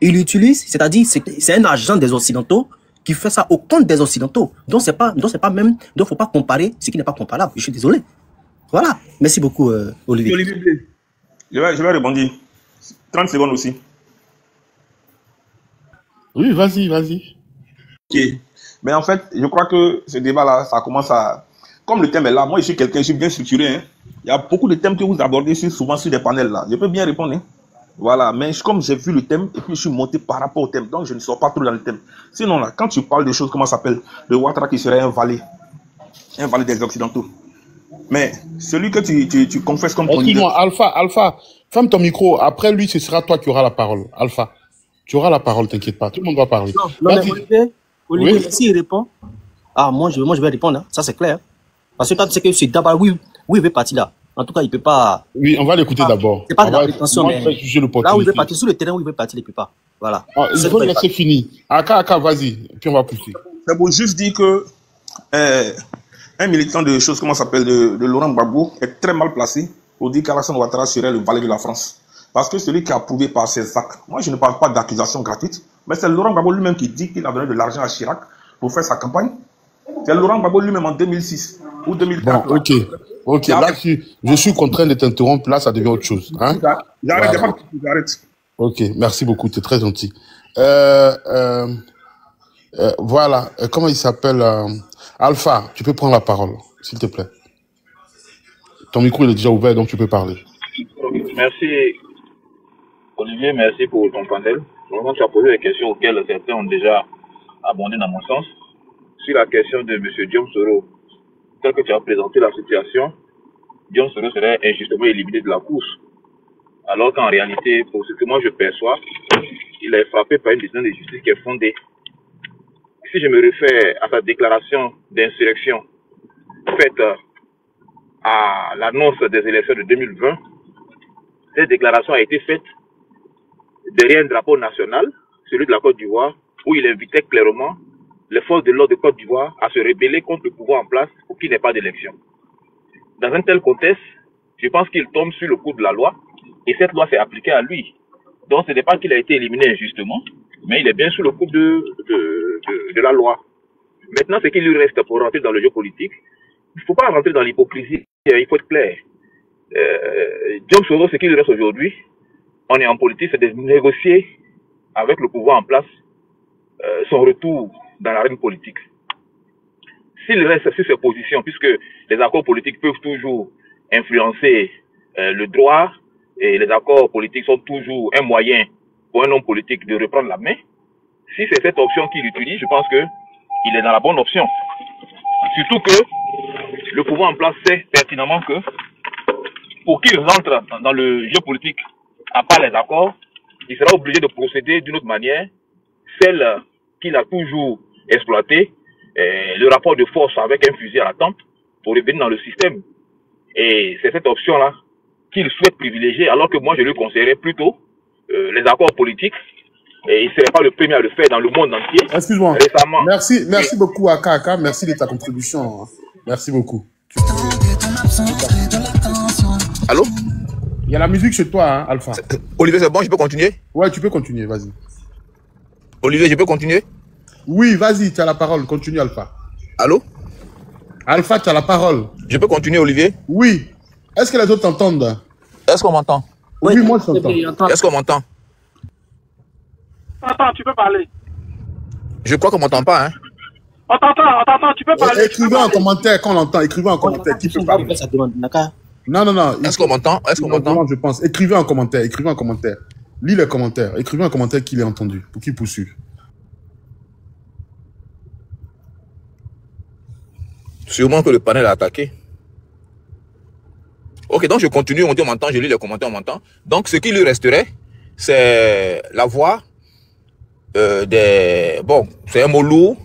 Il l'utilise, c'est-à-dire c'est un agent des Occidentaux qui fait ça au compte des Occidentaux. Donc faut pas comparer ce qui n'est pas comparable. Je suis désolé. Voilà. Merci beaucoup, Olivier. Olivier, je vais rebondir. 30 secondes aussi. Oui, vas-y. Ok. Mais en fait, je crois que ce débat-là, ça commence à... Comme le thème est là, moi je suis bien structuré. Hein. Il y a beaucoup de thèmes que vous abordez souvent sur des panels là. Je peux bien répondre. Hein. Voilà, mais comme j'ai vu le thème et puis je suis monté par rapport au thème, donc je ne sors pas trop dans le thème. Sinon là, quand tu parles de choses, comment ça s'appelle, de Ouattara qui serait un valet des Occidentaux. Mais celui que tu confesses comme ton leader... Excuse-moi, Alpha, ferme ton micro. Après lui, ce sera toi qui auras la parole. Alpha, tu auras la parole, t'inquiète pas. Tout le monde va parler. Non mais Olivier, oui? S'il répond, moi je vais répondre, hein. Ça c'est clair. Parce que quand tu sais que c'est d'abord, oui, il veut partir là. En tout cas, il peut pas... Oui, on va l'écouter d'abord. C'est pas de la prétention, mais... Là où il veut partir, sur le terrain où il veut partir, il ne peut pas. Voilà. Il faut le laisser finir. Aka, vas-y, puis on va pousser. C'est pour juste dire que un militant de choses, comment ça s'appelle, de Laurent Gbagbo, est très mal placé pour dire qu'Alassane Ouattara serait le valet de la France. Parce que celui qui a prouvé par ses actes, moi je ne parle pas d'accusation gratuite, mais c'est Laurent Gbagbo lui-même qui dit qu'il a donné de l'argent à Chirac pour faire sa campagne. C'est Laurent Gbagbo lui-même en 2006 ou 2004. Bon, ok. Là, je suis contraint de t'interrompre. Là, ça devient autre chose. Hein? J'arrête. Ok, merci beaucoup. Tu es très gentil. Voilà. Comment il s'appelle Alpha, tu peux prendre la parole, s'il te plaît. Ton micro il est déjà ouvert, donc tu peux parler. Merci, Olivier. Merci pour ton panel. Vraiment, tu as posé des questions auxquelles certains ont déjà abondé dans mon sens. Sur la question de M. Diom Soro, tel que tu as présenté la situation, Diom Soro serait injustement éliminé de la course. Alors qu'en réalité, pour ce que moi je perçois, il est frappé par une décision de justice qui est fondée. Si je me réfère à sa déclaration d'insurrection faite à l'annonce des élections de 2020, cette déclaration a été faite derrière un drapeau national, celui de la Côte d'Ivoire, où il invitait clairement les forces de l'ordre de Côte d'Ivoire à se rebeller contre le pouvoir en place pour qu'il n'y ait pas d'élection. Dans un tel contexte, je pense qu'il tombe sur le coup de la loi et cette loi s'est appliquée à lui. Donc ce n'est pas qu'il a été éliminé injustement, mais il est bien sous le coup de la loi. Maintenant, ce qu'il lui reste pour rentrer dans le jeu politique, il ne faut pas rentrer dans l'hypocrisie, il faut être clair. Diom Soro, ce qu'il lui reste aujourd'hui, on est en politique, c'est de négocier avec le pouvoir en place son retour dans l'arène politique. S'il reste sur ses positions, puisque les accords politiques peuvent toujours influencer le droit, et les accords politiques sont toujours un moyen pour un homme politique de reprendre la main, si c'est cette option qu'il utilise, je pense qu'il est dans la bonne option. Surtout que le pouvoir en place sait pertinemment que pour qu'il rentre dans le jeu politique à part les accords, il sera obligé de procéder d'une autre manière, celle qu'il a toujours exploitée, le rapport de force avec un fusil à la tempe pour revenir dans le système. Et c'est cette option-là qu'il souhaite privilégier, alors que moi je lui conseillerais plutôt les accords politiques. Et il ne serait pas le premier à le faire dans le monde entier. Excuse-moi. Récemment. Merci beaucoup Aka. Merci de ta contribution. Merci beaucoup. Allô? Il y a la musique chez toi, hein, Alpha. Olivier, c'est bon, je peux continuer? Ouais, tu peux continuer, vas-y. Olivier, je peux continuer? Oui, vas-y, tu as la parole. Continue, Alpha. Allô? Alpha, tu as la parole. Je peux continuer, Olivier? Oui. Est-ce que les autres t'entendent? Est-ce qu'on m'entend? Oui, moi je t'entends. Est-ce qu'on m'entend? Attends, tu peux parler. Je crois qu'on m'entend pas, hein? On t'entend, tu peux parler. Écrivez en commentaire quand on l'entend. Écrivez en commentaire. Qui peut parler? Non. Est-ce qu'on m'entend? Est-ce qu'on m'entend? Je pense. Écrivez en commentaire. Lis les commentaires. Écrivez en commentaire qu'il est entendu, pour qu'il poursuive. Sûrement que le panel a attaqué. Ok, donc je continue, on dit on m'entend, je lis les commentaires, on m'entend. Donc ce qui lui resterait, c'est la voie bon, c'est un mot lourd,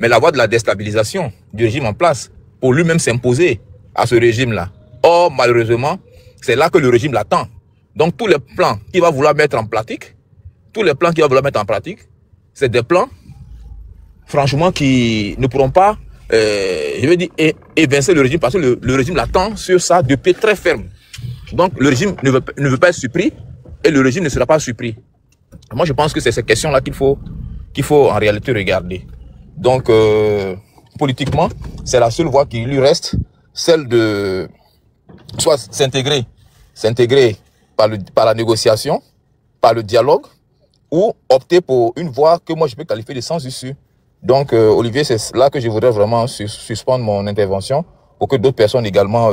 mais la voie de la déstabilisation du régime en place, pour lui-même s'imposer à ce régime-là. Or, malheureusement, c'est là que le régime l'attend. Donc tous les plans qu'il va vouloir mettre en pratique, c'est des plans, franchement, qui ne pourront pas, je veux dire, évincer le régime, parce que le régime l'attend sur ça de pied très ferme. Donc le régime ne veut pas être surpris, et le régime ne sera pas surpris. Moi, je pense que c'est ces questions-là qu'il faut en réalité regarder. Donc, politiquement, c'est la seule voie qui lui reste, celle de soit s'intégrer par la négociation, par le dialogue, ou opter pour une voie que moi je peux qualifier de sans issue. Donc, Olivier, c'est là que je voudrais vraiment suspendre mon intervention pour que d'autres personnes également,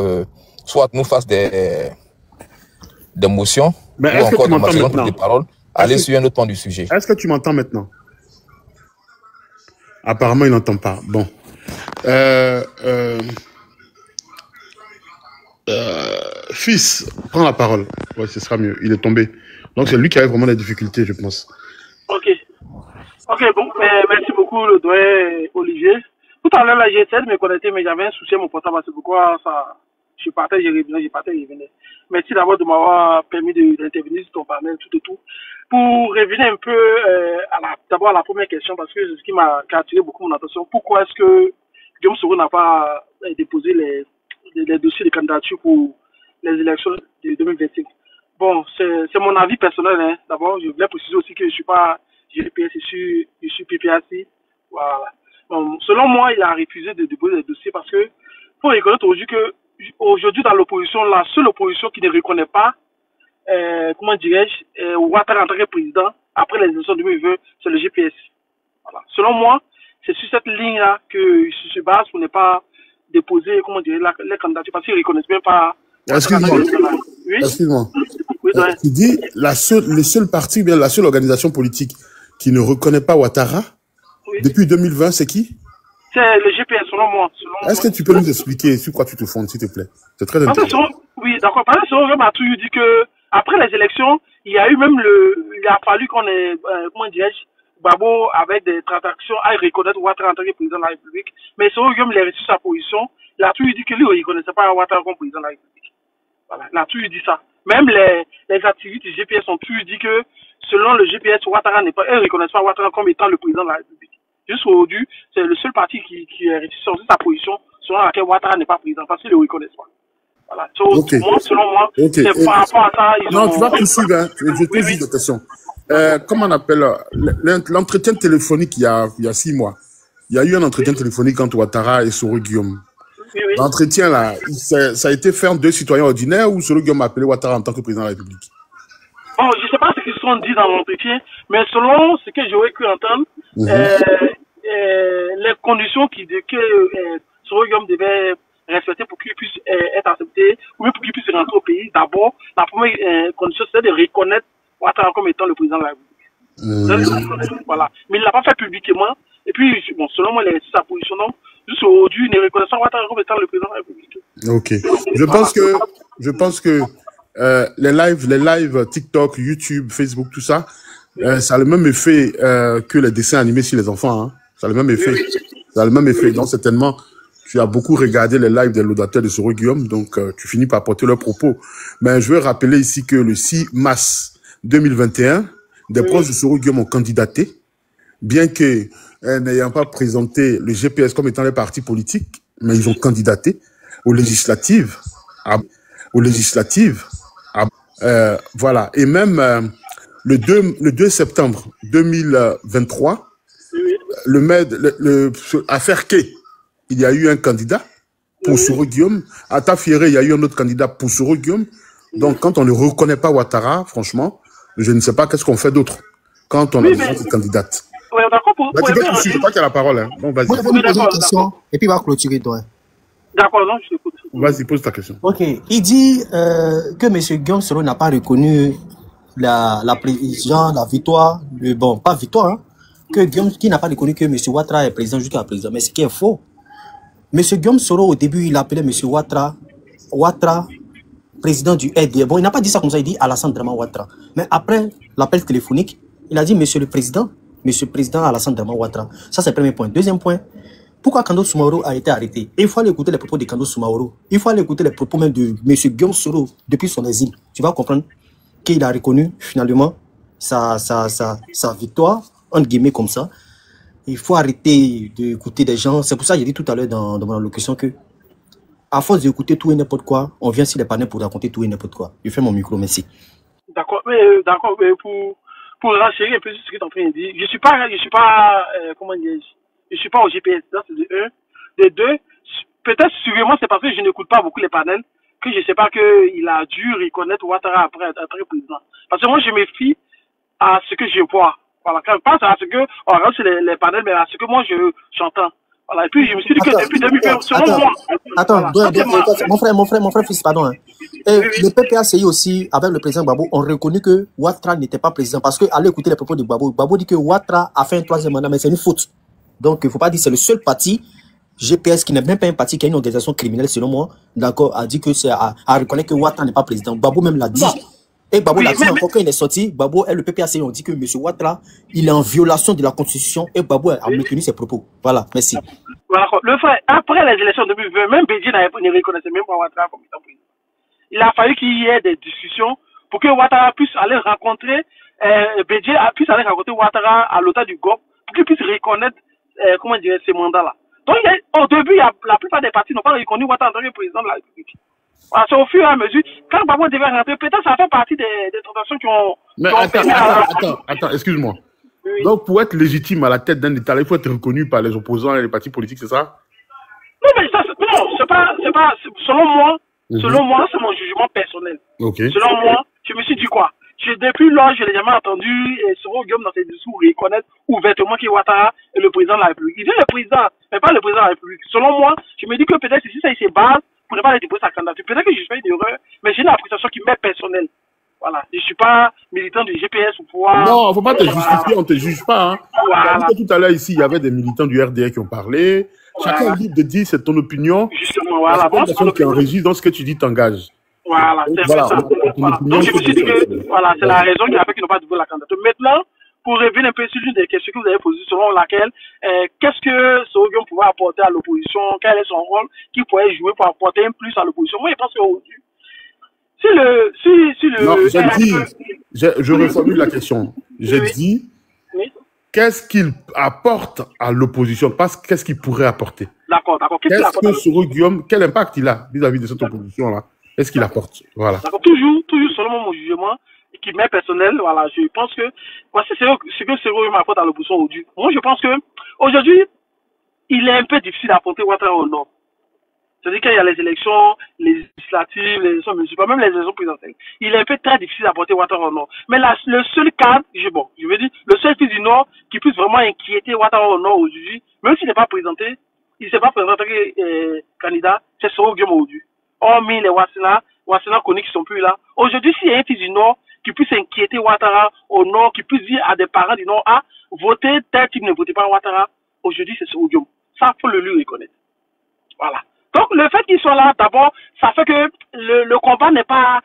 soit nous fassent des motions, ou encore des paroles, aller sur un autre point du sujet. Est-ce que tu m'entends maintenant? Apparemment, il n'entend pas. Bon. Fils, prends la parole. Ouais, ce sera mieux. Il est tombé. Donc, c'est lui qui a vraiment des difficultés, je pense. Ok. Ok, bon, merci beaucoup, le doyen Olivier. Tout à l'heure, là, j'ai essayé de me connecter, mais j'avais un souci à mon portable. C'est pourquoi ça, je partais, je revenais. Merci d'abord de m'avoir permis d'intervenir sur ton panel, tout et tout. Pour revenir un peu d'abord à la première question, parce que c'est ce qui m'a attiré beaucoup mon attention. Pourquoi est-ce que Guillaume Soro n'a pas déposé les dossiers de candidature pour les élections de 2025? Bon, c'est mon avis personnel. Hein. D'abord, je voulais préciser aussi que je ne suis pas GPS, je suis PPAC. Voilà. Bon, selon moi, il a refusé de déposer les dossiers parce que faut reconnaître aujourd'hui dans l'opposition, la seule opposition qui ne reconnaît pas, comment dirais-je, Ouattara en tant que président après les élections de 2020, c'est le GPS. Voilà. Selon moi, c'est sur cette ligne-là qu'il se base pour ne pas déposer, comment dire, les candidatures parce qu'ils ne reconnaissent même pas. Excuse-moi. Oui? Excuse-moi. Oui, tu dis le seul parti, bien la seule organisation politique qui ne reconnaît pas Ouattara depuis 2020, c'est qui? C'est le GPS, selon moi. Est-ce que tu peux nous expliquer sur quoi tu te fondes, s'il te plaît? C'est très intéressant. Oui, d'accord. Par exemple, Selon m'a toujours dit que après les élections, il y a eu même il a fallu qu'on ait, comment dirais-je, Babo avec des transactions à reconnaître Ouattara en tant que président de la République. Mais selon Guillaume, il a reçu sa position. Il a toujours dit que lui, il ne reconnaissait pas Ouattara comme président de la République. Voilà, il a toujours dit ça. Même les activistes du GPS ont toujours dit que selon le GPS, Ouattara n'est pas, eux ne reconnaissent pas Ouattara comme étant le président de la République. Jusqu'aujourd'hui, c'est le seul parti qui a reçu sa position selon laquelle Ouattara n'est pas président parce qu'ils ne le reconnaissent pas. Voilà. Selon moi, c'est par rapport à ça. Tu vas tout suivre. Hein. Je pose juste des questions. Comment on appelle l'entretien téléphonique il y a 6 mois? Il y a eu un entretien téléphonique entre Ouattara et Soro Guillaume. Oui. L'entretien, là, ça a été fait entre 2 citoyens ordinaires ou Soro Guillaume a appelé Ouattara en tant que président de la République? Bon, je ne sais pas ce qu'ils se sont dit dans l'entretien, mais selon ce que j'aurais pu entendre, les conditions que Soro Guillaume devait respecter pour qu'il puisse être accepté, ou même pour qu'il puisse rentrer au pays, d'abord, la première condition, c'est de reconnaître Ouattara comme étant le président de la République. Voilà. Mais il ne l'a pas fait publiquement. Et puis, bon, selon moi, il a reçu sa position. Donc, juste aujourd'hui, il ne reconnaît pas Ouattara comme étant le président de la République. Ok. Je pense que les lives TikTok, YouTube, Facebook, tout ça, ça a le même effet que les dessins animés sur les enfants. Hein. Ça a le même effet. Ça a le même effet. Donc, certainement, tu as beaucoup regardé les lives des laudateurs de Soro Guillaume, donc tu finis par porter leurs propos. Mais je veux rappeler ici que le 6 mars 2021, des proches de Soro Guillaume ont candidaté, bien que n'ayant pas présenté le GPS comme étant les partis politiques, mais ils ont candidaté aux législatives. Voilà. Et même le 2 septembre 2023, à Ferké, il y a eu un candidat pour Soro Guillaume. À Tafieré, il y a eu un autre candidat pour Soro Guillaume. Donc, quand on ne reconnaît pas Ouattara, franchement, je ne sais pas qu'est-ce qu'on fait d'autre quand on a besoin de candidate. Oui, d'accord. Tu peux poursuivre, pas qu'il a la parole. Hein. Bon, vas-y. Moi, je vais lui poser une question et puis il va clôturer, toi. D'accord, non, je t'écoute. Vas-y, pose ta question. Ok. Il dit que M. Guillaume Soro n'a pas reconnu la victoire, bon, pas victoire, hein, que Guillaume, qui n'a pas reconnu que M. Ouattara est président jusqu'à présent. Mais ce qui est faux. M. Guillaume Soro, au début, il appelait M. Ouattara, président du RDR. Bon, il n'a pas dit ça comme ça, il dit Alassane Draman Ouattara. Mais après l'appel téléphonique, il a dit Monsieur le Président Alassane Draman Ouattara. Ça, c'est le premier point. Deuxième point, pourquoi Kando Soumaoro a été arrêté? Et il faut aller écouter les propos de Kando Soumaoro. Il faut aller écouter les propos même de M. Guillaume Soro depuis son exil. Tu vas comprendre qu'il a reconnu finalement sa victoire, entre guillemets comme ça. Il faut arrêter d'écouter des gens. C'est pour ça que j'ai dit tout à l'heure dans mon allocution que, à force d'écouter tout et n'importe quoi, on vient sur les panels pour raconter tout et n'importe quoi. Je fais mon micro, merci. D'accord, d'accord. pour renchérir un peu sur ce que tu es en train de dire, je suis pas, comment dire, je suis pas au GPS, ça c'est de un. De deux, peut-être sûrement c'est parce que je n'écoute pas beaucoup les panels que je sais pas qu'il a dû reconnaître Ouattara après être président. Parce que moi, je me fie à ce que je vois. Voilà, quand je pense à ce que, on regarde sur les panels, mais à ce que moi j'entends. Voilà, et puis je me suis dit que depuis 2020, selon moi. Attends, mon frère, fils, pardon. Hein. Le PPACI aussi, avec le président Gbagbo, ont reconnu que Ouattara n'était pas président. Parce que, allez écouter les propos de Gbagbo, Gbagbo dit que Ouattara a fait un 3e mandat, mais c'est une faute. Donc, il ne faut pas dire que c'est le seul parti, GPS, qui n'est même pas un parti, qui a une organisation criminelle, selon moi, d'accord, a dit que c'est à reconnaître que Ouattara n'est pas président. Gbagbo même l'a dit. Et Gbagbo l'a dit encore quand il est sorti. Gbagbo et le PPACI ont dit que M. Ouattara, il est en violation de la Constitution et Gbagbo a maintenu ses propos. Voilà, merci. Voilà, le frère, après les élections de 2020, même Bédié ne reconnaissait même pas Ouattara comme étant président. Il a fallu qu'il y ait des discussions pour que Ouattara puisse aller rencontrer, Bédié puisse aller rencontrer Ouattara à l'hôtel du GOP pour qu'il puisse reconnaître, comment dire, ces mandats-là. Donc, au début, la plupart des partis n'ont pas reconnu Ouattara en tant que président de la République. Voilà, c'est au fur et à mesure, quand Gbagbo devait rentrer, peut-être ça fait partie des transactions qui ont... Mais attends, excuse-moi. Oui. Donc, pour être légitime à la tête d'un État, il faut être reconnu par les opposants et les partis politiques, c'est ça? Non, mais ça, non, c'est pas, selon moi, c'est mon jugement personnel. Okay. Selon moi, je me suis dit quoi? Depuis lors, je n'ai jamais entendu Soro Guillaume dans ses discours reconnaître ouvertement que Ouattara est le président de la République. Il dit le président, mais pas le président de la République. Selon moi, je me dis que peut-être ici, ça il se base pour ne pas déposer sa candidature. Peut-être que je fais une erreur, mais j'ai une appréciation qui m'est personnelle. Voilà. Je ne suis pas militant du GPS pour pouvoir... Non, il ne faut pas te justifier, on ne te juge pas. Hein. Voilà. Tout à l'heure, ici, il y avait des militants du RDR qui ont parlé. Chacun est libre de dire, c'est ton opinion. Justement, voilà. C'est une personne qui enregistre, dans ce que tu dis, t'engages. Voilà, c'est voilà, ça. Voilà. Donc, je me suis dit que voilà, c'est la raison qui a fait qu'ils n'ont pas déposé la candidature. Maintenant, pour revenir un peu sur l'une des questions que vous avez posées, selon laquelle, qu'est-ce que Soro Guillaume pouvait apporter à l'opposition, quel est son rôle, qui pourrait jouer pour apporter un plus à l'opposition. Moi, je pense qu'aujourd'hui, non, je reformule la question. J'ai dit, qu'est-ce qu'il apporte à l'opposition, pas qu'est-ce qu'il pourrait apporter. D'accord. Qu'est-ce que Soro Guillaume, quel impact il a vis-à-vis de cette opposition-là? Qu'est-ce qu'il apporte? Voilà. D'accord. Toujours selon mon jugement, qui m'est personnel, voilà, je pense que, voici ce que Soro Guillaume apporte à l'opposition aujourd'hui. Moi, je pense que, aujourd'hui, il est un peu difficile d'apporter Ouattara au nord. C'est-à-dire qu'il y a les élections législatives, les élections municipales, même les élections présidentielles. Il est un peu très difficile d'apporter Ouattara au nord. Mais là, le seul cadre, je veux dire, le seul fils du nord qui puisse vraiment inquiéter Ouattara au nord aujourd'hui, même s'il n'est pas présenté, il ne s'est pas présenté candidat, c'est Soro Guillaume aujourd'hui. Hormis les Wassina connus qui ne sont plus là. Aujourd'hui, s'il y a un fils du nord qui puisse inquiéter Ouattara au nord, qui puisse dire à des parents du nord, ah, votez tel type, ne votez pas Ouattara, aujourd'hui, c'est Soro Guillaume. Ça, il faut le lui reconnaître. Voilà. Donc, le fait qu'ils soient là, d'abord, ça fait que le combat n'est pas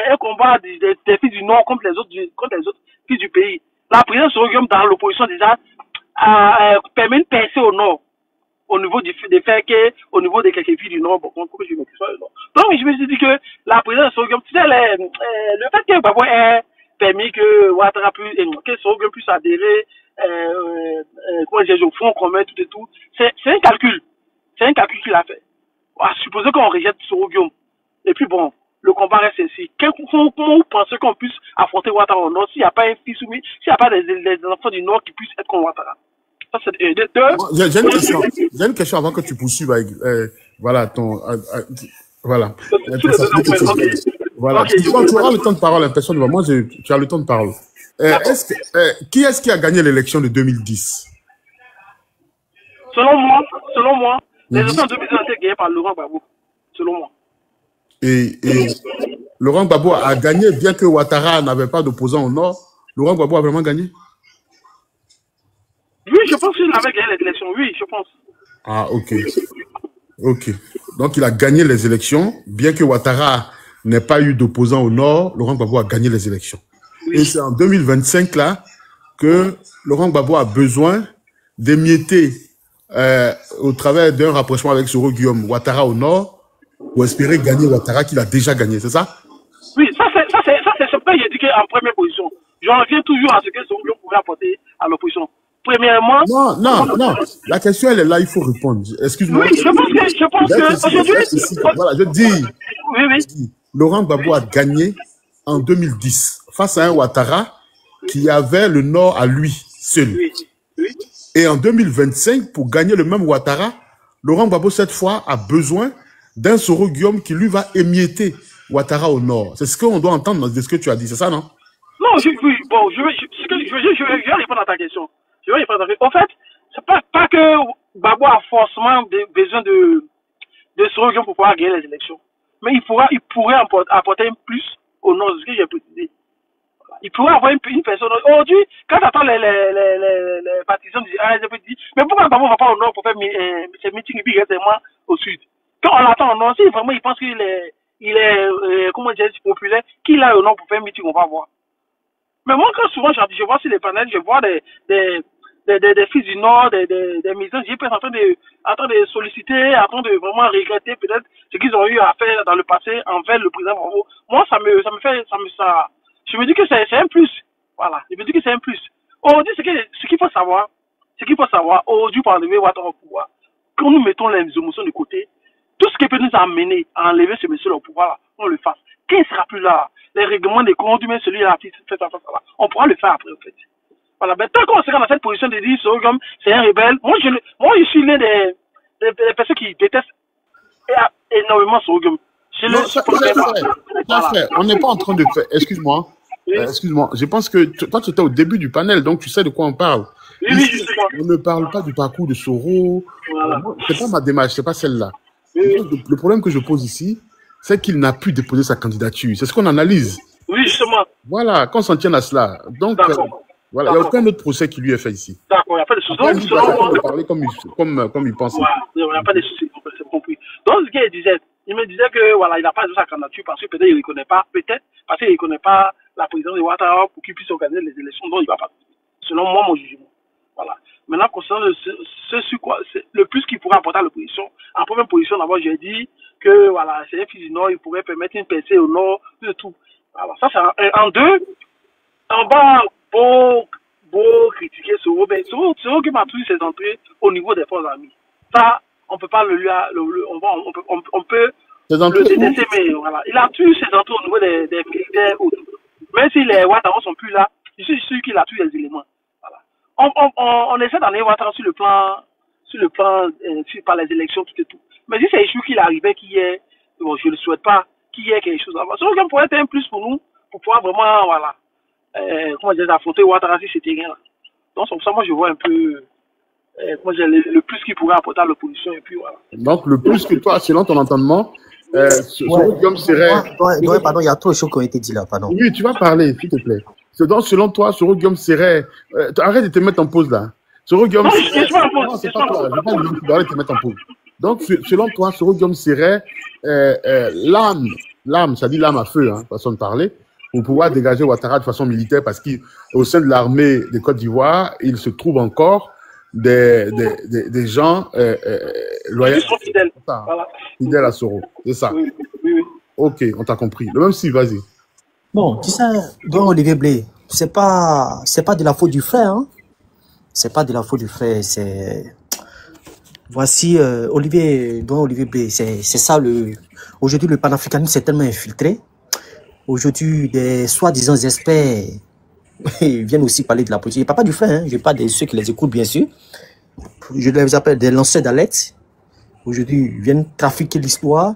un combat des fils du Nord contre les autres fils du pays. La présence Soro Guillaume dans l'opposition, déjà, permet une percée au Nord, au niveau des faits au niveau des quelques filles du Nord. Bon, pourquoi je me dis ça, le Nord. Donc, je me suis dit que la présence de Soro Guillaume, tu sais, le fait que Gbagbo ait permis que Ouattara que Soro Guillaume puisse adhérer, comment dire, au front commun, tout et tout, c'est un calcul. C'est un calcul qu'il a fait. À supposer qu'on rejette Soro Guillaume. Et puis bon, le combat reste ainsi. Comment vous pensez qu'on puisse affronter Ouattara au Nord s'il n'y a pas un fils soumis, s'il n'y a pas des enfants du Nord qui puissent être comme Ouattara? Ça, c'est j'ai une question avant que tu poursuives avec, voilà, voilà. Voilà. Tu auras le temps de parole, hein, personne ne va. Moi, tu as le temps de parole. Qui est-ce qui a gagné l'élection de 2010? Selon moi, les élections de 2010 ont été gagnées par Laurent Gbagbo, selon moi. Et Laurent Gbagbo a gagné, bien que Ouattara n'avait pas d'opposant au Nord. Laurent Gbagbo a vraiment gagné? Oui, je pense qu'il avait gagné les élections, oui, je pense. Ah, ok. Ok. Donc, il a gagné les élections, bien que Ouattara n'ait pas eu d'opposant au Nord, Laurent Gbagbo a gagné les élections. Oui. Et c'est en 2025, là, que Laurent Gbagbo a besoin d'émietter au travers d'un rapprochement avec Soro Guillaume, Ouattara au Nord, pour espérer gagner Ouattara qu'il a déjà gagné, c'est ça? Oui, ça c'est ce que j'ai dit qu'en première position. J'en reviens toujours à ce que Soro Guillaume pourrait apporter à l'opposition. Premièrement... Non. La question, elle est là, il faut répondre. Excuse-moi. Oui, je pense que aujourd'hui... Voilà, je dis... Oui. Laurent Gbagbo a gagné en 2010 face à un Ouattara qui avait le Nord à lui seul. Oui. Oui. Et en 2025, pour gagner le même Ouattara, Laurent Gbagbo, cette fois, a besoin d'un Soro Guillaume qui lui va émietter Ouattara au Nord. C'est ce qu'on doit entendre de ce que tu as dit, c'est ça, non? Non, je vais répondre à ta question. Je vais répondre à ta question. En fait, c'est pas que Gbagbo a forcément besoin de Soro Guillaume pour pouvoir gagner les élections. Mais il pourrait apporter un plus au Nord, ce que j'ai précisé. Il pourrait avoir une personne. Aujourd'hui, quand tu attends les partisans du ASP, mais pourquoi Gbagbo ne va pas au Nord pour faire ses meetings et puis reste moi au Sud? Quand on l'attend au Nord, si vraiment il pense qu'il est comment dire, populaire, qu'il a au Nord pour faire un meeting, on va voir. Mais moi, quand souvent je vois sur les panels, je vois des fils du Nord, des maisons, j'ai en train de solliciter, en train de vraiment regretter peut-être ce qu'ils ont eu à faire dans le passé envers le président Gbagbo. Moi, je me dis que c'est un plus. Voilà, je me dis que c'est un plus. Aujourd'hui, ce qu'il faut savoir, aujourd'hui, pour enlever Ouattara au pouvoir, quand nous mettons les émotions de côté, tout ce qui peut nous amener à enlever ce monsieur au pouvoir, là, on le fasse. Quand il ne sera plus là, les règlements de comptes, mais celui-là, on pourra le faire après, en fait. Voilà, mais tant qu'on sera dans cette position de dire, c'est un rebelle, moi, je suis l'un des personnes qui détestent énormément Sorghum. On n'est pas en train de faire. Excuse-moi. Oui. Excuse-moi. Je pense que toi, tu étais au début du panel, donc tu sais de quoi on parle. Oui, ici, on ne parle pas du parcours de Soro. Voilà. C'est pas ma démarche, c'est pas celle-là. Oui. Le problème que je pose ici, c'est qu'il n'a pu déposer sa candidature. C'est ce qu'on analyse. Oui, justement. Voilà, qu'on s'en tienne à cela. Donc, voilà, il n'y a aucun autre procès qui lui est fait ici. D'accord, il n'y a pas de souci. Il peut parler comme il pense. Voilà, il n'y a pas de souci, c'est compris. Donc, ce qu'il disait, il me disait que voilà, il n'a pas de sa candidature parce que peut-être il ne reconnaît pas, la présidence de Ouattara pour qu'il puisse organiser les élections dont il va pas. Selon moi, mon jugement. Voilà. Maintenant, concernant le plus qu'il pourrait apporter à l'opposition, en première position, d'abord, j'ai dit que voilà, c'est un fils du Nord, il pourrait permettre une percée au Nord, de tout. Alors, ça, c'est en deux. En bas, beau critiquer Soro, mais Soro qui m'a toujours ses entrées au niveau des forces armées. Ça, on peut pas on peut le détester, mais voilà. Il a toujours ses entrées au niveau des militaires autres. Même si les Ouattara sont plus là, je suis sûr qu'il a tous les éléments. Voilà. On essaie d'amener Ouattara sur le plan par les élections, tout et tout. Mais si c'est échoué qu'il arrivait, bon, je ne le souhaite pas, qu'il y ait quelque chose là-bas. Soro pourrait être un plus pour nous, pour pouvoir vraiment, voilà, affronter Ouattara sur ce terrain-là. Donc, c'est pour ça, moi, je vois un peu, le plus qu'il pourrait apporter à l'opposition, et puis voilà. Donc, le plus que toi, selon ton entendement, Soro Guillaume serait... Pardon, il y a trop de choses qui ont été dit là, pardon. Oui, tu vas parler, s'il te plaît. Donc, selon toi, Soro Guillaume serait... arrête de te mettre en pause, là. Soro Guillaume serait... Non, c'est pas toi, je vais pas lui dire de te mettre en pause. Donc, selon toi, Soro Guillaume serait l'âme, ça dit l'âme à feu, hein, façon de parler, pour pouvoir dégager Ouattara de façon militaire, parce qu'au sein de l'armée de Côte d'Ivoire, il se trouve encore des gens loyaux. Ils sont fidèles. Voilà. Fidèles à Soro, c'est ça. Oui. Ok, on t'a compris. Le même si, vas-y. Bon, tu sais, Don Olivier Blé, c'est pas de la faute du frère, hein. C'est pas de la faute du frère, c'est... Voici Don Olivier Blé, c'est ça Aujourd'hui, le panafricanisme s'est tellement infiltré. Aujourd'hui, des soi-disant experts ils viennent aussi parler de la politique. Je ne parle pas du frère, hein. Je parle de ceux qui les écoutent, bien sûr. Je les appelle des lanceurs d'alerte. Aujourd'hui, ils viennent trafiquer l'histoire.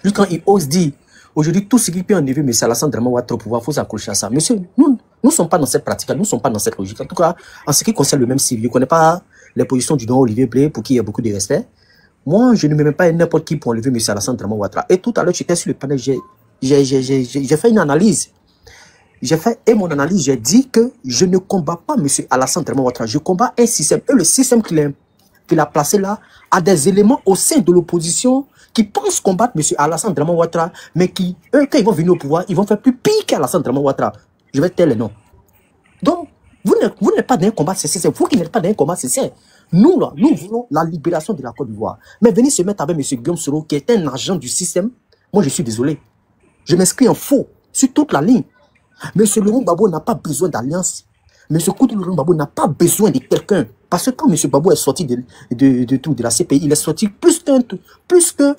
Juste quand ils osent dire, aujourd'hui, tout ce qui peut enlever M. Alassane Dramane Ouattara au pouvoir, il faut s'accrocher à ça. Monsieur, nous ne sommes pas dans cette pratique, nous ne sommes pas dans cette logique. En tout cas, en ce qui concerne le même civil, je ne connais pas les positions du Don Olivier Blé, pour qui il y a beaucoup de respect. Moi, je ne me mets pas n'importe qui pour enlever M. Alassane Dramane Ouattara. Et tout à l'heure, j'étais sur le panel, j'ai fait une analyse. Mon analyse, j'ai dit que je ne combats pas M. Alassane Dramane Ouattara. Je combats un système. Et le système qu'il a placé là a des éléments au sein de l'opposition qui pensent combattre M. Alassane Dramane Ouattara, mais qui, eux, quand ils vont venir au pouvoir, ils vont faire plus pire qu'Alassane Dramane Ouattara. Je vais taire les noms. Donc, vous n'êtes pas dans un combat sincère. C'est vous qui n'êtes pas dans un combat sincère. Nous, là, nous voulons la libération de la Côte d'Ivoire. Mais venir se mettre avec M. Guillaume Soro, qui est un agent du système, moi, je suis désolé. Je m'inscris en faux sur toute la ligne. M. Laurent Gbagbo n'a pas besoin d'alliance. M. Koudou Laurent Gbagbo n'a pas besoin de quelqu'un. Parce que quand M. Gbagbo est sorti de la CPI, il est sorti plus que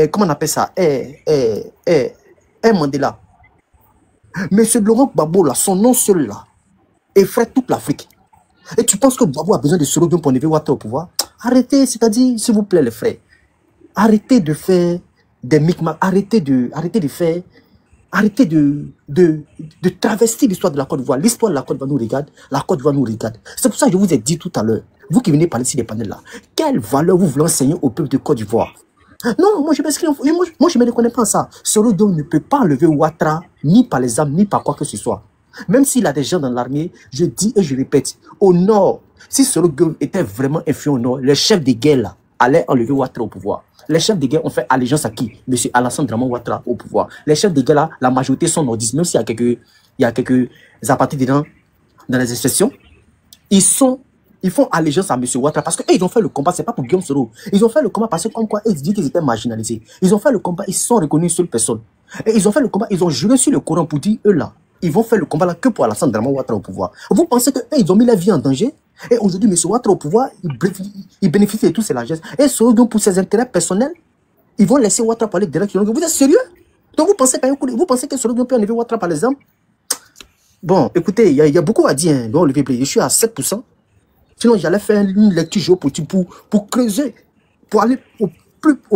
comment on appelle ça, un Mandela. M. Laurent Gbagbo, là, son nom seul là, effraie toute l'Afrique. Et tu penses que Gbagbo a besoin de Soro Guillaume pour enlever Ouattara au pouvoir? Arrêtez, c'est-à-dire, s'il vous plaît, les frères. Arrêtez de faire des micmacs, arrêtez de travestir l'histoire de la Côte d'Ivoire. L'histoire de la Côte d'Ivoire nous regarde, la Côte d'Ivoire nous regarde. C'est pour ça que je vous ai dit tout à l'heure, vous qui venez parler ici des panels là, quelle valeur vous voulez enseigner au peuple de Côte d'Ivoire? Non, moi je ne me reconnais pas en ça. Soro Guillaume ne peut pas enlever Ouattara, ni par les armes, ni par quoi que ce soit. Même s'il a des gens dans l'armée, je dis et je répète, au nord, si Soro Guillaume était vraiment influent au nord, les chefs de guerre là, allaient enlever Ouattara au pouvoir. Les chefs de guerre ont fait allégeance à qui? Monsieur Alassane Draman Ouattara au pouvoir. Les chefs de guerre là, la majorité sont nordistes, même s'il y a quelques apartés dedans, dans les exceptions, ils font allégeance à M. Ouattara parce qu'ils ont fait le combat, c'est pas pour Guillaume Soro. Ils ont fait le combat parce que comme quoi ils disent qu'ils étaient marginalisés. Ils ont fait le combat, ils se sont reconnus sur personne. Et ils ont fait le combat, ils ont juré sur le Coran pour dire, eux là, ils vont faire le combat là que pour Alassane Draman Ouattara au pouvoir. Vous pensez qu'ils ont mis la vie en danger? Et aujourd'hui, M. Ouattara au pouvoir, il bénéficie de tous ces largesses. Et Soro Guillaume, pour ses intérêts personnels, ils vont laisser Ouattara parler directement. Vous êtes sérieux? Donc vous pensez que Soro Guillaume peut enlever Ouattara par exemple? Bon, écoutez, il y a beaucoup à dire, hein, Olivier Blé. Je suis à 7%. Sinon, j'allais faire une lecture géopolitique pour creuser, pour aller au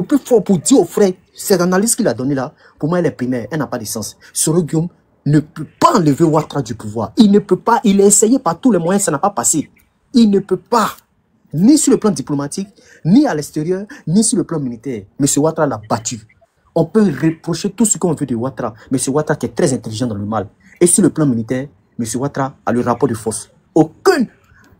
plus fort, pour dire aux frères, cette analyse qu'il a donnée là, pour moi, elle est primaire, elle n'a pas de sens. Soro Guillaume ne peut pas enlever Ouattara du pouvoir. Il ne peut pas, il a essayé par tous les moyens, ça n'a pas passé. Il ne peut pas, ni sur le plan diplomatique, ni à l'extérieur, ni sur le plan militaire. M. Ouattara l'a battu. On peut reprocher tout ce qu'on veut de Ouattara. M. Ouattara qui est très intelligent dans le mal. Et sur le plan militaire, M. Ouattara a le rapport de force.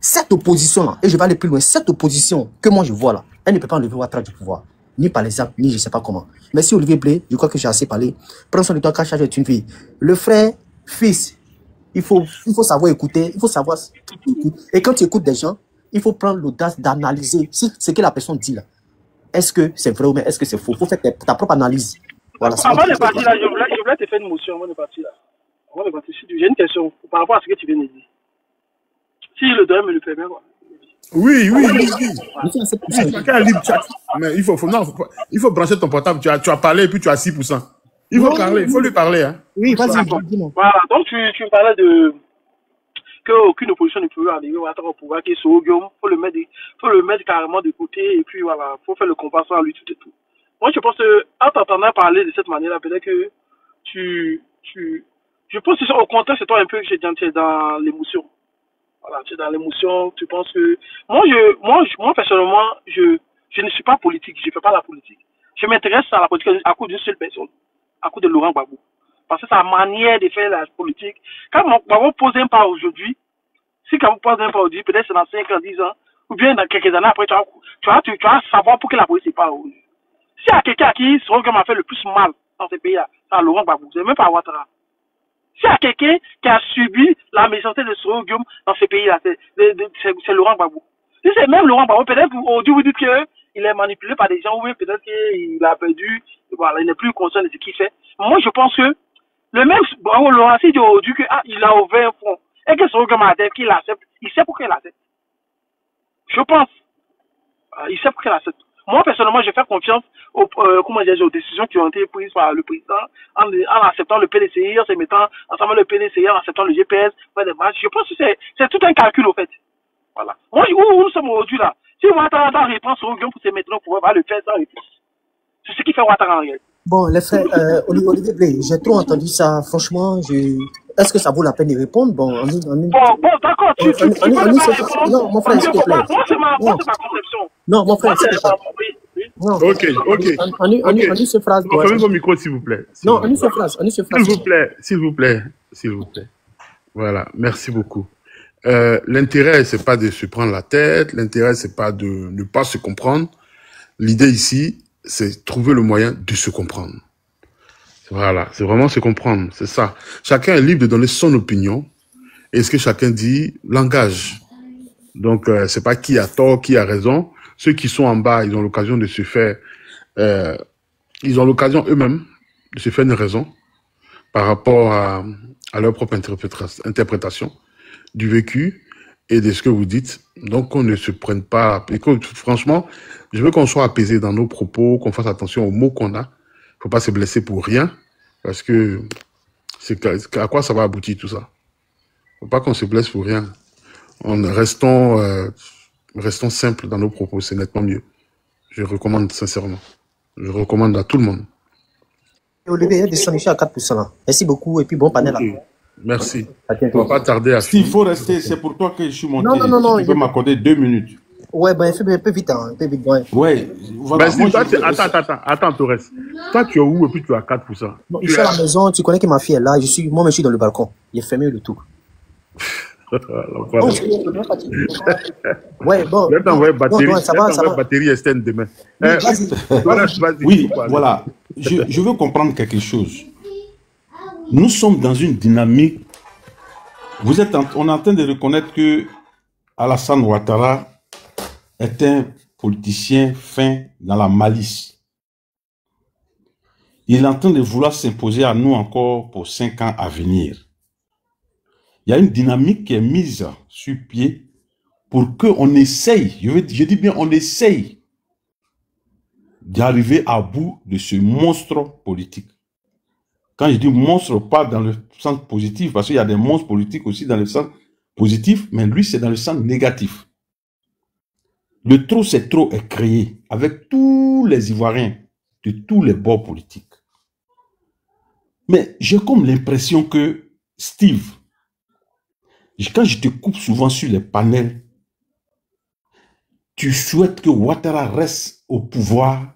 Cette opposition-là, et je vais aller plus loin, cette opposition que moi je vois là, elle ne peut pas enlever Ouattara du pouvoir. Ni par les armes, ni je ne sais pas comment. Merci Olivier Blé, je crois que j'ai assez parlé. Prends soin de toi, car charge est une fille. Le frère, fils, il faut savoir écouter, il faut savoir écouter. Et quand tu écoutes des gens, il faut prendre l'audace d'analyser ce que la personne dit là. Est-ce que c'est vrai ou est-ce que c'est faux? Il faut faire ta propre analyse. Voilà, avant de partir là, je voulais te faire une motion avant de partir là. Avant de partir, j'ai une question par rapport à ce que tu viens de dire. Si le doigt me le permet, quoi. Oui. Chacun est libre. Mais il faut brancher ton portable. Tu as parlé et puis tu as 6%. Il faut lui parler. Hein. Oui, vas-y. Voilà, donc tu me parlais de qu'aucune opposition ne peut arriver au pouvoir, qu'il Soro Guillaume, faut le mettre carrément de côté et puis voilà, faut faire le combat sans lui tout et tout. Moi, je pense que en t'entendant parler de cette manière-là, peut-être que je pense que au contraire, c'est toi un peu que tu es dans l'émotion. Voilà, tu es dans l'émotion, tu penses que... Moi personnellement, je ne suis pas politique, je ne fais pas la politique. Je m'intéresse à la politique à cause d'une seule personne, à cause de Laurent Gbagbo. Parce que sa manière de faire la politique, quand Gbagbo pose un pas aujourd'hui, si Gbagbo pose un pas aujourd'hui, peut-être c'est dans 5 ans, 10 ans, ou bien dans quelques années après, tu vas savoir pour que la politique n'est pas aujourd'hui. S'il y a quelqu'un à qui Soro Guillaume a fait le plus mal dans ce pays-là, c'est Laurent Gbagbo, c'est même pas Ouattara. S'il y a quelqu'un qui a subi la méchanceté de Soro Guillaume dans ce pays-là, c'est Laurent Gbagbo. Si c'est même Laurent Gbagbo, peut-être qu'aujourd'hui vous dites qu'il est manipulé par des gens, ou peut-être qu'il a perdu, voilà, il n'est plus conscient de ce qu'il fait. Moi, je pense que le même Laurent, s'il dit aujourd'hui qu'il a ouvert un front, et que Soro Guillaume a dit qu'il accepte, il sait pourquoi il accepte. Je pense. Il sait pourquoi il accepte. Moi, personnellement, je fais confiance aux décisions qui ont été prises par le président en acceptant le PDCI, en se mettant ensemble le PDCI, en acceptant le GPS, des matchs. Je pense que c'est tout un calcul, au fait. Voilà. Moi, où nous sommes aujourd'hui, là, si Ouattara répond sur Guillaume pour se mettre, on pourrait le faire sans réponse. C'est ce qui fait Ouattara en réel. Bon, les frères, Olivier Blé, j'ai trop entendu ça. Franchement, est-ce que ça vaut la peine de répondre? Bon, d'accord. Non, mon frère, s'il te plaît. Moi, c'est ma conception. Non, mon frère, s'il te plaît. Non. Ok. On dit ce phrase. Fermez vos micros, s'il vous plaît. Non, on dit ce phrase. S'il vous plaît. Voilà, merci beaucoup. L'intérêt, c'est pas de se prendre la tête. L'intérêt, c'est pas de ne pas se comprendre. L'idée ici, c'est trouver le moyen de se comprendre. Voilà, c'est vraiment se comprendre, c'est ça. Chacun est libre de donner son opinion. Et ce que chacun dit l'engage. Donc, c'est pas qui a tort, qui a raison. Ceux qui sont en bas, ils ont l'occasion de se faire... ils ont l'occasion eux-mêmes de se faire une raison par rapport à leur propre interprétation du vécu et de ce que vous dites. Donc, qu'on ne se prenne pas... Écoute, franchement, je veux qu'on soit apaisé dans nos propos, qu'on fasse attention aux mots qu'on a. Faut pas se blesser pour rien, parce que c'est à quoi ça va aboutir tout ça. Faut pas qu'on se blesse pour rien. Restons simples dans nos propos, c'est nettement mieux. Je recommande sincèrement. Je recommande à tout le monde. Olivier, il y a des sandwichs à 4% là. Merci beaucoup et puis bon panel. Okay. Merci. À On bientôt. va pas tarder à S'il finir. faut rester, c'est pour toi que je suis monté. Non, Si tu peux m'accorder 2 minutes. Ouais, ben fais un peu vite, hein, un peu vite, ouais. Ouais, voilà. Ben, si, Moi, toi, je- attends, Torres. Toi, tu es où et puis tu as 4%. Non, je suis à la maison, tu connais que ma fille est là, moi, je suis dans le balcon. J'ai fermé le tout. Voilà. Ouais, bon. Je vais t'envoyer Non, ça va. batterie externe demain. Vas-y. Torres, vas-y. Oui, voilà. Je veux comprendre quelque chose. Nous sommes dans une dynamique. On est en train de reconnaître que Alassane Ouattara est un politicien fin dans la malice. Il est en train de vouloir s'imposer à nous encore pour 5 ans à venir. Il y a une dynamique qui est mise sur pied pour qu'on essaye, je dis bien on essaye d'arriver à bout de ce monstre politique. Quand je dis monstre, pas dans le sens positif, parce qu'il y a des monstres politiques aussi dans le sens positif, mais lui c'est dans le sens négatif. Le trop c'est trop est créé avec tous les Ivoiriens de tous les bords politiques. Mais j'ai comme l'impression que Steve, quand je te coupe souvent sur les panels, tu souhaites que Ouattara reste au pouvoir,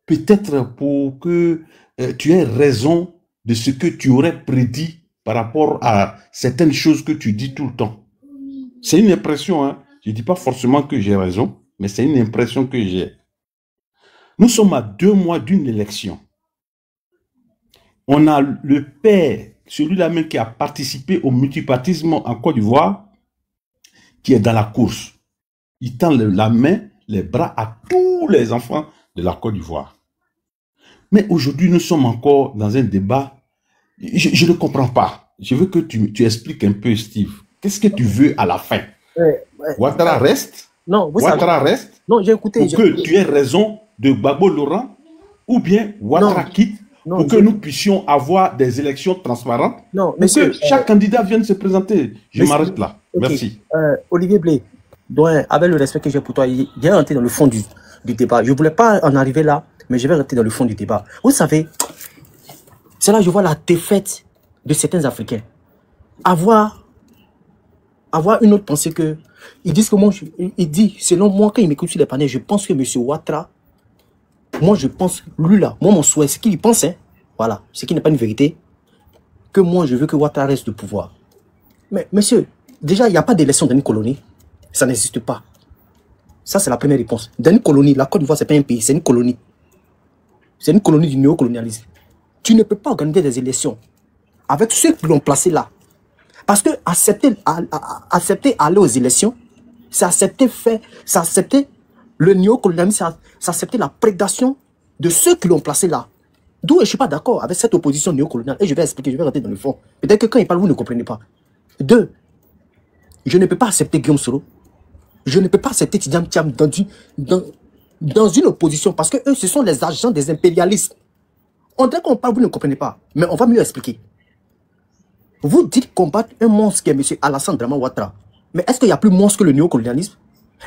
peut-être pour que tu aies raison de ce que tu aurais prédit par rapport à certaines choses que tu dis tout le temps. C'est une impression, hein. Je ne dis pas forcément que j'ai raison, mais c'est une impression que j'ai. Nous sommes à 2 mois d'une élection. On a le père, celui-là même qui a participé au multipartisme en Côte d'Ivoire, qui est dans la course. Il tend la main, les bras à tous les enfants de la Côte d'Ivoire. Mais aujourd'hui, nous sommes encore dans un débat. Je ne comprends pas. Je veux que tu expliques un peu, Steve. Qu'est-ce que tu veux à la fin? Ouattara reste? Non, vous Ouattara savez. reste? Non, j'ai écouté. Pour que tu aies raison de Gbagbo Laurent? Ou bien Ouattara quitte pour que nous puissions avoir des élections transparentes? Non, monsieur. Chaque candidat vienne se présenter. Je m'arrête là. Okay. Merci. Olivier Blé, donc, avec le respect que j'ai pour toi, il est rentré dans le fond du débat. Je ne voulais pas en arriver là, mais je vais rentrer dans le fond du débat. Vous savez, c'est là que je vois la défaite de certains Africains. Avoir une autre pensée que... Ils disent que moi, il dit, selon moi, quand il m'écoute sur les panels, je pense que M. Ouattara, moi je pense, lui là, moi mon souhait, ce qu'il pense, hein, voilà, ce qui n'est pas une vérité, que moi je veux que Ouattara reste au pouvoir. Mais monsieur, déjà, il n'y a pas d'élection dans une colonie. Ça n'existe pas. Ça, c'est la première réponse. Dans une colonie, la Côte d'Ivoire, ce n'est pas un pays, c'est une colonie. C'est une colonie du néocolonialisme. Tu ne peux pas organiser des élections avec ceux qui l'ont placé là. Parce que accepter aller aux élections, c'est accepter le néocolonialisme, c'est accepter la prédation de ceux qui l'ont placé là. D'où je ne suis pas d'accord avec cette opposition néocoloniale. Et je vais expliquer, je vais rentrer dans le fond. Peut-être que quand il parle, vous ne comprenez pas. 2. Je ne peux pas accepter Guillaume Soro. Je ne peux pas accepter Tidjam Thiam dans une opposition parce que eux, ce sont les agents des impérialistes. On dirait qu'on parle, vous ne comprenez pas. Mais on va mieux expliquer. Vous dites combattre un monstre qui est M. Alassane Draman Ouattara. Mais est-ce qu'il y a plus monstre que le néocolonialisme?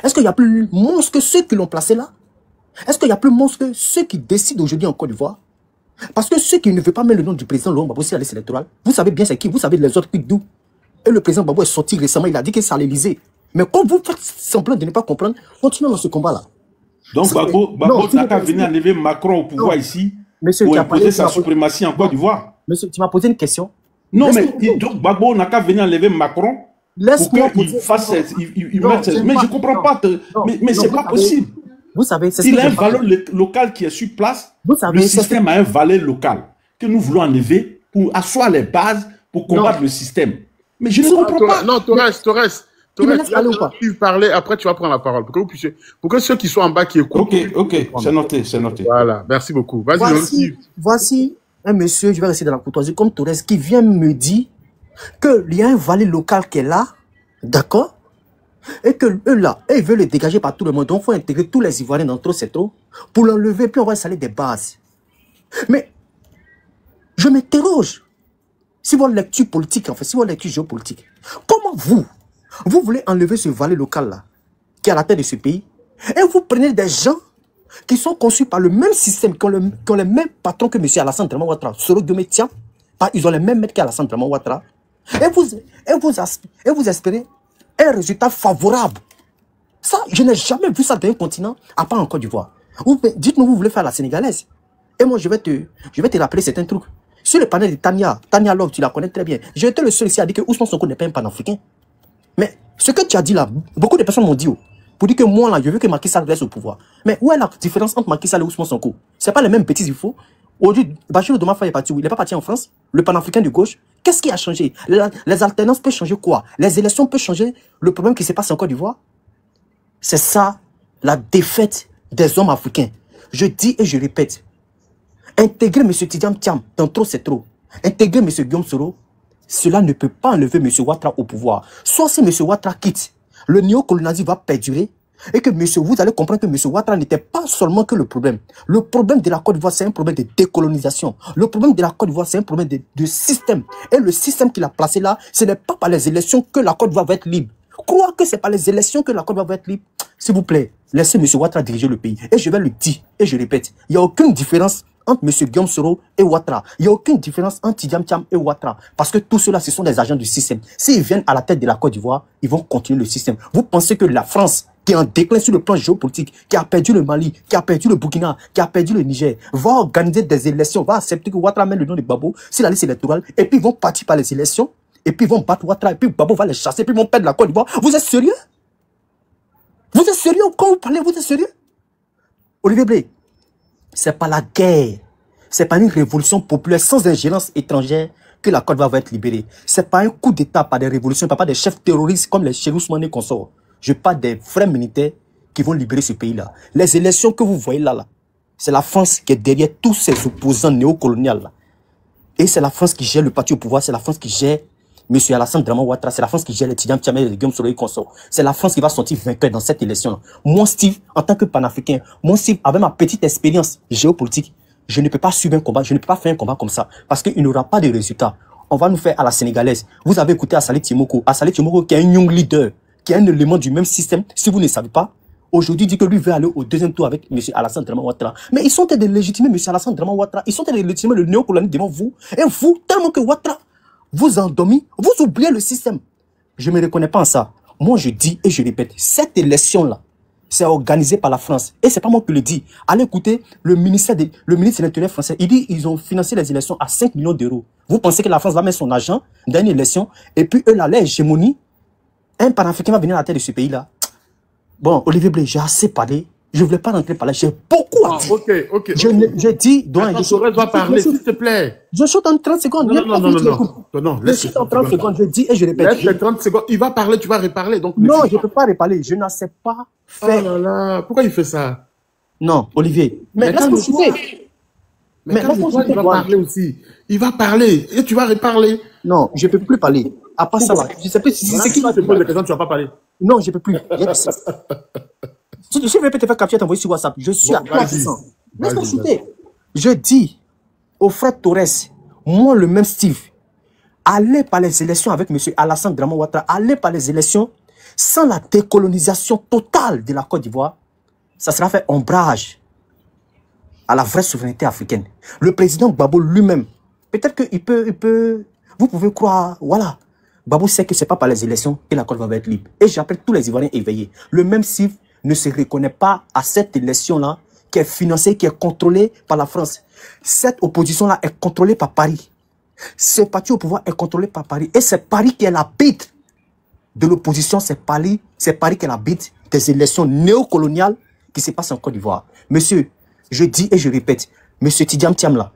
Est-ce qu'il y a plus monstre que ceux qui l'ont placé là? Est-ce qu'il y a plus monstre que ceux qui décident aujourd'hui en Côte d'Ivoire? Parce que ceux qui ne veulent pas mettre le nom du président Laurent Gbagbo sur la liste électorale, vous savez bien c'est qui? Vous savez les autres qui d'où? Et le président Gbagbo est sorti récemment, il a dit que c'est à l'Élysée. Mais quand vous faites semblant de ne pas comprendre, continuons dans ce combat-là. Donc Gbagbo n'a qu'à venir enlever Macron au pouvoir ici monsieur, pour imposer sa suprématie en Côte d'Ivoire. Monsieur, tu m'as posé une question. Non, mais Gbagbo n'a qu'à venir enlever Macron pour qu'il fasse... Mais je ne comprends pas. Mais ce n'est pas possible. Vous savez, il a un valeur local qui est sur place. Le système a un valeur local que nous voulons enlever pour asseoir les bases pour combattre le système. Mais je ne comprends pas. Non, Torres, tu parler, après tu vas prendre la parole. Pour que ceux qui sont en bas qui écoutent. Ok, c'est noté, c'est noté. Voilà, merci beaucoup. Vas-y, voici un monsieur, je vais rester dans la courtoisie, comme Torres, qui vient me dire qu'il y a un valet local qui est là, d'accord? Et que eux là, ils veulent le dégager par tout le monde. Donc il faut intégrer tous les Ivoiriens dans trop c'est trop pour l'enlever, puis on va installer des bases. Mais je m'interroge. si votre lecture politique, en fait, si votre lecture géopolitique, comment vous voulez enlever ce valet local-là, qui est à la tête de ce pays, et vous prenez des gens qui sont conçus par le même système, qui ont les mêmes patrons que M. Alassane Draman Ouattara, Soro Diométia, ils ont les mêmes maîtres qu'Alassane Draman Ouattara, et vous espérez un résultat favorable. Ça, je n'ai jamais vu ça dans un continent, à part en Côte d'Ivoire. Dites-nous, vous voulez faire la sénégalaise. Et moi, je vais te rappeler certains trucs. Sur le panel de Tania Love, tu la connais très bien. J'ai été le seul ici à dire que Ousmane Sonko n'est pas un panafricain. Mais ce que tu as dit là, beaucoup de personnes m'ont dit, pour dire que moi là, je veux que Macky Sall reste au pouvoir. Mais où est la différence entre Macky Sall et Ousmane Sonko? C'est pas les mêmes bêtises, il faut. Aujourd'hui, Bachir Doma Faye est parti où? Il n'est pas parti en France. Le panafricain de gauche. Qu'est-ce qui a changé? Les alternances peuvent changer quoi? Les élections peuvent changer le problème qui se passe en Côte d'Ivoire? C'est ça, la défaite des hommes africains. Je dis et je répète. Intégrer M. Tidjam Thiam dans trop c'est trop. Intégrer M. Guillaume Soro, cela ne peut pas enlever M. Ouattara au pouvoir. Soit si M. Ouattara quitte, le néocolonialisme va perdurer et que vous allez comprendre que M. Ouattara n'était pas seulement que le problème. Le problème de la Côte d'Ivoire, c'est un problème de décolonisation. Le problème de la Côte d'Ivoire, c'est un problème de système. Et le système qu'il a placé là, ce n'est pas par les élections que la Côte d'Ivoire va être libre. Croire que c'est par les élections que la Côte d'Ivoire va être libre, s'il vous plaît, laissez M. Ouattara diriger le pays. Et je vais le dire, et je répète, il n'y a aucune différence entre M. Guillaume Soro et Ouattara. Il n'y a aucune différence entre Tidjam Thiam et Ouattara. Parce que tout cela, ce sont des agents du système. S'ils viennent à la tête de la Côte d'Ivoire, ils vont continuer le système. Vous pensez que la France, qui est en déclin sur le plan géopolitique, qui a perdu le Mali, qui a perdu le Burkina, qui a perdu le Niger, va organiser des élections, va accepter que Ouattara mène le nom de Gbagbo sur la liste électorale, et puis ils vont partir par les élections, et puis ils vont battre Ouattara, et puis Gbagbo va les chasser, et puis ils vont perdre la Côte d'Ivoire. Vous êtes sérieux? Vous êtes sérieux? Quand vous parlez, vous êtes sérieux? Olivier Blé, c'est pas la guerre, c'est pas une révolution populaire sans ingérence étrangère que la Côte d'Ivoire va être libérée. C'est pas un coup d'État par des révolutions, pas des chefs terroristes comme les Chérif Ousmane consorts. Je parle des vrais militaires qui vont libérer ce pays-là. Les élections que vous voyez là, c'est la France qui est derrière tous ces opposants néocoloniaux là. Et c'est la France qui gère le parti au pouvoir, c'est la France qui gère M. Alassane Draman Ouattara, c'est la France qui gère les Tidjam Thiam et les Guillaume Soro et consorts. C'est la France qui va sortir vainqueur dans cette élection. Moi, Steve, en tant que panafricain, moi, Steve, avec ma petite expérience géopolitique, je ne peux pas suivre un combat, je ne peux pas faire un combat comme ça, parce qu'il n'y aura pas de résultat. On va nous faire à la sénégalaise. Vous avez écouté Assali Timoko qui est un young leader, qui est un élément du même système. Si vous ne savez pas, aujourd'hui, dit que lui veut aller au deuxième tour avec M. Alassane Draman Ouattara. Mais ils sont en train de légitimer M. Alassane Draman Ouattara. Ils sont en train de légitimer le néocolonialisme devant vous. Et vous, tellement que Ouattara vous endormi, vous oubliez le système. Je ne me reconnais pas en ça. Moi, je dis et je répète, cette élection-là, c'est organisé par la France. Et c'est pas moi qui le dis. Allez écouter le ministre de l'Intérieur français. Il dit qu'ils ont financé les élections à 5 millions d'euros. Vous pensez que la France va mettre son argent dans une élection et puis eux, là, l'hégémonie, un panafricain va venir à la tête de ce pays-là. Bon, Olivier Blé, j'ai assez parlé. Je ne voulais pas rentrer par là. J'ai beaucoup à dire. Ok. Je dis, Torres va parler, s'il te plaît. Je saute en 30 secondes. Non, je saute en 30 secondes. Je dis et je répète. Laisse les 30 secondes. Il va parler, tu vas reparler. Donc, non, je ne peux pas reparler. Je ne sais pas faire. Oh là là, pourquoi il fait ça? Non, Olivier. Mais laisse-moi chuter. Mais il va parler aussi. Il va parler et tu vas reparler. Non, je ne peux plus parler. À part ça, je ne sais plus si c'est qui. Tu te poses des questions, tu ne vas pas parler. Non, je ne peux plus. Si je vais te faire capture, t'envoyer sur WhatsApp. Je suis à 300. Laisse-moi chuter. Je dis au frère Torres, moi le même Steve, allez par les élections avec M. Alassane Draman Ouattara, allez par les élections sans la décolonisation totale de la Côte d'Ivoire. Ça sera fait ombrage à la vraie souveraineté africaine. Le président Gbagbo lui-même, peut-être qu'il peut, vous pouvez croire, voilà. Gbagbo sait que ce n'est pas par les élections que la Côte d'Ivoire va être libre. Et j'appelle tous les Ivoiriens éveillés. Le même Steve ne se reconnaît pas à cette élection-là qui est financée, qui est contrôlée par la France. Cette opposition-là est contrôlée par Paris. Ce parti au pouvoir est contrôlé par Paris. Et c'est Paris qui est la bite de l'opposition. C'est Paris qui est la bite des élections néocoloniales qui se passent en Côte d'Ivoire. Monsieur, je dis et je répète, monsieur Tidjam Thiam là,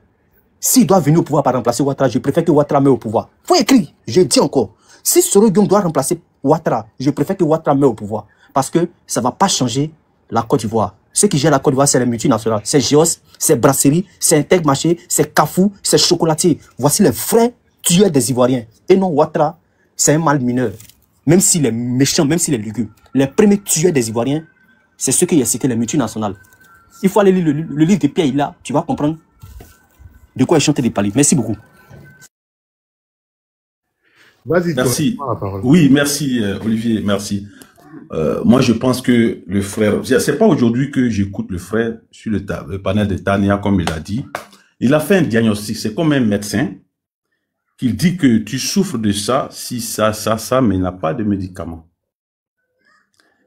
s'il doit venir au pouvoir par remplacer Ouattara, je préfère que Ouattara meure au pouvoir. Faut écrire, je dis encore. Si Soro Guillaume doit remplacer Ouattara, je préfère que Ouattara meure au pouvoir. Parce que ça ne va pas changer la Côte d'Ivoire. Ce qui gère la Côte d'Ivoire, c'est les multinationales. C'est Géos, c'est Brasserie, c'est Intermarché, c'est Carrefour, c'est Chocolatier. Voici les vrais tueurs des Ivoiriens. Et non, Ouattara, c'est un mal mineur. Même s'il est méchant, même s'il est lugubre. Les premiers tueurs des Ivoiriens, c'est ceux qui ont cité les multinationales. Il faut aller lire le livre de Pierre là, tu vas comprendre de quoi ils chantent des parler. Merci beaucoup. Vas-y, Merci. donne-moi la parole. Oui, merci, Olivier, merci. Moi, je pense que le frère, c'est pas aujourd'hui que j'écoute le frère sur le panel de Tania, comme il a dit. Il a fait un diagnostic. C'est comme un médecin qui dit que tu souffres de ça, si ça, mais il n'a pas de médicament.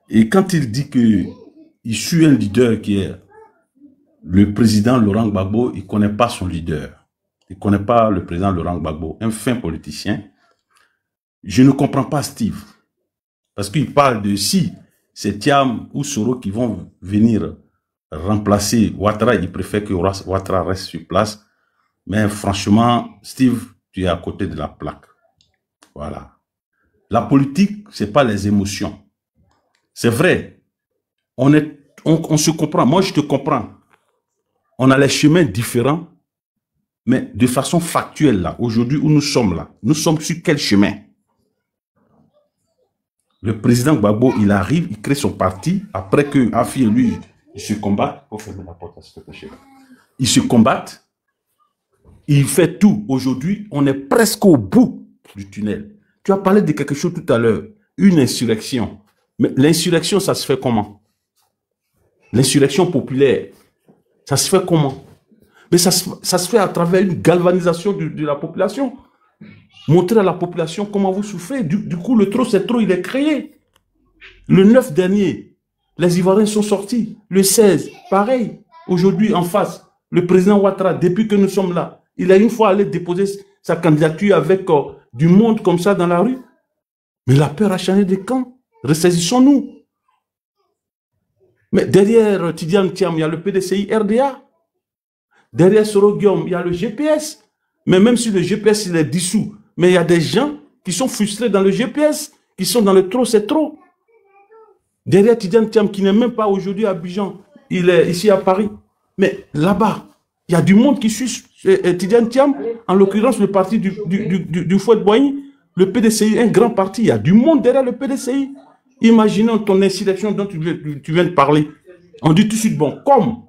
Et quand il dit que il suit un leader qui est le président Laurent Gbagbo, il connaît pas son leader. Il connaît pas le président Laurent Gbagbo, un fin politicien. Je ne comprends pas Steve. Parce qu'il parle de si c'est Thiam ou Soro qui vont venir remplacer Ouattara, il préfère que Ouattara reste sur place. Mais franchement, Steve, tu es à côté de la plaque. Voilà. La politique, c'est pas les émotions. C'est vrai. On se comprend. Moi, je te comprends. On a les chemins différents, mais de façon factuelle, là, aujourd'hui où nous sommes là, nous sommes sur quel chemin? Le président Gbagbo, il arrive, il crée son parti, après que Afi et lui, ils se combattent. Oh, fermez la porte, s'il te plaît. Ils se combattent. Il fait tout. Aujourd'hui, on est presque au bout du tunnel. Tu as parlé de quelque chose tout à l'heure, une insurrection. Mais l'insurrection, ça se fait comment? L'insurrection populaire, ça se fait comment? Mais ça se fait à travers une galvanisation de la population. Montrer à la population comment vous souffrez. Du coup, le trop, c'est trop, il est créé. Le 9 dernier, les Ivoiriens sont sortis. Le 16, pareil. Aujourd'hui, en face, le président Ouattara, depuis que nous sommes là, il a une fois allé déposer sa candidature avec du monde comme ça dans la rue. Mais la peur a changé de camp. Ressaisissons-nous. Mais derrière Tidiane Thiam, il y a le PDCI RDA. Derrière Soro Guillaume, il y a le GPS. Mais même si le GPS il est dissous, mais il y a des gens qui sont frustrés dans le GPS, qui sont dans le trop, c'est trop. Derrière Tidiane Thiam, qui n'est même pas aujourd'hui à Abidjan, il est ici à Paris. Mais là-bas, il y a du monde qui suit Tidiane Thiam, en l'occurrence le parti du Fouet-Boigny, le PDCI, un grand parti. Il y a du monde derrière le PDCI. Imaginons ton insurrection dont tu viens de parler. On dit tout de suite, bon, comme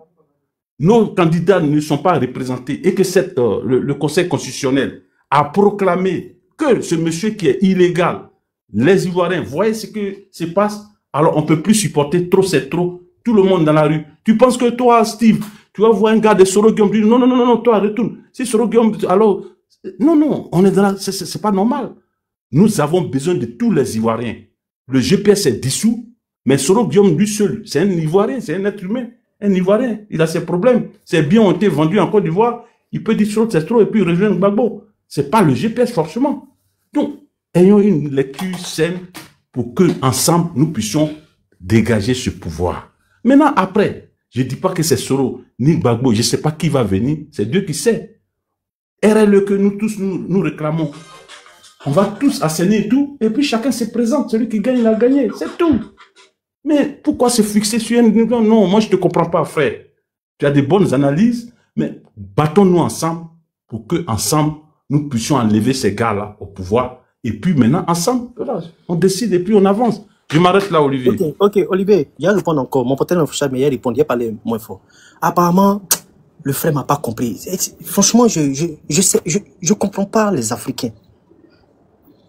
nos candidats ne sont pas représentés et que le Conseil constitutionnel a proclamé que ce monsieur qui est illégal, les Ivoiriens, voyez ce que se passe, alors on ne peut plus supporter trop, c'est trop, tout le monde dans la rue. Tu penses que toi, Steve, tu vas voir un gars de Soro Guillaume, tu dis non, non, non, non, toi, retourne. Si Soro Guillaume, alors, non, non, on est dans la, c'est pas normal. Nous avons besoin de tous les Ivoiriens. Le GPS est dissous, mais Soro Guillaume, lui seul, c'est un Ivoirien, c'est un être humain. Un Ivoirien, il a ses problèmes. Ses biens ont été vendus en Côte d'Ivoire. Il peut dire sur c'est trop et puis rejoindre Gbagbo. C'est pas le GPS forcément. Donc, ayons une lecture saine pour que ensemble nous puissions dégager ce pouvoir. Maintenant, après, je dis pas que c'est Soro ni Gbagbo. Je sais pas qui va venir. C'est Dieu qui sait. RLE que nous tous nous réclamons. On va tous assainir tout et puis chacun se présente. Celui qui gagne, il a gagné. C'est tout. Mais pourquoi se fixer sur un niveau? Non, moi je ne te comprends pas, frère. Tu as des bonnes analyses, mais battons-nous ensemble pour que ensemble nous puissions enlever ces gars-là au pouvoir. Et puis maintenant, ensemble, voilà, on décide et puis on avance. Je m'arrête là, Olivier. Ok, Olivier, il y a répondu encore. Mon pote mais il y a répondu, il a parlé moins fort. Apparemment, le frère m'a pas compris. Franchement, je comprends pas les Africains.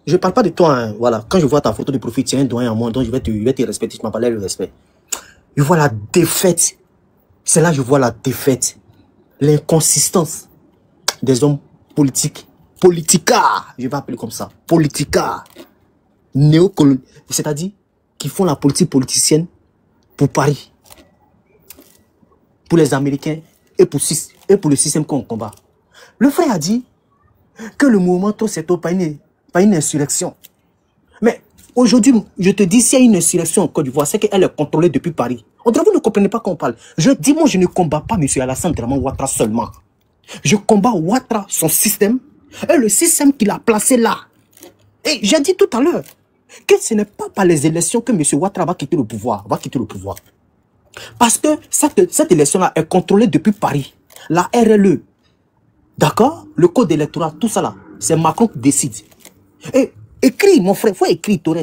Je parle pas de toi, hein. Voilà. Quand je vois ta photo de profil, tu es un doyen en moi, donc je vais te respecter, je m'en parlais le respect. Je vois la défaite. C'est là que je vois la défaite. L'inconsistance des hommes politiques. Politicards, je vais appeler comme ça. Politicards. Néocoloniaux. C'est-à-dire, qui font la politique politicienne pour Paris. Pour les Américains et pour le système qu'on combat. Le frère a dit que le mouvement trop c'est pas une insurrection. Mais aujourd'hui, je te dis, s'il y a une insurrection en Côte d'Ivoire, c'est qu'elle est contrôlée depuis Paris. On dirait que vous ne comprenez pas quand on parle. Je dis, moi, je ne combats pas M. Alassane Draman Ouattara seulement. Je combats Ouattara, son système, et le système qu'il a placé là. Et j'ai dit tout à l'heure que ce n'est pas par les élections que M. Ouattara va quitter le pouvoir. Parce que cette élection-là est contrôlée depuis Paris. La RLE, d'accord? Le code électoral, tout ça là, c'est Macron qui décide. Et écris, mon frère, il faut écrire, Torres.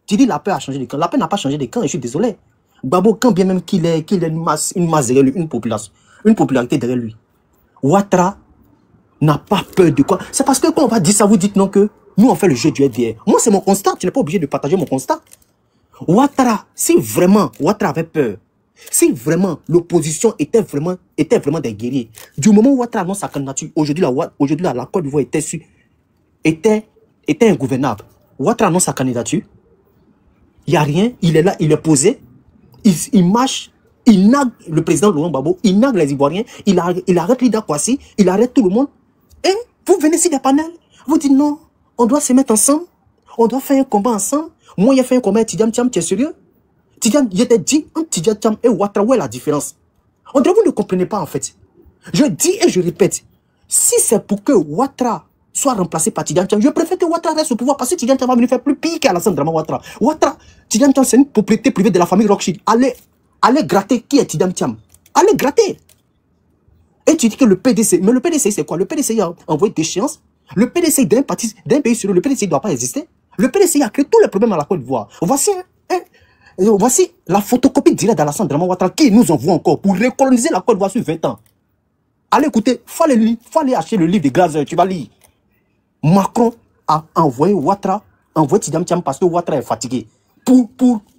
Tu dis la paix a changé de camp. La paix n'a pas changé de camp, je suis désolé. Gbagbo, quand bien même qu'il ait une masse derrière lui, une popularité derrière lui. Ouattara n'a pas peur de quoi. C'est parce que quand on va dire ça, vous dites non que Nous, on fait le jeu du FDR. Moi, c'est mon constat. Tu n'es pas obligé de partager mon constat. Ouattara, si vraiment Ouattara avait peur, si vraiment l'opposition était vraiment des guerriers, du moment où Ouattara annonce sa candidature, aujourd'hui, la Côte d'Ivoire était ingouvernable. Ouattara annonce sa candidature, il n'y a rien, il est là, il est posé, il marche, il nague le président Laurent Gbagbo, il nague les Ivoiriens, il arrête Lida Kwasi, il arrête tout le monde. Et vous venez ici des panels, vous dites non, on doit se mettre ensemble, on doit faire un combat ensemble. Moi, j'ai fait un combat avec Tidjam Thiam, tu es sérieux? Tidjam, je t'ai dit, entre Tidjam Thiam et Ouattara, où est la différence? On dirait que vous ne comprenez pas en fait. Je dis et je répète, si c'est pour que Ouattara soit remplacé par Tidjam Thiam, je préfère que Ouattara reste au pouvoir parce que Tidjam Thiam va venir faire plus pire qu'Alassane Dramane Ouattara. Ouattara, Tidjam Thiam, c'est une propriété privée de la famille Rothschild. Allez gratter qui est Tidjam Thiam. Allez gratter. Et tu dis que le PDC, mais le PDC c'est quoi? Le PDC a envoyé d'échéance. Le PDC d'un pays sur le PDC ne doit pas exister. Le PDC a créé tous les problèmes à la Côte d'Ivoire. Voici la photocopie directe d'Alassane Dramane Ouattara qui nous envoie encore pour recoloniser la Côte d'Ivoire sur 20 ans. Allez écoutez, fallait acheter le livre de Glaser, tu vas lire. Macron a envoyé Ouattara, envoyé Tidjam Thiam parce que Ouattara est fatigué. Pour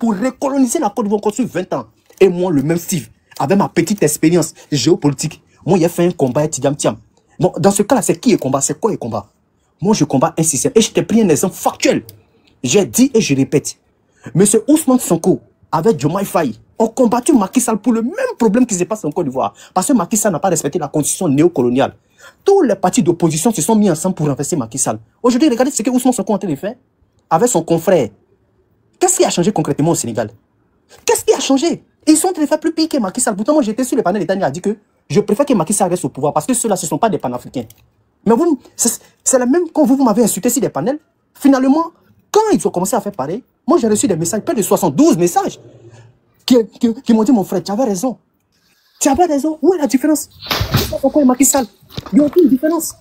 recoloniser la Côte d'Ivoire encore sur 20 ans. Et moi, le même Steve, avec ma petite expérience géopolitique, moi, j'ai fait un combat avec Tidjam Thiam. Bon, dans ce cas-là, c'est qui est combat? C'est quoi le combat? Moi, je combats un système. Et je t'ai pris un exemple factuel. J'ai dit et je répète. Monsieur Ousmane Sonko, avec Diomaye Faye, ont combattu Macky Sall pour le même problème qui se passe en Côte d'Ivoire. Parce que Macky Sall n'a pas respecté la constitution néocoloniale. Tous les partis d'opposition se sont mis ensemble pour renverser Macky Sall. Aujourd'hui, regardez ce que Ousmane Sonko est en train de faire avec son confrère. Qu'est-ce qui a changé concrètement au Sénégal? Qu'est-ce qui a changé? Ils sont en train de faire plus pire que Macky Sall. Pourtant, moi, j'étais sur le panel et Daniel a dit que je préfère que Macky Sall reste au pouvoir parce que ceux-là, ce ne sont pas des panafricains. Mais vous, c'est la même quand vous m'avez insulté sur des panels. Finalement, quand ils ont commencé à faire pareil, moi j'ai reçu des messages, près de 72 messages, qui m'ont dit, mon frère, tu avais raison. Tu avais raison. Où est la différence? Pourquoi Macky Sall? Il n'y a aucune différence.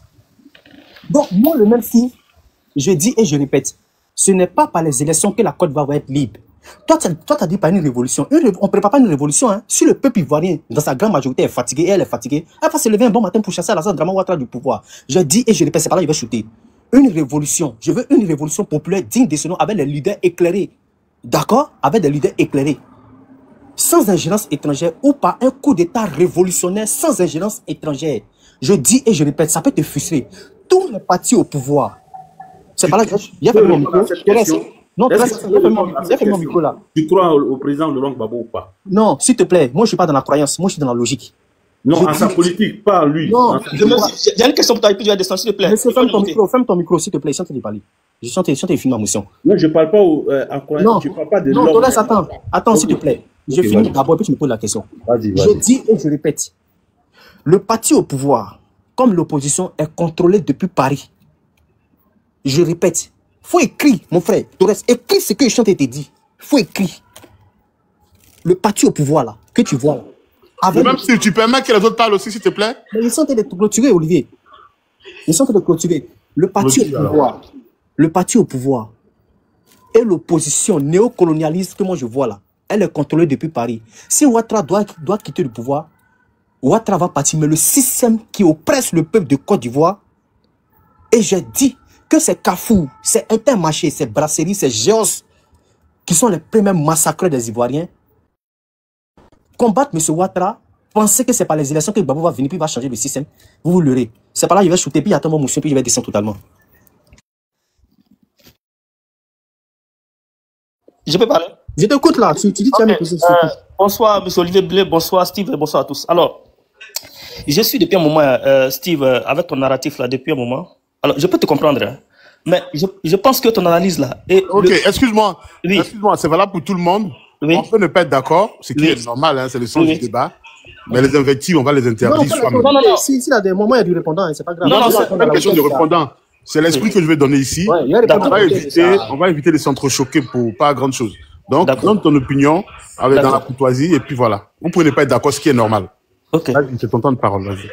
Donc, moi, le même signe, je dis et je répète, ce n'est pas par les élections que la Côte d'Ivoire va être libre. Toi, tu as dit par une révolution. On ne prépare pas une révolution. Hein. Si le peuple ivoirien, dans sa grande majorité, est fatigué et elle est fatiguée, elle va se lever un bon matin pour chasser Alassane Dramane Ouattara du pouvoir. Je dis et je répète, c'est pas là, il va shooter. Une révolution. Je veux une révolution populaire digne de ce nom avec les leaders éclairés. D'accord? Avec des leaders éclairés. Sans ingérence étrangère ou par un coup d'état révolutionnaire sans ingérence étrangère. Je dis et je répète, ça peut te frustrer. Tous les partis au pouvoir. C'est pas là que il y a fait mon micro. Non, il y a fait mon micro là. Tu crois au président Laurent Gbagbo ou pas? Non, s'il te plaît, moi je suis pas dans la croyance, moi je suis dans la logique. Non, en sa politique, pas lui. Non, j'ai une question pour toi, et puis tu vas descendre, s'il te plaît. Ferme ton micro, s'il te plaît, je suis en train de parler. Je suis en train de filmer ma motion. Non, je ne parle pas en croyance, non, je ne parle pas de non, Torres, attends, s'il te plaît. Je finis d'abord et puis tu me poses la question. Je dis et je répète. Le parti au pouvoir, comme l'opposition, est contrôlé depuis Paris. Je répète. Faut écrire, mon frère. Torres, écris ce que je suis en train de te dire. Faut écrire. Le parti au pouvoir, là, que tu vois, là. Même si tu permets que les autres parlent aussi, s'il te plaît. Mais ils sont en train de clôturer, Olivier. Ils sont en train de clôturer. Le parti au pouvoir. Le parti au pouvoir. Et l'opposition néocolonialiste que moi je vois là, elle est contrôlée depuis Paris. Si Ouattara doit quitter le pouvoir, Ouattara va partir. Mais le système qui oppresse le peuple de Côte d'Ivoire, et j'ai dit que c'est Carrefour, c'est Intermarché, c'est Brasserie, c'est Géos, qui sont les premiers massacreurs des Ivoiriens, combattre M. Ouattara, penser que c'est par les élections que Gbagbo va venir, puis il va changer le système, vous vous leurrez. C'est par là, il va shooter, puis il attend mon motion, puis il va descendre totalement. Je peux parler? Je t'écoute là, tu dis que tu as mes questions. Bonsoir, M. Olivier Blé, bonsoir Steve, et bonsoir à tous. Alors, je suis depuis un moment, Steve, avec ton narratif là, depuis un moment. Alors, je peux te comprendre, hein, mais je pense que ton analyse là... Ok, excuse-moi, oui. Excuse-moi, c'est valable pour tout le monde. Oui. On peut ne pas être d'accord, ce qui est normal, hein, c'est le sens du débat. Mais les invectives, on va les interdire. Non. Si il y a des moments, il y a du répondant, hein, c'est pas grave. Non, c'est pas une question de répondant. C'est l'esprit que je vais donner ici. Ouais, on va éviter de s'entrechoquer pour pas grand chose. Donc, donne ton opinion avec dans la courtoisie et puis voilà. Vous pouvez ne pas être d'accord, ce qui est normal. Ok. C'est ton temps de parole, vas-y.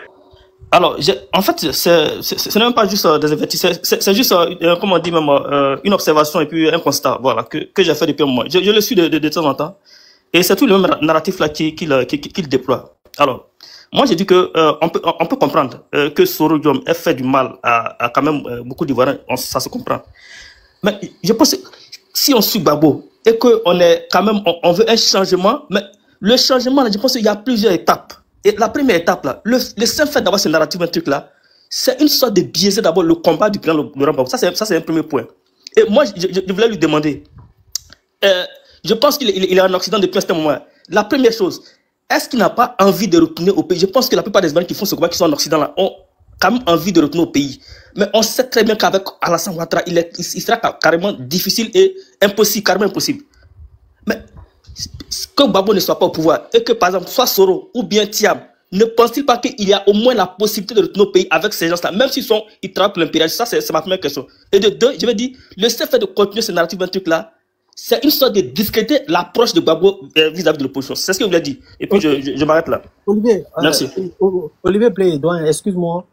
Alors, en fait, ce n'est même pas juste des effectifs, c'est juste, comment on dit même, une observation et puis un constat, voilà, que j'ai fait depuis un moment. Je le suis de temps en temps, et c'est tout le même narratif là qu'il déploie. Alors, moi, j'ai dit que on peut comprendre que Soro Diom ait fait du mal à quand même beaucoup d'Ivoiriens, ça se comprend. Mais je pense que si on suit Gbagbo et qu'on est quand même, on veut un changement, mais le changement, là, je pense qu'il y a plusieurs étapes. Et la première étape, là, le seul fait d'avoir ce narratif, un truc là, c'est une sorte de biaiser d'abord le combat du président Laurent Gbagbo. Ça, c'est un premier point. Et moi, je voulais lui demander, je pense qu'il est en Occident depuis un certain moment. La première chose, est-ce qu'il n'a pas envie de retourner au pays? Je pense que la plupart des Ivoiriens qui font ce combat, qui sont en Occident, là, ont quand même envie de retourner au pays. Mais on sait très bien qu'avec Alassane Ouattara, il sera carrément difficile et impossible, carrément impossible. Mais que Gbagbo ne soit pas au pouvoir et que, par exemple, soit Soro ou bien Thiam, ne pense-t-il pas qu'il y a au moins la possibilité de retourner au pays avec ces gens-là, même s'ils travaillent pour l'impérialisme? Ça, c'est ma première question. Et de deux, je vais dire, le seul fait de continuer ce narratif, un truc là, c'est une sorte de discréditer l'approche de Gbagbo vis-à-vis de l'opposition. C'est ce que je voulais dire. Et puis, je m'arrête là. Olivier, merci. Olivier Blédoin, excuse-moi.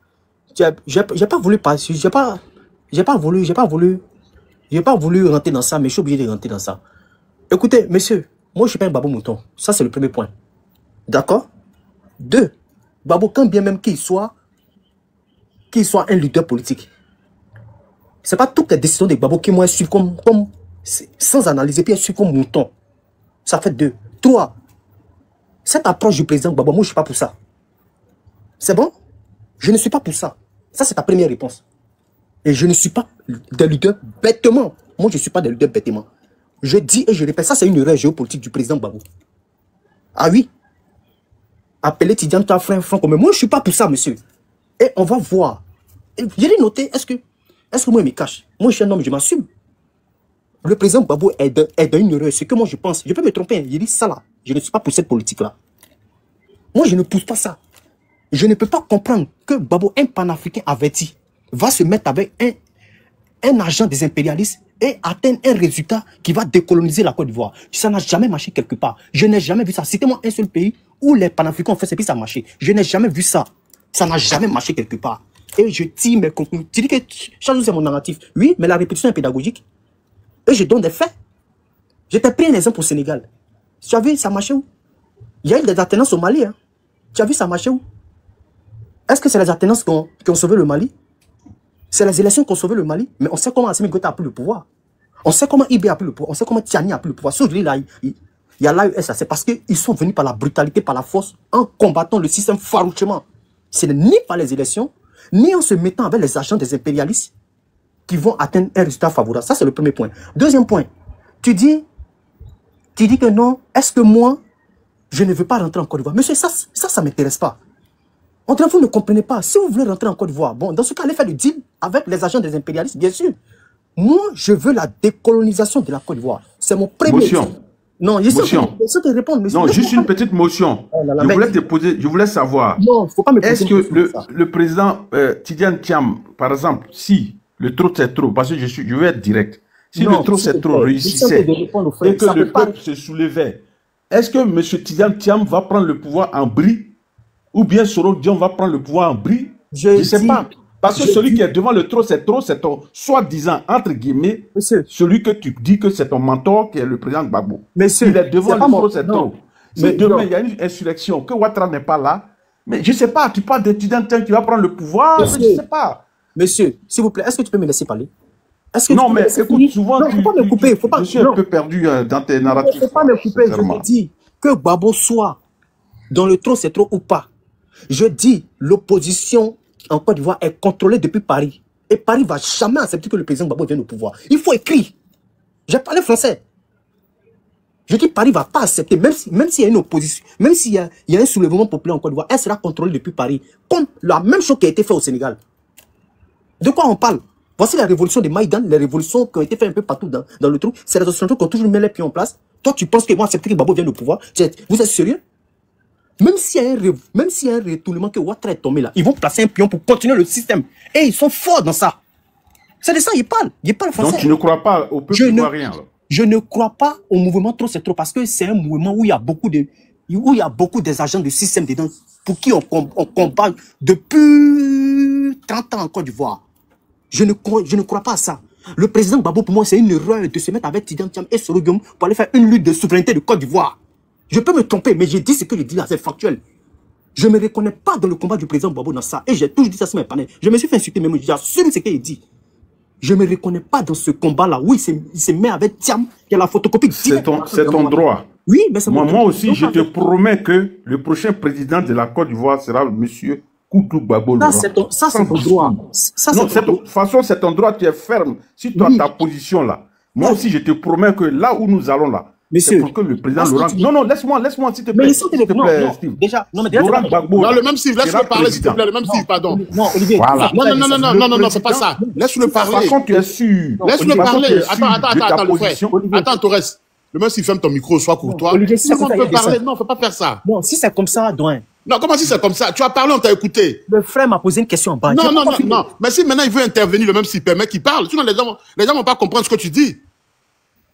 J'ai pas voulu passer, j'ai pas voulu rentrer dans ça, mais je suis obligé de rentrer dans ça. Écoutez, monsieur, moi je suis pas un Gbagbo mouton. Ça, c'est le premier point. D'accord? Deux, Gbagbo, quand bien même qu'il soit un leader politique, c'est pas toutes les décisions de Gbagbo qui moi suivent comme sans analyser, puis suivent comme mouton. Ça fait deux. Trois, cette approche du président Gbagbo, moi je suis pas pour ça. C'est bon? Je ne suis pas pour ça. Ça, c'est ta première réponse. Et je ne suis pas des leaders bêtement. Moi, je ne suis pas des leaders bêtement. Je dis et je répète, ça, c'est une erreur géopolitique du président Gbagbo. Ah oui? Appeler Tidiane ta frère franc, mais moi, je ne suis pas pour ça, monsieur. Et on va voir. Je l'ai noté, est-ce que moi, je me cache? Moi, je suis un homme, je m'assume. Le président Gbagbo est dans une erreur. C'est que moi, je pense. Je peux me tromper. Je dis ça là. Je ne suis pas pour cette politique-là. Moi, je ne pousse pas ça. Je ne peux pas comprendre que Gbagbo, un panafricain averti, va se mettre avec un agent des impérialistes et atteindre un résultat qui va décoloniser la Côte d'Ivoire. Ça n'a jamais marché quelque part. Je n'ai jamais vu ça. Citez-moi un seul pays où les panafricains ont fait ce puis ça a marché. Je n'ai jamais vu ça. Ça n'a jamais marché quelque part. Et je tire mes conclusions. Tu dis que chaque chose c'est mon narratif. Oui, mais la répétition est pédagogique. Et je donne des faits. Je t'ai pris un exemple au Sénégal. Tu as vu, ça marchait où? Il y a eu des alternances au Mali. Hein. Tu as vu, ça marchait où? Est-ce que c'est les alternances qui ont sauvé le Mali? C'est les élections qui ont sauvé le Mali. Mais on sait comment Assimi Goïta a pris le pouvoir. On sait comment Ibé a pris le pouvoir. On sait comment Tiani a pris le pouvoir. Là, il y a l'AES, c'est parce qu'ils sont venus par la brutalité, par la force, en combattant le système farouchement. Ce n'est ni par les élections, ni en se mettant avec les agents des impérialistes qui vont atteindre un résultat favorable. Ça, c'est le premier point. Deuxième point, tu dis que non, est-ce que moi, je ne veux pas rentrer en Côte d'Ivoire? Monsieur, ça ne m'intéresse pas. On dirait que vous ne comprenez pas. Si vous voulez rentrer en Côte d'Ivoire, bon, dans ce cas, allez faire le deal avec les agents des impérialistes, bien sûr. Moi, je veux la décolonisation de la Côte d'Ivoire. C'est mon premier... Motion. Non, je sais te répondre. Non, juste une petite motion. Je voulais savoir. Non, faut pas me poser. Est-ce que le président Tidiane Thiam, par exemple, si le trop c'est trop, parce que je vais être direct, si le trop c'est trop réussissait et que le peuple se soulevait, est-ce que M. Tidiane Thiam va prendre le pouvoir en bris? Ou bien Soro Diom va prendre le pouvoir en bris? Je ne sais pas. Parce que celui qui est devant le trop, c'est ton soi-disant, entre guillemets, celui que tu dis que c'est ton mentor, qui est le président Gbagbo. Il est devant le trop, c'est trop. Si demain, il y a une insurrection, que Ouattara n'est pas là, mais je ne sais pas, tu parles d'étudiant qui va prendre le pouvoir, je ne sais pas. Monsieur, s'il vous plaît, est-ce que tu peux me laisser parler? Non, mais écoute, souvent, il ne faut pas me couper. Je suis un peu perdu dans tes narratifs. Il ne faut pas me couper, je me dis que Gbagbo soit dans le trop, c'est trop ou pas. Je dis, l'opposition en Côte d'Ivoire est contrôlée depuis Paris. Et Paris ne va jamais accepter que le président Gbagbo vienne au pouvoir. Il faut écrire. J'ai parlé français. Je dis, Paris ne va pas accepter, même s'il y a une opposition, même s'il y a un soulèvement populaire en Côte d'Ivoire, elle sera contrôlée depuis Paris. Comme la même chose qui a été faite au Sénégal. De quoi on parle? Voici la révolution de Maïdan, les révolutions qui ont été faites un peu partout dans le trou. C'est les Occidentaux qui ont toujours mis les pieds en place. Toi, tu penses qu'ils vont accepter que Gbagbo vienne au pouvoir? Vous êtes sérieux? Même s'il y a un retournement que Ouattara est tombé là, ils vont placer un pion pour continuer le système. Et ils sont forts dans ça. C'est de ça, ils parlent. Ils parlent français. Donc tu ne crois pas au peuple ivoirien? Je ne crois pas au mouvement trop c'est trop parce que c'est un mouvement où il y a beaucoup des agents du système dedans pour qui on combat depuis 30 ans en Côte d'Ivoire. Je ne crois pas à ça. Le président Gbagbo, pour moi, c'est une erreur de se mettre avec Tidiane Thiam et Soro Diom pour aller faire une lutte de souveraineté de Côte d'Ivoire. Je peux me tromper, mais j'ai dit ce que je dis là, c'est factuel. Je ne me reconnais pas dans le combat du président Gbagbo dans ça. Et j'ai toujours dit ça sur mes panels. Je me suis fait insulter, mais j'assume ce qu'il dit. Je ne me reconnais pas dans ce combat-là. Oui, il se met avec Thiam, qui a la photocopie. C'est ton droit. Oui, mais c'est moi aussi, je te promets que le prochain président de la Côte d'Ivoire sera le monsieur Koudou Gbagbo. Ça, c'est ton droit. De toute façon, c'est ton droit, tu es ferme. Si tu as ta position là, moi aussi, je te promets que là où nous allons là, c'est pour que le président Laurent... Non, laisse-moi, s'il te plaît. S'il te plaît, Steve. Déjà, Laurent Gbagbo... Non, le même Steve, laisse-le parler, s'il te plaît, le même Steve, pardon. Non, Olivier. Voilà. Non, c'est pas ça. Laisse-le parler. De toute façon, tu es sûr. Laisse-le parler. Attends, le frère. Attends, Torres. Le même s'il ferme ton micro, sois courtois. Olivier, si on peut parler, non, faut pas faire ça. Non, si c'est comme ça, Douin. Non, comment si c'est comme ça? Tu as parlé, on t'a écouté. Le frère m'a posé une question en bas. Non. Mais si maintenant il veut intervenir, le même s'il permet qu'il parle, sinon les gens vont pas comprendre ce que tu dis.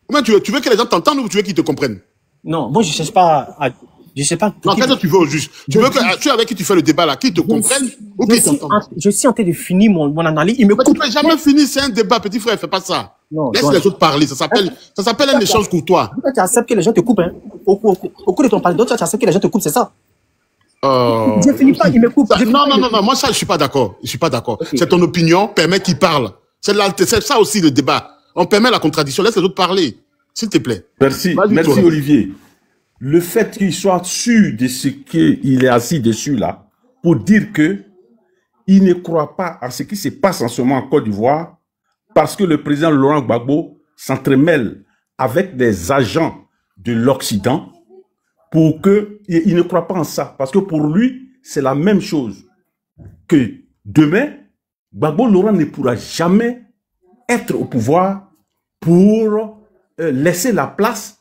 Comment tu veux que les gens t'entendent ou tu veux qu'ils te comprennent? Non, moi je cherche pas à... Je sais pas. Non, qu'est-ce que tu veux au juste? Tu veux que tu avec qui tu fais le débat là, qui te comprenne ou qui t'entende? Je suis en train de finir mon analyse. Il me coupe. Tu peux jamais finir, c'est un débat, petit frère, fais pas ça. Non, laisse les autres parler, ça s'appelle un échange courtois. Tu acceptes que les gens te coupent, hein. Au cours de ton parler d'autres, tu acceptes que les gens te coupent, c'est ça? Je finis pas, il me coupe. Non, moi ça, je suis pas d'accord. Okay. C'est ton opinion, permets qu'il parle. C'est ça aussi le débat. On permet la contradiction, laisse les autres parler. S'il te plaît. Merci Olivier. Le fait qu'il soit sûr de ce qu'il est assis dessus là, pour dire que il ne croit pas à ce qui se passe en ce moment en Côte d'Ivoire, parce que le président Laurent Gbagbo s'entremêle avec des agents de l'Occident pour que il ne croit pas en ça. Parce que pour lui, c'est la même chose que demain, Gbagbo Laurent ne pourra jamais être au pouvoir pour laisser la place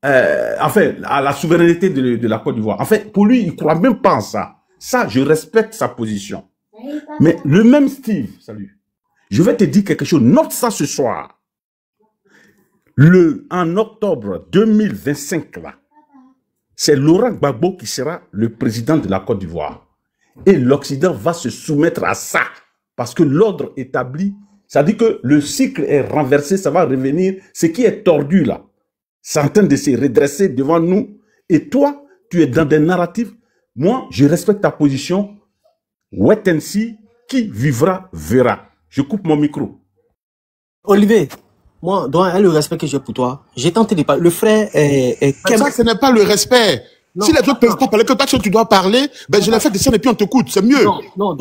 à la souveraineté de la Côte d'Ivoire. En fait, pour lui, il ne croit même pas en ça. Ça, je respecte sa position. Mais le même Steve, salut, je vais te dire quelque chose. Note ça ce soir. En octobre 2025, là, c'est Laurent Gbagbo qui sera le président de la Côte d'Ivoire. Et l'Occident va se soumettre à ça. Parce que l'ordre établi, ça dit que le cycle est renversé, ça va revenir. Ce qui est tordu là, c'est en train de se redresser devant nous. Et toi, tu es dans des narratifs. Moi, je respecte ta position. Wait and see, qui vivra verra. Je coupe mon micro. Olivier, moi, dans le respect que j'ai pour toi, j'ai tenté de parler. Le frère est... Ça, ce n'est pas le respect. Non, si les autres peuvent pas parler, que toi, tu dois parler, ben je l'ai fait descendre et puis on t'écoute, c'est mieux. Non,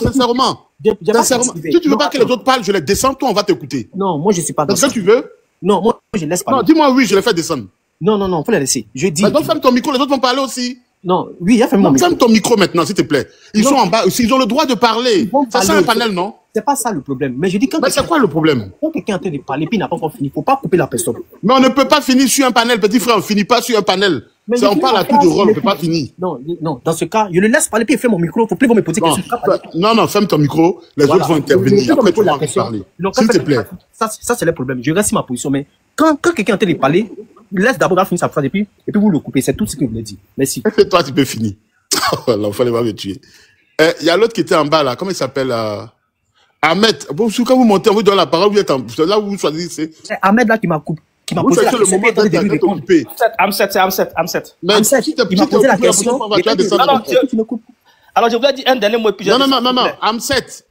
sincèrement. Si tu veux pas que les autres parlent, je les descends, toi, on va t'écouter. Non, moi, je suis pas dans ça. C'est ce que tu veux? Non, moi, je laisse parler. Non, dis-moi oui, je les fais descendre. Non, faut les laisser. Je dis... Donc, ferme ton micro, les autres vont parler aussi. Non, oui, il a fait mon micro. Ferme ton micro maintenant, s'il te plaît. Ils sont en bas aussi, ils ont le droit de parler. Ça, c'est un panel, non? C'est pas ça le problème. Mais je dis quand... Mais c'est quoi le problème? Quand quelqu'un est en train de parler, puis il n'a pas encore fini, il ne faut pas couper la personne. Mais on ne peut pas finir sur un panel, petit frère, on ne finit pas sur un panel. On parle à tout de rôle, on ne peut pas finir. Non, dans ce cas, je le laisse parler, puis il fait mon micro, il ne faut plus me poser des questions. Non, ferme ton micro, les autres vont intervenir, après tu vas parler. S'il te plaît. Ça, c'est le problème. Je reste sur ma position, mais quand quelqu'un est en train de parler, laisse d'abord finir sa phrase, et puis vous le coupez. C'est tout ce que je voulais dire. Merci. Et toi, tu peux finir. Voilà, il fallait pas me tuer. Il y a l'autre qui était en bas, là. Comment il s'appelle, Ahmed. Bon, quand vous montez, on vous donne la parole, vous êtes là où vous choisissez. C'est Ahmed, là, qui m'a coupé. Qui m'a posé la question. Amset. Mais si il m'a posé la question. Alors, je voulais dire un dernier mot. Non. Amset.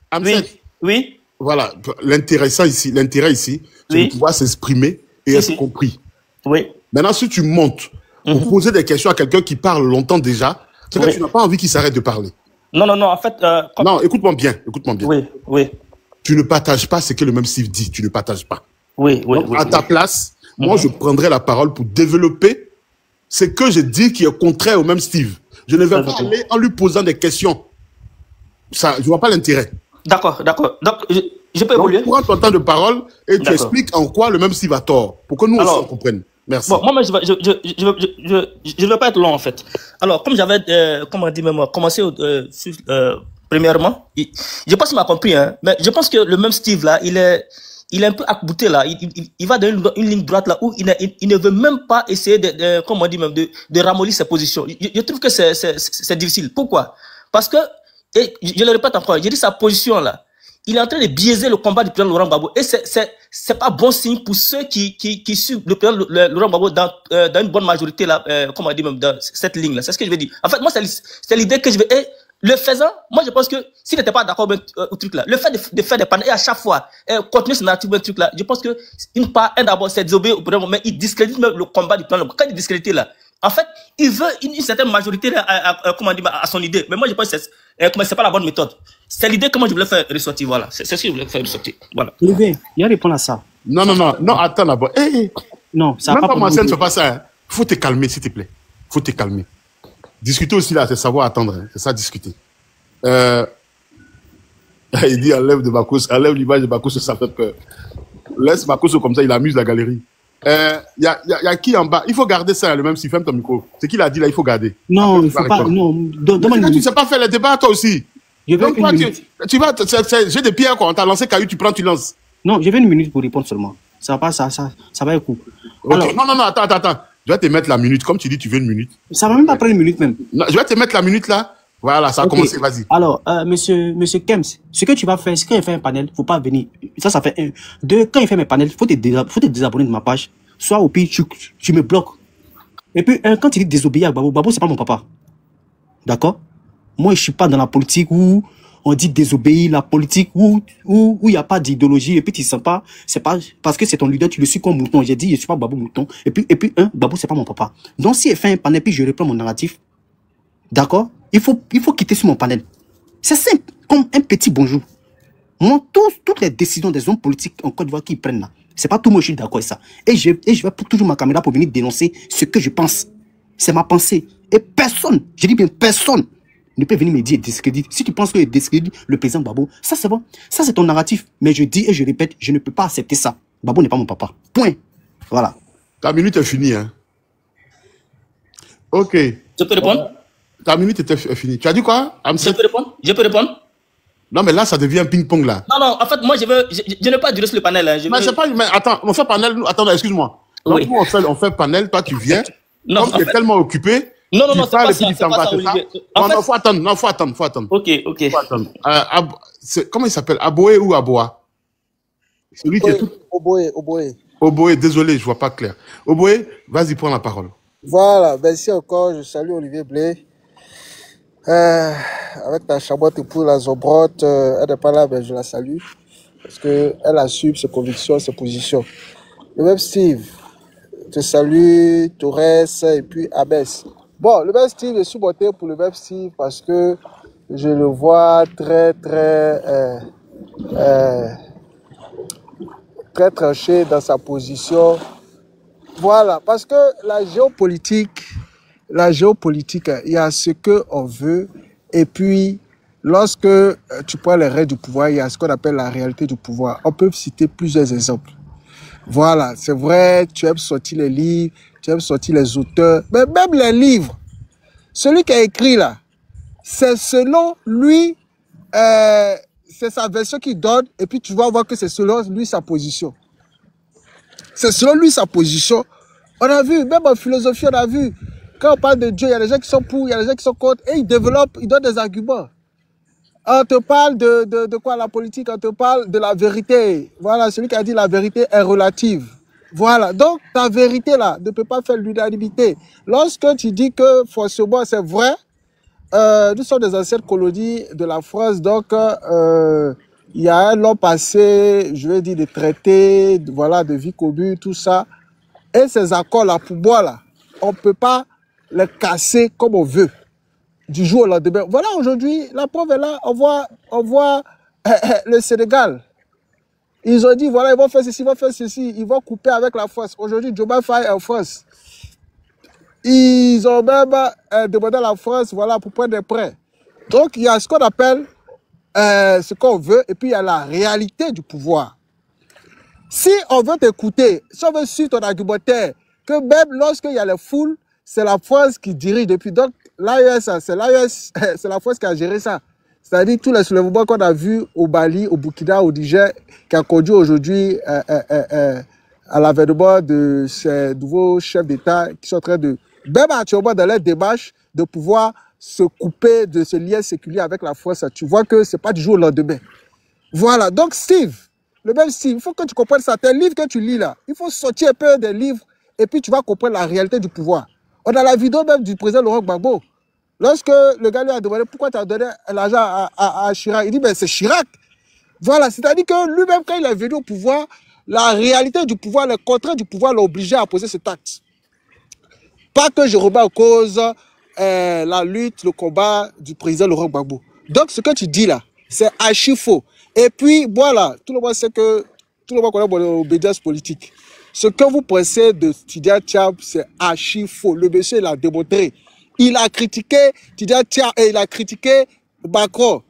Oui. Voilà. L'intérêt ici, c'est de pouvoir s'exprimer et être compris. Oui. Maintenant, si tu montes pour poser des questions à quelqu'un qui parle longtemps déjà, c'est que tu n'as pas envie qu'il s'arrête de parler. Non, en fait... Non, écoute-moi bien. Oui. Tu ne partages pas ce que le même Steve dit, tu ne partages pas. Oui. À ta place, moi, je prendrai la parole pour développer ce que je dis qui est contraire au même Steve. Je ne vais pas aller en lui posant des questions. Ça, je vois pas l'intérêt. D'accord. Donc, je peux évoluer. Tu prends ton temps de parole et tu expliques en quoi le même Steve a tort, pour que nous aussi on comprenne. Merci. Bon, moi, je ne vais pas être long, en fait. Alors, comme j'avais, commencé premièrement, je pense qu'il m'a compris, hein, mais je pense que le même Steve, là, il est un peu accouté, là. Il va dans une ligne droite, là, où il ne veut même pas essayer de ramollir ses positions. Je trouve que c'est difficile. Pourquoi? Parce que, et je le répète encore, j'ai dit sa position, là. il est en train de biaiser le combat du président Laurent Gbagbo. Et c'est pas bon signe pour ceux qui suivent le président Laurent Gbagbo dans une bonne majorité, là, comme on dit même, dans cette ligne-là. C'est ce que je veux dire. En fait, moi, c'est l'idée que je veux. Et le faisant, moi, je pense que s'il n'était pas d'accord avec au truc là, le fait de faire des panels et à chaque fois continuer ce narratif, un truc là, je pense que une part, d'abord, c'est désobéir au président, mais il discrédite même le combat du président. Quand il discrédite là, en fait, il veut une certaine majorité comment dire, à son idée. Mais moi, je pense que c'est pas la bonne méthode. C'est l'idée que moi, je voulais faire ressortir. Voilà. C'est ce que je voulais faire ressortir. Voilà. Olivier, il y a répondre à ça. Non, attends d'abord. Non, ça même va pas pas moi, ça ne fait pas ça. Hein. Faut te calmer, s'il te plaît. Faut te calmer. Discuter aussi, là, c'est savoir attendre. Hein. C'est ça, discuter. Il dit, enlève l'image de Bakos, ça fait peur. Laisse Bakos comme ça, il amuse la galerie. Y a qui en bas? Il faut garder ça, le même si ferme ton micro. C'est qu'il a dit là, il faut garder. Non, il faut pas. Non, tu ne sais pas faire les débats, toi aussi. Donc, toi, tu vas, j'ai des pierres, quoi. On t'a lancé caillou, tu prends, tu lances. Non, j'ai 20 minutes pour répondre seulement. Ça va pas, ça va être court. Okay. Non, attends. Je vais te mettre la minute. Comme tu dis, tu veux une minute. Ça va même pas prendre une minute, même. Non, je vais te mettre la minute là. Voilà, ça a commencé, vas-y. Alors, monsieur Kems, ce que tu vas faire, c'est quand il fait un panel, faut pas venir. Ça fait un. Deux, quand il fait mes panels, faut te désabonner de ma page. Soit au pire, tu me bloques. Et puis, quand il dit désobéir à Gbagbo, c'est pas mon papa. D'accord? Moi, je suis pas dans la politique où on dit désobéir, la politique où il n'y a pas d'idéologie, et puis tu sens pas, c'est pas, parce que c'est ton leader, tu le suis comme mouton. J'ai dit, je suis pas Gbagbo mouton. Et puis, Gbagbo, c'est pas mon papa. Donc, si il fait un panel, puis je reprends mon narratif, d'accord? Il faut quitter sur mon panel. C'est simple, comme un petit bonjour. Moi, toutes les décisions des hommes politiques en Côte d'Ivoire qui prennent là, c'est pas tout moi, je suis d'accord avec ça. Et je vais toujours ma caméra pour venir dénoncer ce que je pense. C'est ma pensée. Et personne, je dis bien personne, ne peut venir me dire discrédit. Si tu penses que je discrédite le président Gbagbo, ça c'est bon. Ça c'est ton narratif. Mais je dis et je répète, je ne peux pas accepter ça. Gbagbo n'est pas mon papa. Point. Voilà. Ta minute est finie, hein. Ok. Je peux répondre? Ta minute était finie. Tu as dit quoi? Je peux répondre? Non, mais là, ça devient un ping-pong, là. Non, en fait, moi, je ne veux pas durer sur le panel. Hein. Mais attends, on fait panel, attends, excuse-moi. Donc, Oui. nous, on fait panel, toi, tu viens. Non, comme tu es tellement occupé. Non, c'est pas ça, c'est pas ça, Olivier. Non, faut attendre. Ok. Faut attendre. Comment il s'appelle? Aboé ou Aboa? Celui qui est tout... Oboé, désolé, je vois pas clair. Oboé, vas-y, prends la parole. Voilà, merci encore, je salue Olivier Blé. Avec ta chabotte pour la Zobrotte, elle n'est pas là, mais je la salue. Parce qu'elle assume ses convictions, ses positions. Le même Steve, te salue, Torres et puis Abès. Bon, le même Steve, je suis voté pour le même Steve parce que je le vois très tranché dans sa position. Voilà, parce que la géopolitique, il y a ce qu'on veut, et puis, lorsque tu prends les règles du pouvoir, il y a ce qu'on appelle la réalité du pouvoir. On peut citer plusieurs exemples. Voilà, c'est vrai, tu aimes sortir les livres, tu aimes sortir les auteurs, mais même les livres, celui qui a écrit là, c'est selon lui, c'est sa version qu'il donne, et puis tu vas voir que c'est selon lui sa position. C'est selon lui sa position. On a vu, même en philosophie, on a vu, quand on parle de Dieu, il y a des gens qui sont pour, il y a des gens qui sont contre, et ils développent, ils donnent des arguments. On te parle de quoi la politique, on te parle de la vérité. Voilà, celui qui a dit la vérité est relative. Voilà, donc ta vérité là ne peut pas faire l'unanimité. Lorsque tu dis que forcément c'est vrai, nous sommes des anciennes colonies de la France, donc il y a un long passé, je vais dire, de traités, voilà, de vie commune, tout ça. Et ces accords-là, pour moi, là, on ne peut pas les casser comme on veut, du jour au lendemain. Voilà, aujourd'hui, la preuve est là, on voit le Sénégal. Ils ont dit, voilà, ils vont faire ceci, ils vont couper avec la France. Aujourd'hui, Diomaye Faye est en France. Ils ont même demandé à la France, voilà, pour prendre des prêts. Donc, il y a ce qu'on appelle ce qu'on veut, et puis il y a la réalité du pouvoir. Si on veut t'écouter, si on veut suivre ton argumentaire, que même lorsqu'il y a les foules, c'est la France qui dirige depuis. Donc, l'AES, c'est la France qui a géré ça. C'est-à-dire tous les soulèvements qu'on a vus au Mali, au Burkina, au Niger, qui a conduit aujourd'hui à l'avènement de ces nouveaux chefs d'État qui sont en train de, même actuellement dans leur démarche, de pouvoir se couper de ce lien séculier avec la France. Tu vois que ce n'est pas du jour au lendemain. Voilà, donc Steve, le même Steve, il faut que tu comprennes ça. Tes livres que tu lis là, il faut sortir un peu des livres et puis tu vas comprendre la réalité du pouvoir. On a la vidéo même du président Laurent Gbagbo. Lorsque le gars lui a demandé pourquoi tu as donné l'argent à Chirac, il dit ben c'est Chirac. Voilà, c'est-à-dire que lui-même quand il est venu au pouvoir, la réalité du pouvoir, le contraire du pouvoir l'a obligé à poser cet acte. Pas que je remets en cause la lutte, le combat du président Laurent Gbagbo. Donc ce que tu dis là, c'est archi faux. Et puis voilà, tout le monde sait que tout le monde connaît mon obédience politique. Ce que vous pensez de Tidjane Thiam, c'est archi faux. Le monsieur l'a démontré. Il a critiqué Tidjane Thiam et il a critiqué Macron.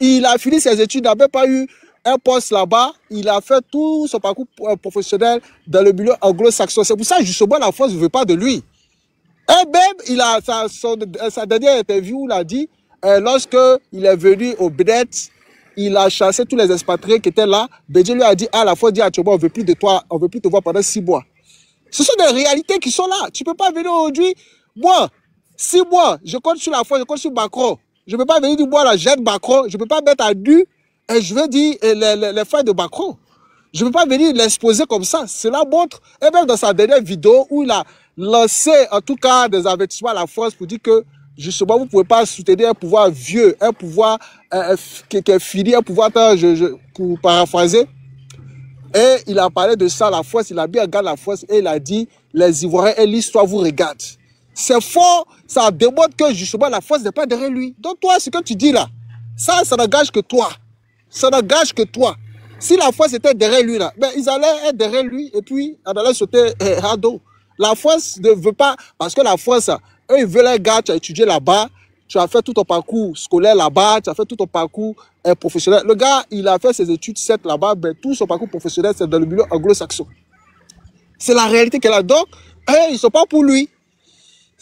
Il a fini ses études, il n'a même pas eu un poste là-bas. Il a fait tout son parcours professionnel dans le milieu anglo-saxon. C'est pour ça justement la France ne veut pas de lui. Et même, il a sa dernière interview, il a dit, lorsque il est venu au Bénin, il a chassé tous les expatriés qui étaient là. Bédier lui a dit, à la fois, dit, on ne veut plus de toi, on ne veut plus te voir pendant 6 mois. Ce sont des réalités qui sont là. Tu ne peux pas venir aujourd'hui. Moi, 6 mois, je compte sur la foi, je compte sur Macron. Je ne peux pas venir dire, moi, là, j'aide Macron. Je ne peux pas mettre à nu et je veux dire les faits de Macron. Je ne peux pas venir l'exposer comme ça. Cela montre, et même dans sa dernière vidéo où il a lancé en tout cas des avertissements à la France pour dire que justement vous ne pouvez pas soutenir un pouvoir vieux, un pouvoir qui est fini, un pouvoir, pour paraphraser. Et il a parlé de ça à la France, il a bien regardé la France et il a dit les Ivoiriens et l'histoire vous regardent. C'est fort, ça démontre que justement la France n'est pas derrière lui. Donc toi, ce que tu dis là, ça n'engage que toi. Ça n'engage que toi. Si la France était derrière lui, là, ben, ils allaient être derrière lui et puis on allait sauter à dos. La France ne veut pas, parce que la France, eux, ils veulent un gars, tu as étudié là-bas, tu as fait tout ton parcours scolaire là-bas, tu as fait tout ton parcours professionnel. Le gars, il a fait ses études 7 là-bas, ben, tout son parcours professionnel, c'est dans le milieu anglo-saxon. C'est la réalité qu'elle a. Donc, ils ne sont pas pour lui.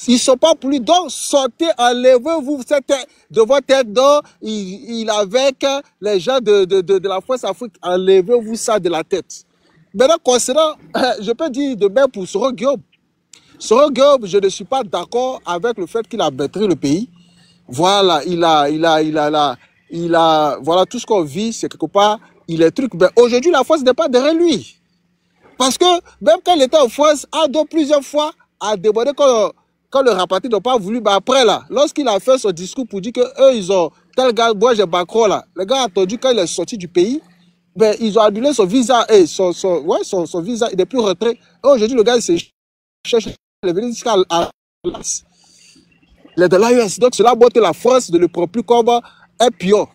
Ils ne sont pas pour lui. Donc, sortez, enlevez-vous de votre tête d'or. Il avec les gens de la France-Afrique. Enlevez-vous ça de la tête. Maintenant, concernant, je peux dire de même pour Soro Guillaume. Soro Guillaume, je ne suis pas d'accord avec le fait qu'il a détruit le pays. Voilà, voilà, tout ce qu'on vit, c'est quelque part, il est truc. Mais aujourd'hui, la France n'est pas derrière lui. Parce que, même quand il était en France, Ado plusieurs fois a demandé quand le rapatrié n'a pas voulu, ben après là, lorsqu'il a fait son discours pour dire que eux, ils ont, tel gars, moi j'ai Macron là, le gars a attendu quand il est sorti du pays, ben ils ont annulé son visa, et son visa, il n'est plus rentré. Aujourd'hui, le gars, il se cherche, il est venu jusqu'à l'AS. Il est de l'AES. Donc cela montre que la France ne le prend plus comme un pion.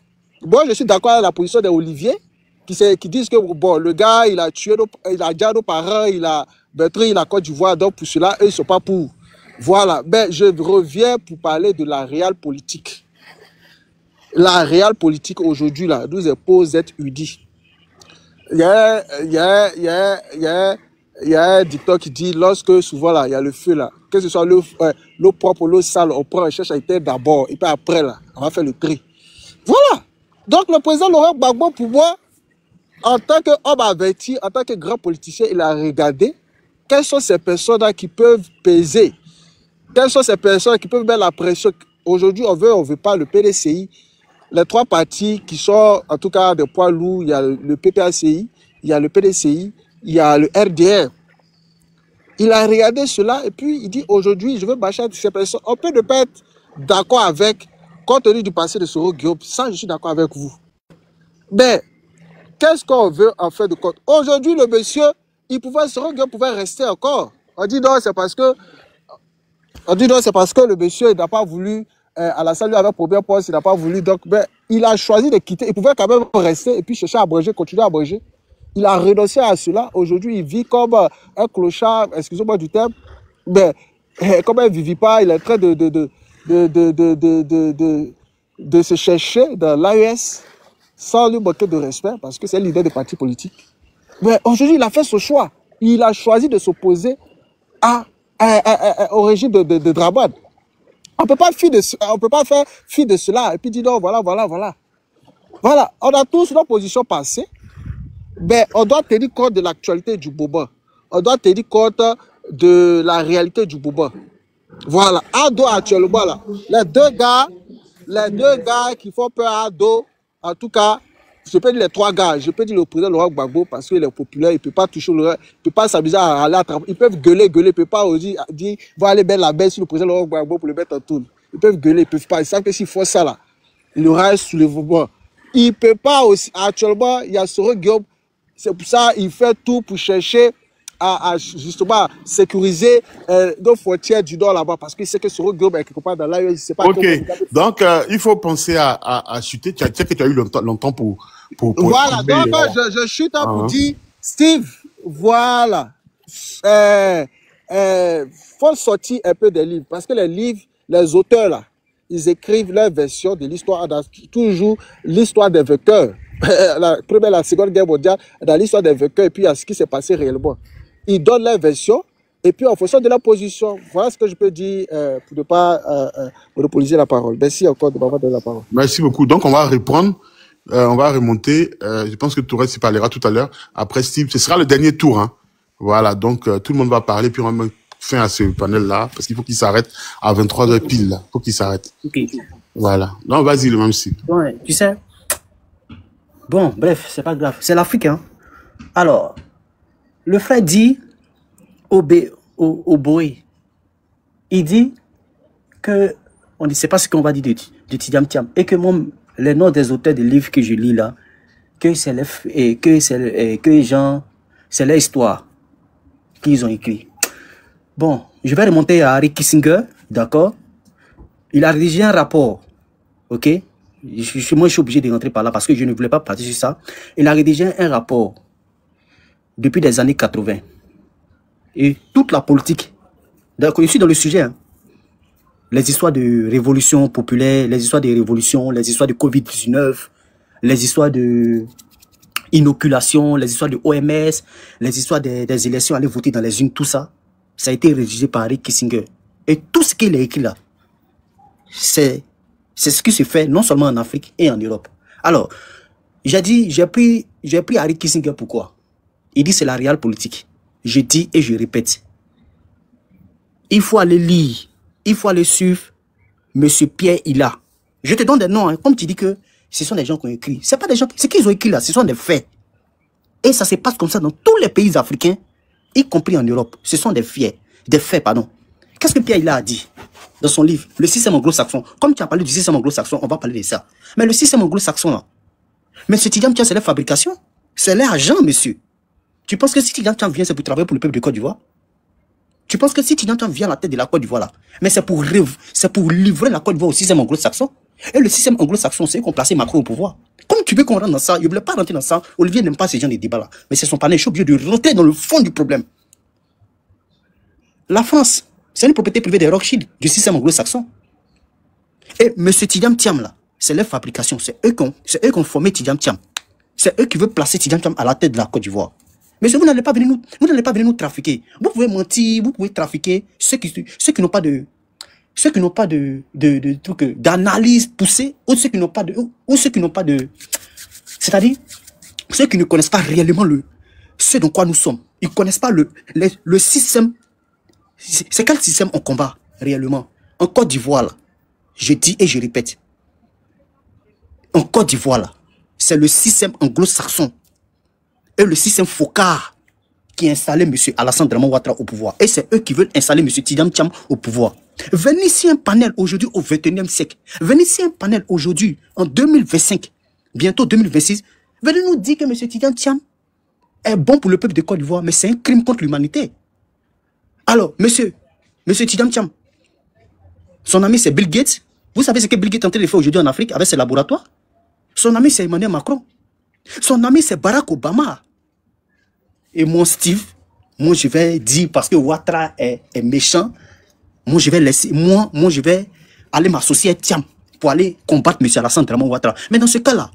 Moi, je suis d'accord avec la position d'Olivier, qui disent que bon, le gars, il a tué, il a déjà nos parents, il a détruit la Côte d'Ivoire, donc pour cela, eux, ils ne sont pas pour. Voilà, ben, je reviens pour parler de la réelle politique. La réelle politique aujourd'hui, là, nous impose d'être unis. Il y a un dicton qui dit, lorsque souvent, là, il y a le feu, là, que ce soit l'eau propre ou l'eau sale, on prend, on cherche à éteindre d'abord, et puis après, là, on va faire le tri. Voilà. Donc, le président Laurent Gbagbo, pour moi, en tant qu'homme averti, en tant que grand politicien, il a regardé quelles sont ces personnes-là qui peuvent peser. Quelles sont ces personnes qui peuvent mettre la pression? Aujourd'hui, on veut pas le PDCI. Les 3 partis qui sont, en tout cas, des poids lourds, il y a le PPACI, il y a le PDCI, il y a le RDR. Il a regardé cela et puis il dit aujourd'hui, je veux bâcher ces personnes. On peut ne pas être d'accord avec, compte tenu du passé de Soro Guillaume, ça, je suis d'accord avec vous. Mais, qu'est-ce qu'on veut en fait de compte? Aujourd'hui, le monsieur, Soro Guillaume pouvait rester encore. On dit non, c'est parce que le monsieur n'a pas voulu, Alassane lui avait premier poste, il n'a pas voulu, donc ben, il a choisi de quitter. Il pouvait quand même rester et puis chercher à abréger, continuer à abréger. Il a renoncé à cela. Aujourd'hui, il vit comme un clochard, excusez-moi du terme, mais comme un vivipare, il est en train de se chercher dans l'AES sans lui manquer de respect parce que c'est l'idée des partis politiques. Mais aujourd'hui, il a fait ce choix. Il a choisi de s'opposer au régime de Draman. On ne peut pas faire fi de cela et puis dire non, voilà. Voilà, on a tous nos positions passées, mais on doit tenir compte de l'actualité du moment. On doit tenir compte de la réalité du moment. Voilà, Ado actuellement là, les deux gars qui font peur à Ado, en tout cas, je peux dire les 3 gars, je peux dire le président Laurent Gbagbo parce qu'il est populaire, il ne peut pas toucher il ne peut pas s'amuser à aller attraper. Ils peuvent gueuler, il ne peut pas aussi dire, va aller mettre la baisse sur le président Laurent Gbagbo pour le mettre en tourne. Ils peuvent gueuler, ils ne peuvent pas. Ils savent que s'ils font ça là, il y aura un soulèvement. Il ne peut pas aussi, actuellement, il y a Soro Guillaume, c'est pour ça il fait tout pour chercher à justement sécuriser nos frontières du nord là-bas parce qu'il sait que Soro Guillaume est quelque part dans l'air, je ne sais pas. Ok, donc il faut penser à chuter. Tu sais que tu as eu longtemps pour voilà, donc je chute pour dire, Steve, voilà, faut sortir un peu des livres parce que les livres, les auteurs là, ils écrivent leur version de l'histoire, toujours l'histoire des vainqueurs. La première, la seconde guerre mondiale, dans l'histoire des vainqueurs, et puis à ce qui s'est passé réellement. Ils donnent leur version, et puis en fonction de la position, voilà ce que je peux dire pour ne pas monopoliser la parole. Merci encore de m'avoir donné la parole. Merci beaucoup. Donc on va reprendre, on va remonter. Je pense que Tourette s'y parlera tout à l'heure. Après Steve, ce sera le dernier tour. Hein. Voilà, donc tout le monde va parler, puis on va mettre fin à ce panel-là, parce qu'il faut qu'il s'arrête à 23h pile. Il faut qu'il s'arrête. Okay. Voilà. Non, vas-y, le même Steve. Ouais, tu sais. Bon, bref, c'est pas grave. C'est l'Afrique, hein. Alors, le frère dit au Boé, il dit que on ne sait pas ce qu'on va dire de Tidiam Thiam et que les noms des auteurs des livres que je lis là, que c'est leur histoire qu'ils ont écrit. Bon, je vais remonter à Henry Kissinger, d'accord? Il a rédigé un rapport, ok? Moi, je suis obligé de rentrer par là parce que je ne voulais pas partir sur ça. Il a rédigé un rapport depuis les années 80. Et toute la politique, d'accord, je suis dans le sujet, hein. Les histoires de révolution populaire, les histoires de révolution, les histoires de Covid-19, les histoires de inoculation, les histoires de OMS, les histoires des élections, aller voter dans les urnes, tout ça, ça a été rédigé par Henry Kissinger. Et tout ce qu'il a écrit là, c'est ce qui se fait non seulement en Afrique et en Europe. Alors, j'ai pris Henry Kissinger, pourquoi? Il dit c'est la réelle politique. Je dis et je répète. Il faut aller lire, il faut aller suivre M. Pierre Ila. Je te donne des noms, hein, comme tu dis que ce sont des gens qui ont écrit. Ce n'est pas des gens, ce qu'ils ont écrit là, ce sont des faits. Et ça se passe comme ça dans tous les pays africains, y compris en Europe. Ce sont des faits, pardon. Qu'est-ce que Pierre Ila a dit dans son livre, le système anglo-saxon? Comme tu as parlé du système anglo-saxon, on va parler de ça. Mais le système anglo-saxon là, mais ce Tidiam Thiam, c'est la fabrication. C'est l'argent, monsieur. Tu penses que si Tidiam Thiam vient, c'est pour travailler pour le peuple de Côte d'Ivoire? Tu penses que si Tidiam Thiam vient à la tête de la Côte d'Ivoire là, mais c'est pour livrer la Côte d'Ivoire au système anglo-saxon? Et le système anglo-saxon, c'est qu'on place Macron au pouvoir. Comme tu veux qu'on rentre dans ça, il ne voulait pas rentrer dans ça. Olivier n'aime pas ces gens de débat là. Mais c'est son panel, je suis obligé de rentrer dans le fond du problème. La France, c'est une propriété privée des Rothschild, du système anglo-saxon. Et M. Tidiam Thiam là, c'est leur fabrication. C'est eux qui ont formé Tidiam Thiam. C'est eux qui veulent placer Tidiam Thiam à la tête de la Côte d'Ivoire. Mais vous n'allez pas venir nous trafiquer. Vous pouvez mentir, vous pouvez trafiquer ceux qui n'ont pas de d'analyse poussée, ou ceux qui n'ont pas de, c'est-à-dire ceux qui ne connaissent pas réellement ce dans quoi nous sommes. Ils ne connaissent pas le système. C'est quel système on combat réellement? En Côte d'Ivoire là, je dis et je répète, en Côte d'Ivoire là, c'est le système anglo-saxon et le système Focard qui a installé M. Alassane Draman Ouattara au pouvoir. Et c'est eux qui veulent installer M. Tidiam Thiam au pouvoir. Venez ici un panel aujourd'hui au 21e siècle. Venez ici un panel aujourd'hui en 2025, bientôt 2026. Venez nous dire que M. Tidiam Thiam est bon pour le peuple de Côte d'Ivoire, mais c'est un crime contre l'humanité. Alors, monsieur Tidiam Thiam, son ami c'est Bill Gates. Vous savez ce que Bill Gates est en train de faire aujourd'hui en Afrique avec ses laboratoires? Son ami c'est Emmanuel Macron. Son ami c'est Barack Obama. Et mon Steve, moi je vais dire parce que Ouattara est méchant, moi je vais aller m'associer à Thiam pour aller combattre M. Alassane Draman Ouattara. Mais dans ce cas-là,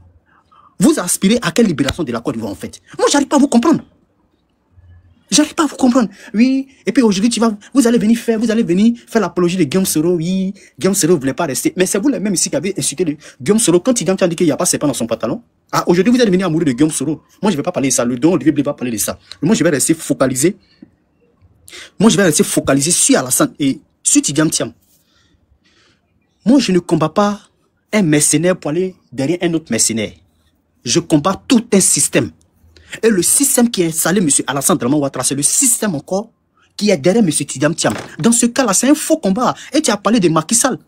vous aspirez à quelle libération de la Côte d'Ivoire en fait? Moi j'arrive pas à vous comprendre. J'arrive pas à vous comprendre. Oui, et puis aujourd'hui vous allez venir faire l'apologie de Guillaume Soro. Oui, Guillaume Soro ne voulait pas rester. Mais c'est vous les mêmes ici qui avez insulté Guillaume Soro quand il a dit qu'il n'y a pas de serpent dans son pantalon. Ah, aujourd'hui vous allez venir amoureux de Guillaume Soro. Moi je ne vais pas parler de ça. Le don Olivier Blé va parler de ça. Moi je vais rester focalisé. Sur Alassane et sur Tidiam Thiam. Moi je ne combats pas un mercenaire pour aller derrière un autre mercenaire. Je combats tout un système. Et le système qui a installé M. Alassane Draman Ouattara, c'est le système encore qui est derrière M. Tidiane Thiam. Dans ce cas-là, c'est un faux combat. Et tu as parlé de Macky Sall.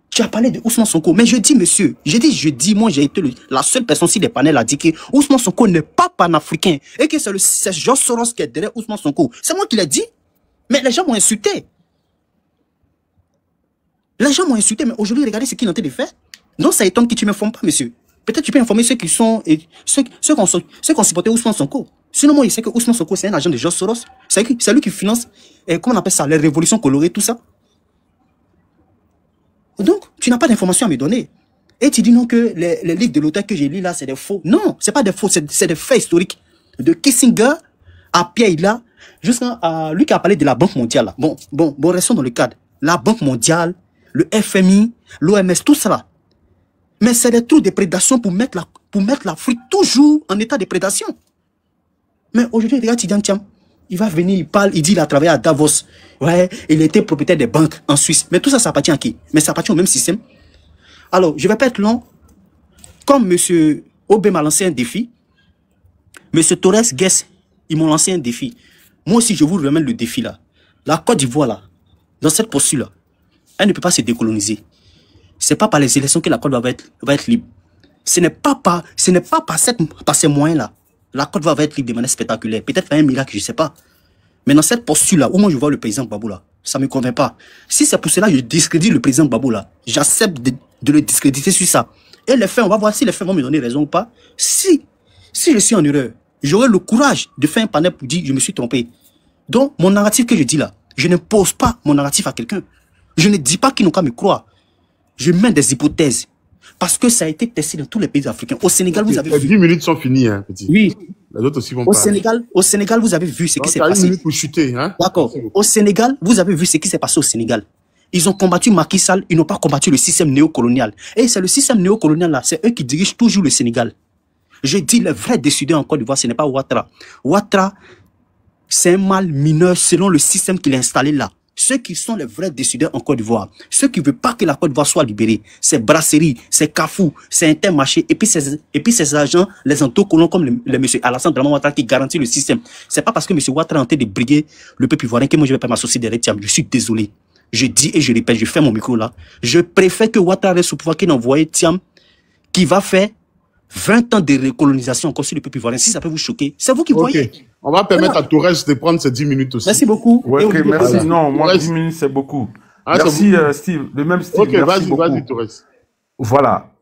Tu as parlé de Ousmane Sonko. Mais je dis, monsieur, moi, j'ai été la seule personne sur les panels à dire que Ousmane Sonko n'est pas panafricain. Et que c'est George Soros qui est derrière Ousmane Sonko. C'est moi qui l'ai dit. Mais les gens m'ont insulté. Les gens m'ont insulté. Mais aujourd'hui, regardez ce qu'ils ont en train de faire. Donc, ça étonne que tu ne m'informes pas, monsieur. Peut-être tu peux informer ceux qui sont, ceux qui ont supporté Ousmane Sonko. Sinon, moi, il sait que Ousmane Sonko, c'est un agent de George Soros. C'est lui qui finance, comment on appelle ça, les révolutions colorées, tout ça. Donc, tu n'as pas d'informations à me donner. Et tu dis non que les livres de l'auteur que j'ai lu là, c'est des faux. Non, c'est pas des faux, c'est des faits historiques. De Kissinger à Pierre Hila, jusqu'à lui qui a parlé de la Banque mondiale. Là. Bon, restons dans le cadre. La Banque mondiale, le FMI, l'OMS, tout ça là. Mais c'est des trous de prédation pour mettre l'Afrique toujours en état de prédation. Mais aujourd'hui, regarde Tidiane Thiam. Il va venir, il parle, il dit qu'il a travaillé à Davos. Ouais, il était propriétaire des banques en Suisse. Mais tout ça, ça appartient à qui? Mais ça appartient au même système. Alors, je ne vais pas être long. Comme M. Obé m'a lancé un défi, M. Torres Guess, ils m'ont lancé un défi. Moi aussi, je vous remets le défi là. La Côte d'Ivoire là, dans cette posture là, elle ne peut pas se décoloniser. C'est pas par les élections que la Côte va être libre. Ce n'est pas par ces moyens-là. La Côte va être libre de manière spectaculaire. Peut-être par un miracle, je ne sais pas. Mais dans cette posture-là, où moi je vois le président Gbagbo là, ça ne me convainc pas. Si c'est pour cela que je discrédite le président Gbagbo là, j'accepte de le discréditer sur ça. Et les faits, on va voir si les faits vont me donner raison ou pas. Si je suis en erreur, j'aurai le courage de faire un panel pour dire je me suis trompé. Donc, mon narratif que je dis là, je n'impose pas mon narratif à quelqu'un. Je ne dis pas qu'ils n'ont qu'à me croire. Je mets des hypothèses. Parce que ça a été testé dans tous les pays africains. Au Sénégal, vous avez vu. Les 10 minutes sont finies, hein, petit. Oui. Les autres aussi vont au Sénégal, vous avez vu ce qui s'est passé. 1 minute pour chuter, hein. D'accord. Au Sénégal, vous avez vu ce qui s'est passé au Sénégal. Ils ont combattu Macky Sall, ils n'ont pas combattu le système néocolonial. Et c'est le système néocolonial là, c'est eux qui dirigent toujours le Sénégal. Je dis le vrai décideur en Côte d'Ivoire, ce n'est pas Ouattara. Ouattara, c'est un mal mineur selon le système qu'il a installé là. Ceux qui sont les vrais décideurs en Côte d'Ivoire, ceux qui ne veulent pas que la Côte d'Ivoire soit libérée, c'est Brasserie, c'est Carrefour, c'est Intermarché, et puis ces agents, les antocolons comme le monsieur Alassane Draman Ouattara qui garantit le système. C'est pas parce que monsieur Ouattara est en train de briguer le peuple ivoirien que moi je ne vais pas m'associer derrière Thiam. Je suis désolé. Je dis et je répète, je fais mon micro là. Je préfère que Ouattara reste au pouvoir qu'il n'envoie Thiam qui va faire 20 ans de recolonisation encore sur le peuple ivoirien. Si ça peut vous choquer, c'est vous qui voyez. On va permettre à Torres de prendre ces 10 minutes aussi. Merci beaucoup. Ouais, ok, merci. Voilà. Non, moi, 10 minutes, c'est beaucoup. Ah, merci, Steve. Le même Steve. Ok, vas-y, Torres. Voilà.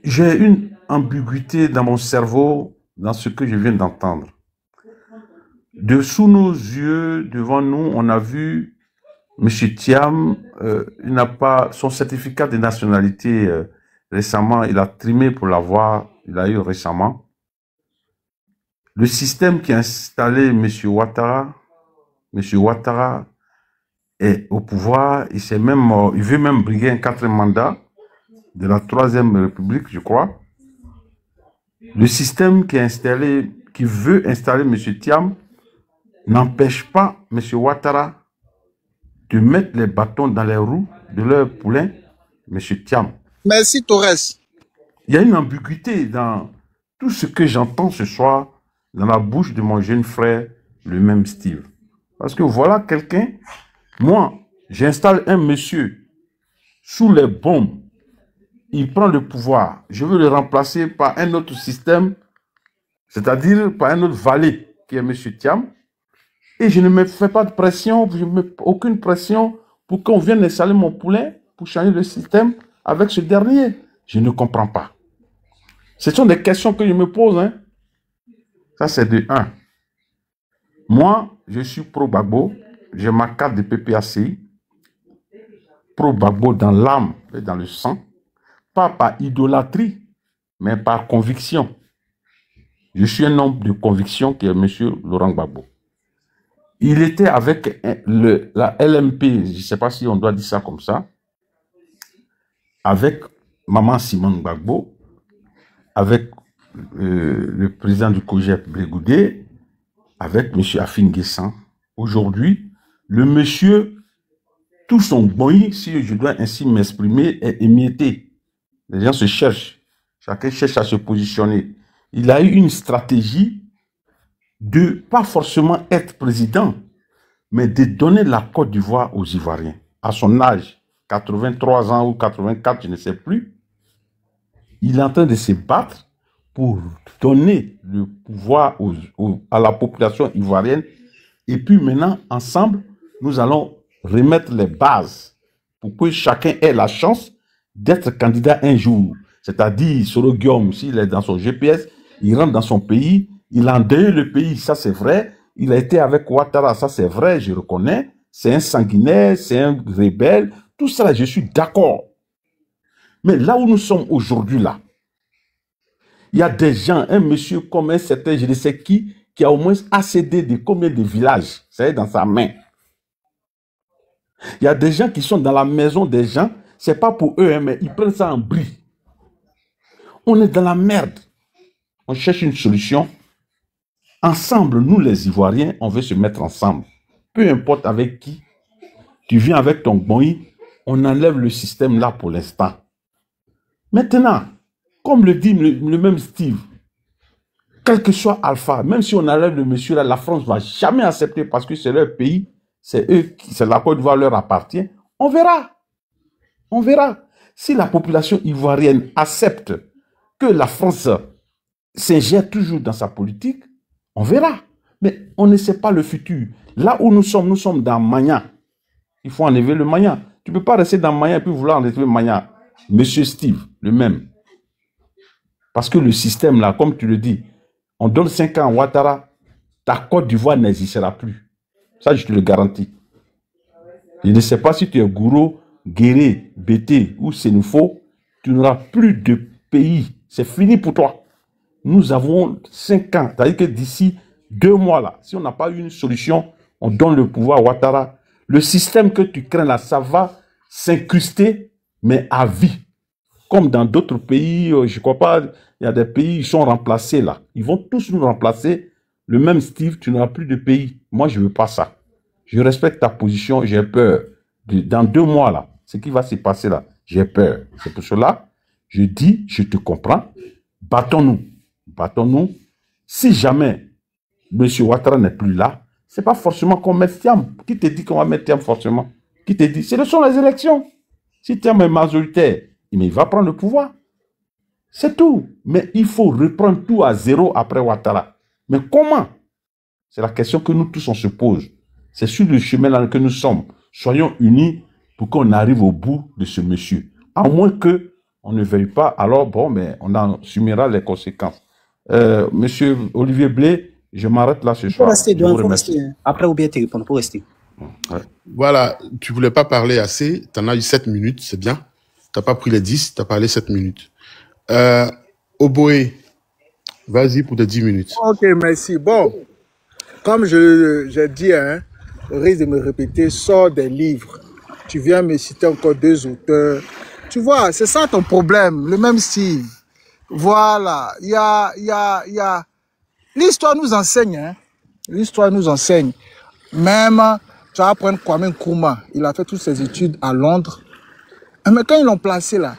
J'ai une ambiguïté dans mon cerveau, dans ce que je viens d'entendre. Sous nos yeux, devant nous, on a vu M. Thiam, il n'a pas son certificat de nationalité récemment, il a trimé pour l'avoir, il a eu récemment. Le système qui a installé M. Ouattara est au pouvoir, il veut même briguer un 4e mandat de la 3e République, je crois. Le système qui veut installer M. Thiam n'empêche pas M. Ouattara de mettre les bâtons dans les roues de leur poulain, M. Thiam. Merci, Torres. Il y a une ambiguïté dans tout ce que j'entends ce soir dans la bouche de mon jeune frère, le même Steve. Parce que voilà quelqu'un, moi, j'installe un monsieur sous les bombes, il prend le pouvoir, je veux le remplacer par un autre système, c'est-à-dire par un autre valet, qui est M. Thiam, et je ne me fais pas de pression, je ne mets aucune pression pour qu'on vienne installer mon poulain pour changer le système avec ce dernier. Je ne comprends pas. Ce sont des questions que je me pose. Hein. Ça, c'est de 1. Moi, je suis pro-Gbagbo. J'ai ma carte de PPACI. Pro-Gbagbo dans l'âme et dans le sang. Pas par idolâtrie, mais par conviction. Je suis un homme de conviction qui est M. Laurent Gbagbo. Il était avec la LMP, je ne sais pas si on doit dire ça comme ça, avec Maman Simone Gbagbo, avec le président du COGEP Brégoudé, avec M. Afin Guessan. Aujourd'hui, le monsieur, tout son boy, si je dois ainsi m'exprimer, est émietté. Les gens se cherchent. Chacun cherche à se positionner. Il a eu une stratégie de pas forcément être président, mais de donner la Côte d'Ivoire aux Ivoiriens. À son âge, 83 ans ou 84, je ne sais plus, il est en train de se battre pour donner le pouvoir à la population ivoirienne. Et puis maintenant, ensemble, nous allons remettre les bases pour que chacun ait la chance d'être candidat un jour. C'est-à-dire, Soro Guillaume, s'il est dans son GPS, il rentre dans son pays, il a endeuillé le pays, ça c'est vrai. Il a été avec Ouattara, ça c'est vrai, je reconnais. C'est un sanguinaire, c'est un rebelle. Tout ça, je suis d'accord. Mais là où nous sommes aujourd'hui, là, il y a des gens, un monsieur comme un certain, je ne sais qui a au moins accédé de combien de villages, c'est dans sa main. Il y a des gens qui sont dans la maison des gens, c'est pas pour eux, hein, mais ils prennent ça en bris. On est dans la merde. On cherche une solution. Ensemble, nous les Ivoiriens, on veut se mettre ensemble. Peu importe avec qui, tu viens avec ton boi, on enlève le système là pour l'instant. Maintenant, comme le dit le même Steve, quel que soit Alpha, même si on enlève le monsieur là, la France ne va jamais accepter parce que c'est leur pays, c'est eux, c'est la Côte d'Ivoire leur appartient. On verra. On verra. Si la population ivoirienne accepte que la France s'ingère toujours dans sa politique, on verra. Mais on ne sait pas le futur. Là où nous sommes dans Maya. Il faut enlever le Maya. Tu ne peux pas rester dans Maya et puis vouloir enlever Maya. Monsieur Steve, le même. Parce que le système là, comme tu le dis, on donne 5 ans à Ouattara, ta Côte d'Ivoire n'existera plus. Ça, je te le garantis. Je ne sais pas si tu es Gouro, Guéré, Bété ou Sénoufo, tu n'auras plus de pays. C'est fini pour toi. Nous avons 5 ans. C'est-à-dire que d'ici 2 mois, là, si on n'a pas eu une solution, on donne le pouvoir à Ouattara. Le système que tu crains là, ça va s'incruster, mais à vie. Comme dans d'autres pays, je ne crois pas, il y a des pays, ils sont remplacés là. Ils vont tous nous remplacer. Le même Steve, tu n'auras plus de pays. Moi, je ne veux pas ça. Je respecte ta position, j'ai peur. Dans 2 mois là, ce qui va se passer là, j'ai peur. C'est pour cela, je dis, je te comprends. Battons-nous. Battons-nous. Si jamais M. Ouattara n'est plus là, ce n'est pas forcément qu'on mette Thiam. Qui te dit qu'on va mettre Thiam forcément? Qui te dit? Ce sont les élections. Si Thiam est majoritaire, mais il va prendre le pouvoir. C'est tout. Mais il faut reprendre tout à zéro après Ouattara. Mais comment? C'est la question que nous tous on se pose. C'est sur le chemin là que nous sommes. Soyons unis pour qu'on arrive au bout de ce monsieur. À moins que on ne veuille pas, alors bon, mais on en assumera les conséquences. Monsieur Olivier Blé, je m'arrête là ce soir. Rester, rester. Après, ou bien te répondre, pour rester. Ouais. Voilà, tu voulais pas parler assez, tu en as eu 7 minutes, c'est bien. Tu n'as pas pris les 10, tu as parlé 7 minutes. Oboé, vas-y pour tes 10 minutes. Ok, merci. Bon, comme j'ai dit, hein, au risque de me répéter, sors des livres. Tu viens me citer encore 2 auteurs. Tu vois, c'est ça ton problème, le même style. Voilà, il y a... L'histoire nous enseigne, hein. L'histoire nous enseigne. Même, tu vas prendre Kwame Nkrumah, il a fait toutes ses études à Londres. Mais quand ils l'ont placé là,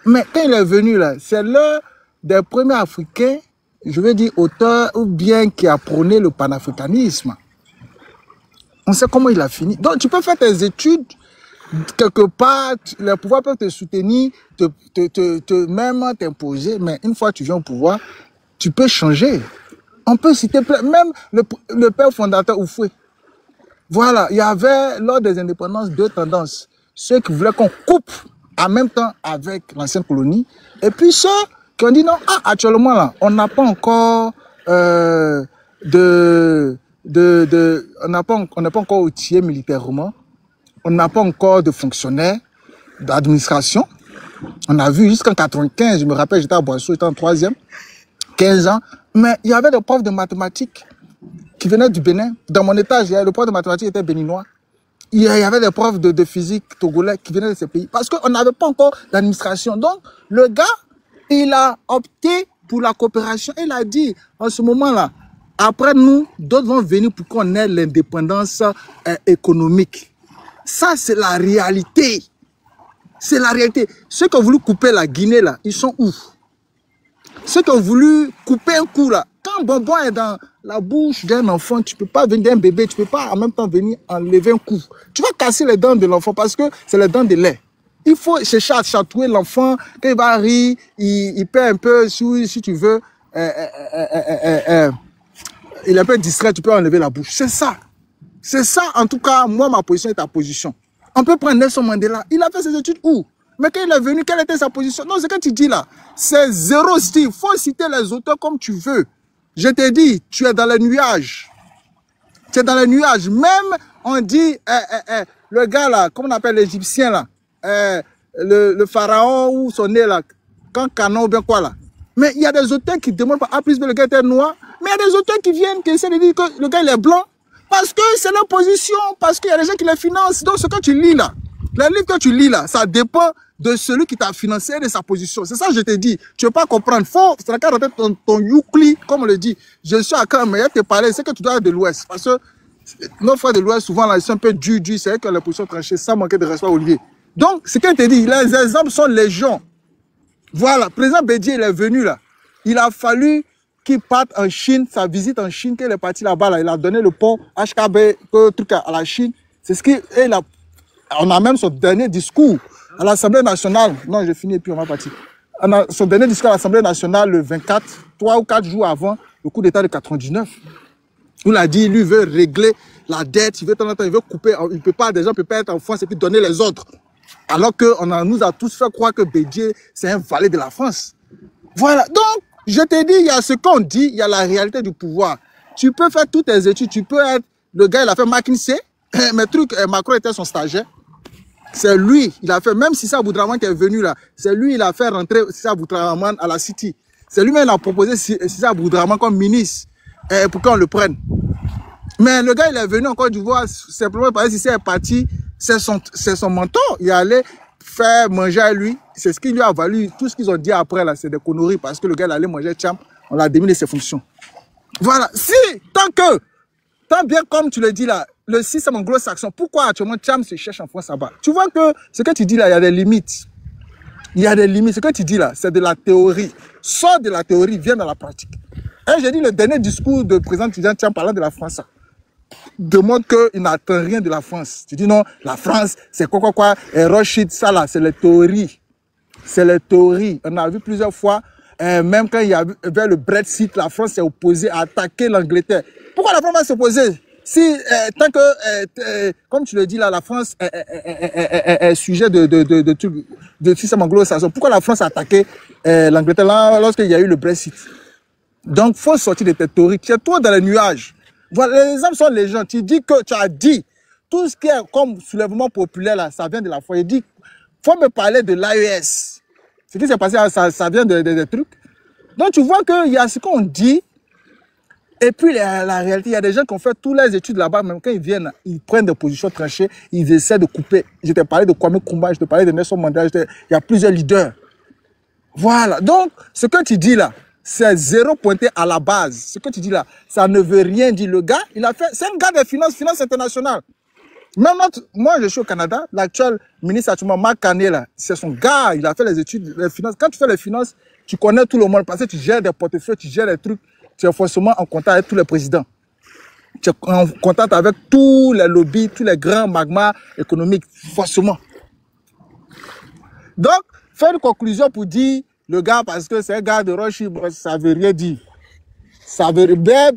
mais quand il est venu là, c'est l'un des premiers Africains, je veux dire auteur ou bien qui a prôné le panafricanisme. On sait comment il a fini. Donc tu peux faire tes études, quelque part, les pouvoirs peuvent te soutenir, même t'imposer, mais une fois que tu viens au pouvoir, tu peux changer. On peut citer même le père fondateur Oufoué. Voilà, il y avait lors des indépendances 2 tendances. Ceux qui voulaient qu'on coupe en même temps avec l'ancienne colonie, et puis ceux qui ont dit non, actuellement là, on n'a pas encore on n'est pas encore outillé militairement, on n'a pas encore de fonctionnaires d'administration. On a vu jusqu'en 95, je me rappelle, j'étais à Boissou, j'étais en 3e, 15 ans, mais il y avait des profs de mathématiques qui venaient du Bénin. Dans mon étage, le prof de mathématiques était béninois. Il y avait des profs de physique togolais qui venaient de ces pays. Parce qu'on n'avait pas encore d'administration. Donc, le gars, il a opté pour la coopération. Il a dit, en ce moment-là, après nous, d'autres vont venir pour qu'on ait l'indépendance économique. Ça, c'est la réalité. C'est la réalité. Ceux qui ont voulu couper la Guinée, là, ils sont où? ceux qui ont voulu couper un coup là. Quand bonbon est dans la bouche d'un enfant, tu peux pas venir d'un bébé, tu peux pas en même temps venir enlever un coup. Tu vas casser les dents de l'enfant parce que c'est les dents de lait. Il faut chercher à chatouiller l'enfant, quand il va rire, il perd un peu, si tu veux, il est un peu distrait, tu peux enlever la bouche. C'est ça. C'est ça, en tout cas, moi, ma position est ta position. On peut prendre Nelson Mandela. Il a fait ses études où? Mais quand il est venu, quelle était sa position? Non, ce que tu dis là, c'est zéro style. Il faut citer les auteurs comme tu veux. Je t'ai dit, tu es dans les nuages. Tu es dans les nuages. Même, on dit, le gars là, comment on appelle l'Égyptien là, le pharaon ou son nez là, quand canon ou bien quoi là. Mais il y a des auteurs qui demandent pas, plus le gars était noir. Mais il y a des auteurs qui viennent, qui essaient de dire que le gars il est blanc. Parce que c'est leur position, parce qu'il y a des gens qui les financent. Donc ce que tu lis là, les livres que tu lis là, ça dépend de celui qui t'a financé et de sa position. C'est ça que je te dis. Tu ne veux pas comprendre. C'est la carte de ton Youkli, comme on le dit. Je suis à quand, mais il te parler, c'est que tu dois être de l'Ouest. Parce que nos frères de l'Ouest, souvent, là, ils sont un peu durs. C'est vrai que les positions tranchées, sans manquer de respect, Olivier. Donc, ce que je te dis, les exemples sont légion. Voilà, président Bédié, il est venu là. Il a fallu qu'il parte en Chine, sa visite en Chine, qu'il est parti là-bas, là, il a donné le pont HKB, truc à la Chine. C'est ce qu'il on a même son dernier discours à l'Assemblée nationale. Non, j'ai fini et puis on va partir. On a son dernier discours à l'Assemblée nationale le 24, 3 ou 4 jours avant le coup d'État de 99. Où il a dit, lui veut régler la dette, il veut couper, il peut pas, des gens ne peuvent pas être en France et puis donner les autres. Alors qu'on nous a tous fait croire que Bédié, c'est un valet de la France. Voilà, donc, je t'ai dit, il y a ce qu'on dit, il y a la réalité du pouvoir. Tu peux faire toutes tes études, tu peux être, le gars il a fait McKinsey, mais Macron était son stagiaire. C'est lui, il a fait, même si c'est Aboudraman qui est venu là, c'est lui, il a fait rentrer Sissa Aboudraman à la City. C'est lui-même qui a proposé Sissa Aboudraman comme ministre pour qu'on le prenne. Mais le gars, il est venu en Côte d'Ivoire simplement parce que Sissa est parti, c'est son mentor. Il allait faire manger à lui. C'est ce qui lui a valu. Tout ce qu'ils ont dit après, là, c'est des conneries parce que le gars, il allait manger Tcham. On l'a démis de ses fonctions. Voilà. Si, tant bien comme tu le dis là, le système anglo-saxon, pourquoi actuellement Tcham se cherche en France là-bas? Tu vois que ce que tu dis là, il y a des limites. Il y a des limites. Ce que tu dis là, c'est de la théorie. Sors de la théorie, viens dans la pratique. Et j'ai dit le dernier discours de président Tcham parlant de la France. Demande qu'il n'attend rien de la France. Tu dis non, la France, c'est quoi, et Rothschild, ça là, c'est les théories. C'est les théories. On a vu plusieurs fois, même quand il y avait le Brexit, la France s'est opposée à attaquer l'Angleterre. Pourquoi la France va s'opposer? Si, tant que, comme tu le dis là, la France est sujet de système anglo-saxon, pourquoi la France a attaqué l'Angleterre là, lorsqu'il y a eu le Brexit? Donc, il faut sortir de tes théories. Tu es trop dans les nuages. Voilà, les exemples sont les gens. Tu dis que tu as dit tout ce qui est comme soulèvement populaire là, ça vient de la foi. Il dit, faut me parler de l'AES. Ce qui s'est passé, ça vient des trucs. Donc tu vois qu'il y a ce qu'on dit. Et puis la réalité, il y a des gens qui ont fait toutes les études là-bas, même quand ils viennent, ils prennent des positions tranchées, ils essaient de couper. Je t'ai parlé de Kwame Nkrumah, je t'ai parlé de Nelson Mandela, il y a plusieurs leaders. Voilà. Donc, ce que tu dis là, c'est zéro pointé à la base. Ce que tu dis là, ça ne veut rien dire. Le gars, il a fait, c'est un gars des finances internationales. Même moi, je suis au Canada, l'actuel ministre actuellement, Marc Carney, là, c'est son gars, il a fait les études, les finances. Quand tu fais les finances, tu connais tout le monde parce que tu gères des portefeuilles, tu gères des trucs, tu es forcément en contact avec tous les présidents. Tu es en contact avec tous les lobbies, tous les grands magmas économiques, forcément. Donc, faire une conclusion pour dire, le gars, parce que c'est un gars de Rothschild, ça veut rien dire. Ça veut rien.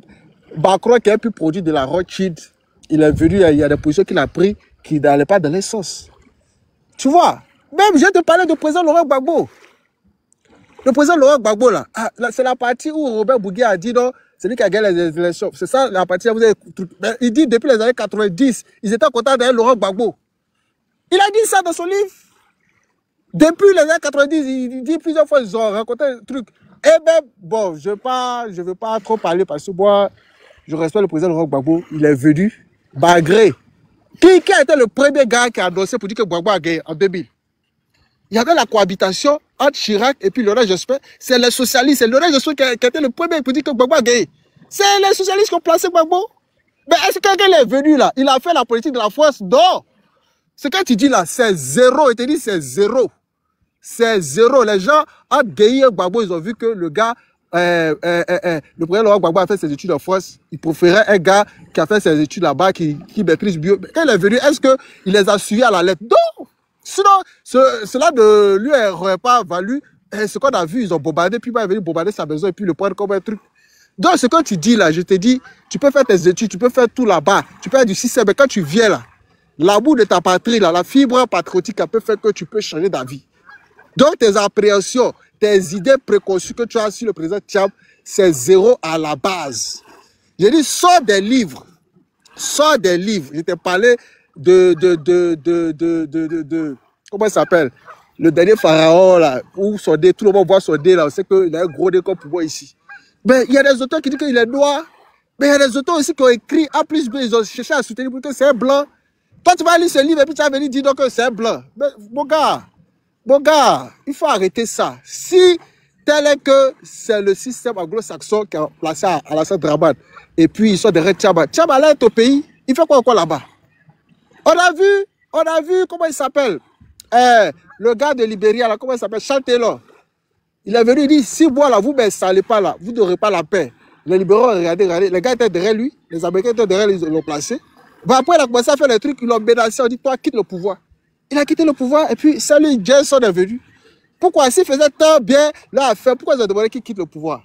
Macron qui a pu produire de la Rothschild, il est venu, il y a des positions qu'il a pris qui n'allaient pas dans les sens. Tu vois, même je te parlais du président Laurent Gbagbo. Le président Laurent Gbagbo, là, c'est la partie où Robert Bougui a dit non, c'est lui qui a gagné les élections. C'est ça la partie où vous avez. Il dit depuis les années 90, ils étaient contents d'aller Laurent Gbagbo. Il a dit ça dans son livre. Depuis les années 90, il dit plusieurs fois, ils ont raconté un truc. Eh ben, bon, je ne veux pas trop parler parce que moi, je respecte le président Laurent Gbagbo. Il est venu, Bagré. Qui a été le premier gars qui a annoncé pour dire que Gbagbo a gagné en 2000? Il y avait la cohabitation entre Chirac et puis Laurent Jospin. C'est les socialistes. C'est Laurent Jospin qui a été le premier pour dire que Gbagbo a gagné. C'est les socialistes qui ont placé Gbagbo. Mais est-ce que quelqu'un est venu là? Il a fait la politique de la France? Non. Ce que tu dis là, c'est zéro. Il te dit c'est zéro. c'est zéro. Les gens, à Gueye Gbagbo, ils ont vu que le gars, le président Laurent Gbagbo a fait ses études en France. Il préférait un gars qui a fait ses études là-bas, qui maîtrise bio. Quand il est venu, est-ce qu'il les a suivis à la lettre? Non! Sinon, cela ne lui aurait pas valu. Ce qu'on a vu, ils ont bombardé, puis il est venu bombarder sa maison et puis le prendre comme un truc. Donc, ce que tu dis là, je te dis, tu peux faire tes études, tu peux faire tout là-bas, tu peux faire du système, mais quand tu viens là, l'amour de ta patrie, là, la fibre patriotique, elle peut faire que tu peux changer d'avis. Donc, tes appréhensions, tes idées préconçues que tu as sur le président Tcham, c'est zéro à la base. J'ai dit, sors des livres. Sors des livres. Je t'ai parlé comment il s'appelle? Le dernier pharaon, là, où son dé, tout le monde voit son dé, là, on sait qu'il a un gros dé comme pour moi ici. Mais il y a des auteurs qui disent qu'il est noir. Mais il y a des auteurs aussi qui ont écrit A plus B, ils ont cherché à soutenir pour que c'est un blanc. Toi, tu vas lire ce livre et puis tu vas venir dire donc que c'est un blanc. Mais mon gars, il faut arrêter ça. Si tel est que c'est le système anglo-saxon qui a placé à Alassane Dramane, et puis ils sont derrière Tchamba. Tchamba, là, est au pays. Il fait quoi encore là-bas? On a vu, comment il s'appelle? Le gars de Libéria, là, comment il s'appelle? Charles Taylor. Il est venu, il dit, si moi, là, vous ne m'installez pas là, vous n'aurez pas la paix. Les libéraux, regardez, les gars étaient derrière lui, les Américains étaient derrière lui, ils l'ont placé. Bon, après, il a commencé à faire les trucs, ils l'ont menacé, on dit, toi, quitte le pouvoir. Il a quitté le pouvoir, et puis, salut, Jason est venu. Pourquoi? S'il faisait tant bien là à faire, pourquoi ils ont demandé qu'il quitte le pouvoir?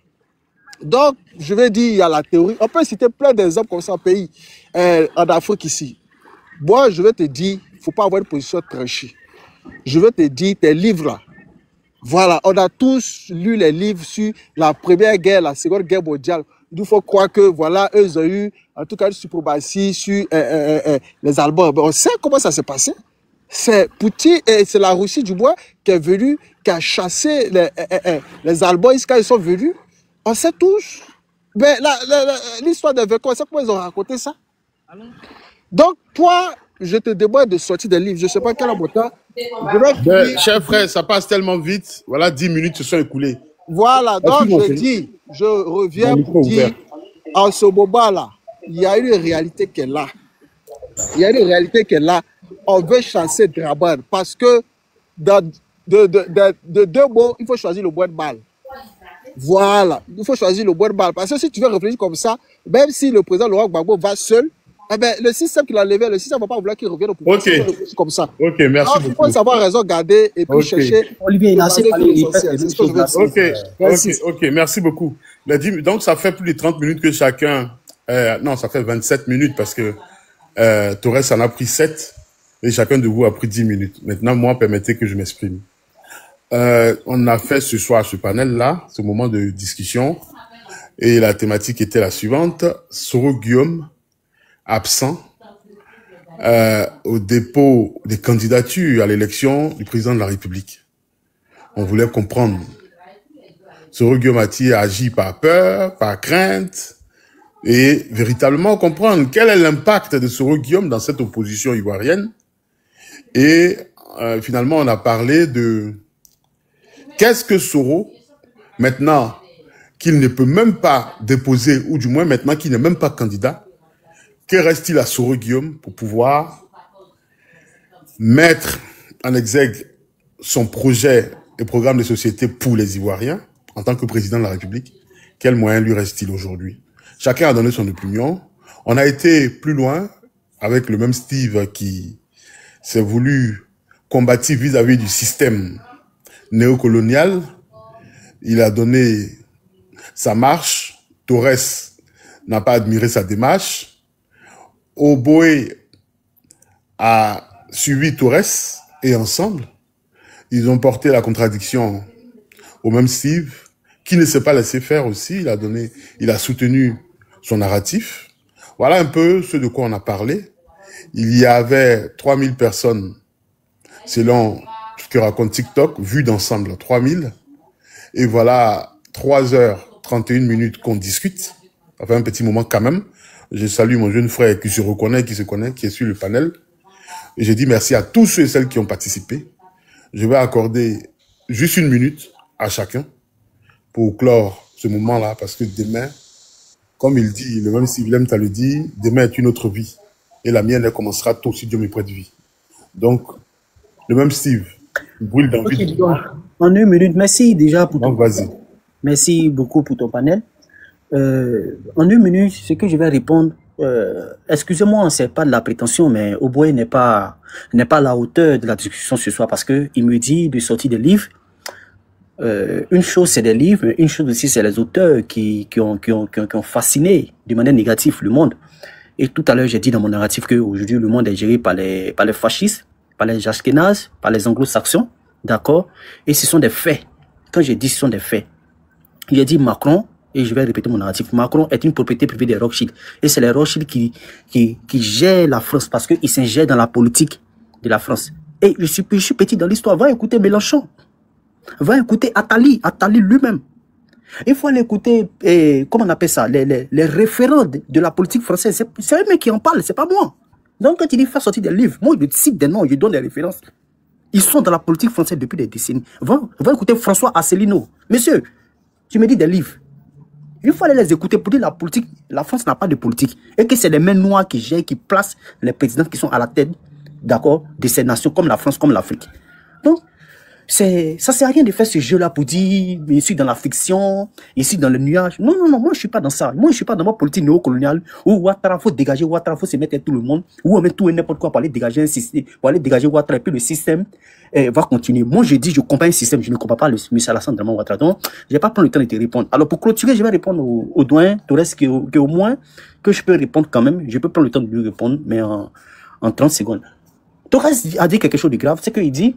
Donc, je vais dire, il y a la théorie. On peut citer plein d'exemples comme ça en pays, en Afrique ici. Moi, je vais te dire, il ne faut pas avoir une position tranchée. Je vais te dire, tes livres là, voilà, on a tous lu les livres sur la première guerre, la seconde guerre mondiale. Il faut croire que, voilà, eux, ils ont eu, en tout cas, une suprématie sur les Allemands. Mais on sait comment ça s'est passé. C'est Poutine et c'est la Russie du bois qui est venue, qui a chassé les Allemands quand ils sont venus. On sait tous. Mais l'histoire des vainqueurs, on sait comment ils ont raconté ça. Donc, toi, je te demande de sortir des livres. Je ne sais pas quel est mon temps. Cher frère, ça passe tellement vite. Voilà, 10 minutes se sont écoulées. Voilà, donc je reviens pour dire, en ce moment-là, il y a une réalité qui est là. Il y a une réalité qui est là. On veut chasser Dramane parce que de deux mots, il faut choisir le bon mal. Voilà, il faut choisir le bon mal. Parce que si tu veux réfléchir comme ça, même si le président Laurent Gbagbo va seul, eh ben, le système qu'il a levé, le système ne va pas vouloir qu'il revienne au pouvoir. Ok, comme ça. ok, merci donc, beaucoup. il faut savoir raison garder et puis chercher. Olivier, il a assez parlé. Ok, merci beaucoup. Donc, ça fait plus de 30 minutes que chacun... non, ça fait 27 minutes parce que Torres en a pris 7 et chacun de vous a pris 10 minutes. Maintenant, moi, permettez que je m'exprime. On a fait ce soir ce panel-là, ce moment de discussion, et la thématique était la suivante. Soro Guillaume, absent au dépôt des candidatures à l'élection du président de la République. On voulait comprendre. Soro Guillaume a-t-il agi par peur, par crainte, et véritablement comprendre quel est l'impact de Soro Guillaume dans cette opposition ivoirienne. Et finalement, on a parlé de qu'est-ce que Soro, maintenant qu'il ne peut même pas déposer, ou du moins maintenant qu'il n'est même pas candidat, que reste-t-il à Soro Guillaume pour pouvoir mettre en exergue son projet et programme de société pour les Ivoiriens en tant que président de la République? Quels moyens lui reste-t-il aujourd'hui? Chacun a donné son opinion. On a été plus loin avec le même Steve qui s'est voulu combatif vis-à-vis du système néocolonial. Il a donné sa marche. Torres n'a pas admiré sa démarche. Oboé a suivi Torres et ensemble, ils ont porté la contradiction au même Steve, qui ne s'est pas laissé faire aussi. Il a soutenu son narratif. Voilà un peu ce de quoi on a parlé. Il y avait 3000 personnes, selon ce que raconte TikTok, vues d'ensemble, 3000. Et voilà 3h31 qu'on discute. Ça fait un petit moment quand même. Je salue mon jeune frère qui se reconnaît, qui est sur le panel. Et je dis merci à tous ceux et celles qui ont participé. Je vais accorder juste 1 minute à chacun pour clore ce moment-là, parce que demain, comme il dit, le même Steve Lem t'a le dit, demain est une autre vie. Et la mienne, elle commencera tôt si Dieu me prête vie. Donc, le même Steve, brûle d'envie. Ok, donc, en 1 minute, merci déjà pour Donc, vas-y. merci beaucoup pour ton panel. En 1 minute, ce que je vais répondre, excusez-moi, c'est pas de la prétention, mais Oboé n'est pas à la hauteur de la discussion ce soir parce que il me dit de sortir des livres. Une chose c'est des livres, une chose aussi c'est les auteurs qui ont fasciné de manière négative le monde. Et tout à l'heure j'ai dit dans mon narratif que aujourd'hui le monde est géré par les fascistes, par les Ashkénazes, par les anglo-saxons, d'accord? Et ce sont des faits. Quand j'ai dit ce sont des faits, j'ai dit Macron, et je vais répéter mon narratif, Macron est une propriété privée des Rothschild. Et c'est les Rothschild qui gèrent la France parce qu'ils s'ingèrent dans la politique de la France. Et je suis petit dans l'histoire. Va écouter Mélenchon. Va écouter Attali lui-même. Il faut aller écouter, comment on appelle ça, les référents de la politique française. C'est eux qui en parlent, c'est pas moi. Donc quand il dit faire sortir des livres, moi je cite des noms, je donne des références. Ils sont dans la politique française depuis des décennies. Va écouter François Asselineau. Monsieur, tu me dis des livres. Il faut aller les écouter pour dire la politique. La France n'a pas de politique. Et que c'est les mains noires qui gèrent, qui placent les présidents qui sont à la tête, d'accord, de ces nations comme la France, comme l'Afrique. Donc, ça sert à rien de faire ce jeu-là pour dire, je suis dans la fiction, ici dans le nuage. Non, moi je suis pas dans ça. Moi je suis pas dans ma politique néocoloniale où Ouattara faut dégager, Ouattara faut se mettre à tout le monde, où on met tout et n'importe quoi pour aller dégager un système, pour aller dégager Ouattara et puis le système va continuer. Moi je dis, je comprends un système, je ne comprends pas le M. Alassane Draman Ouattara. Donc, je vais pas prendre le temps de te répondre. Alors pour clôturer, je vais répondre au doyen Torres qui au moins que je peux répondre quand même. Je peux prendre le temps de lui répondre, mais en 30 secondes. Torres a dit quelque chose de grave, c'est qu'il dit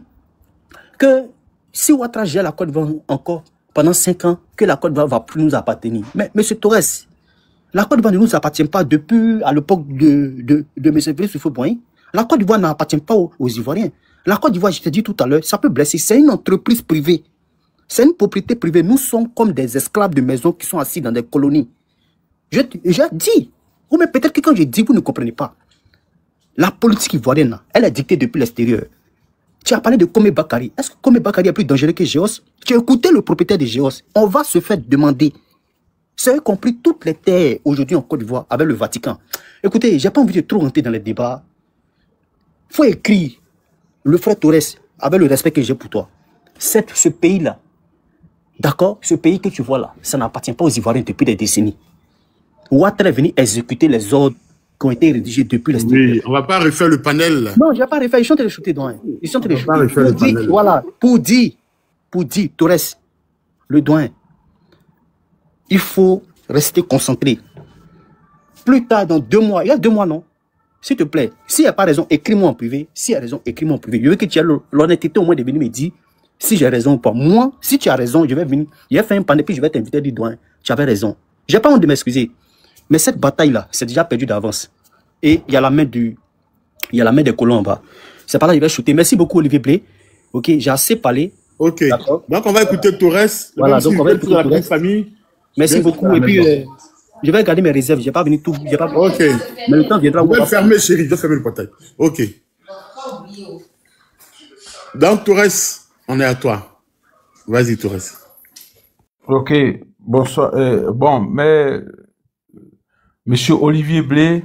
que si Ouattara gère la Côte d'Ivoire encore pendant 5 ans, que la Côte d'Ivoire va plus nous appartenir. Mais M. Torres, la Côte d'Ivoire ne nous appartient pas depuis à l'époque de M. Félix Houphouët-Boigny. La Côte d'Ivoire n'appartient pas aux Ivoiriens. La Côte d'Ivoire, je te dis tout à l'heure, ça peut blesser. C'est une entreprise privée. C'est une propriété privée. Nous sommes comme des esclaves de maison qui sont assis dans des colonies. Je dis, ou mais peut-être que quand je dis, vous ne comprenez pas. La politique ivoirienne, elle est dictée depuis l'extérieur. Tu as parlé de Komé Bakari. Est-ce que Komé Bakari est plus dangereux que Géos? Tu as écouté le propriétaire de Géos. On va se faire demander. C'est eux qui ont pris toutes les terres aujourd'hui en Côte d'Ivoire avec le Vatican. Écoutez, j'ai pas envie de trop rentrer dans les débats. Faut écrire, le frère Torres, avec le respect que j'ai pour toi. Ce pays-là, d'accord? Ce pays que tu vois là, ça n'appartient pas aux Ivoiriens depuis des décennies. Ouattara est venu exécuter les ordres qui ont été rédigés depuis l'extérieur. Oui, on va pas refaire le panel. Là. Non, je ne vais pas refaire. Ils sont téléchutés, doyen. Ils sont téléchutés. Voilà, pour dire, Torres, le doyen, il faut rester concentré. Plus tard, dans 2 mois, il y a 2 mois, non? S'il te plaît, s'il n'y a pas raison, écris-moi en privé. S'il y a raison, écris-moi en privé. Je veux que tu aies l'honnêteté au moins de venir me dire si j'ai raison ou pas. Moi, si tu as raison, je vais venir. Je vais faire un panel, puis je vais t'inviter à dire, doyen, tu avais raison. Je n'ai pas honte de m'excuser. Mais cette bataille-là, c'est déjà perdu d'avance. Et il y a la main des colons en bas. C'est par là que je vais shooter. Merci beaucoup, Olivier Blé. Ok, j'ai assez parlé. Ok. Donc, on va écouter Torres. Voilà, donc on va écouter la famille. Merci beaucoup. Et puis, je vais garder mes réserves. Je n'ai pas venu tout. Ok. Mais le temps viendra. Je vais fermer, chérie. Je vais fermer le portail. Ok. Donc, Torres, on est à toi. Vas-y, Torres. Ok. Bonsoir. Mais Monsieur Olivier Blé,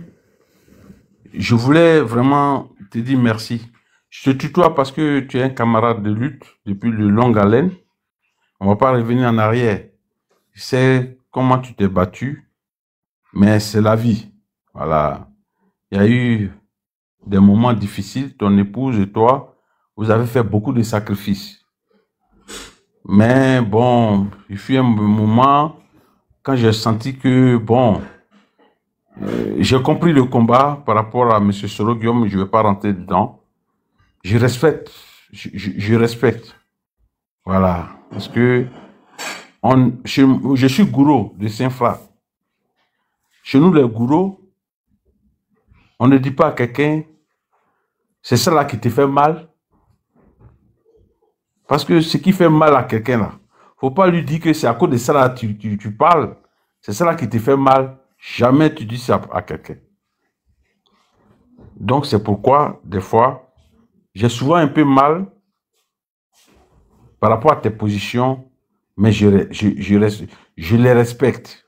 je voulais vraiment te dire merci. Je te tutoie parce que tu es un camarade de lutte depuis de longue haleine. On ne va pas revenir en arrière. Je sais comment tu t'es battu, mais c'est la vie. Voilà. Il y a eu des moments difficiles. Ton épouse et toi, vous avez fait beaucoup de sacrifices. Mais bon, il fut un moment quand j'ai senti que, bon, j'ai compris le combat par rapport à M. Soro Guillaume, je ne vais pas rentrer dedans. Je respecte, je respecte. Voilà. Parce que je suis gourou de Saint-Fra. Chez nous, les gourous, on ne dit pas à quelqu'un, c'est ça là qui te fait mal. Parce que ce qui fait mal à quelqu'un là, faut pas lui dire que c'est à cause de ça là tu parles. C'est ça là qui te fait mal. Jamais tu dis ça à quelqu'un. Donc c'est pourquoi, des fois, j'ai souvent un peu mal par rapport à tes positions, mais je les respecte.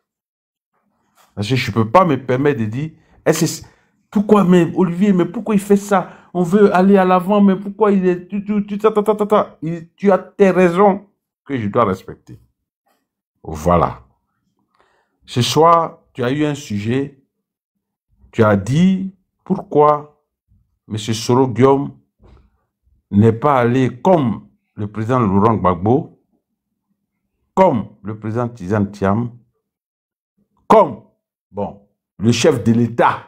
Parce que je ne peux pas me permettre de dire, Pourquoi, mais Olivier, mais pourquoi il fait ça? On veut aller à l'avant, mais pourquoi il est... Tu as tes raisons que je dois respecter. Voilà. Ce soir, tu as eu un sujet. Tu as dit pourquoi M. Soro Guillaume n'est pas allé comme le président Laurent Gbagbo, comme le président Tizan Thiam, comme, bon, le chef de l'État.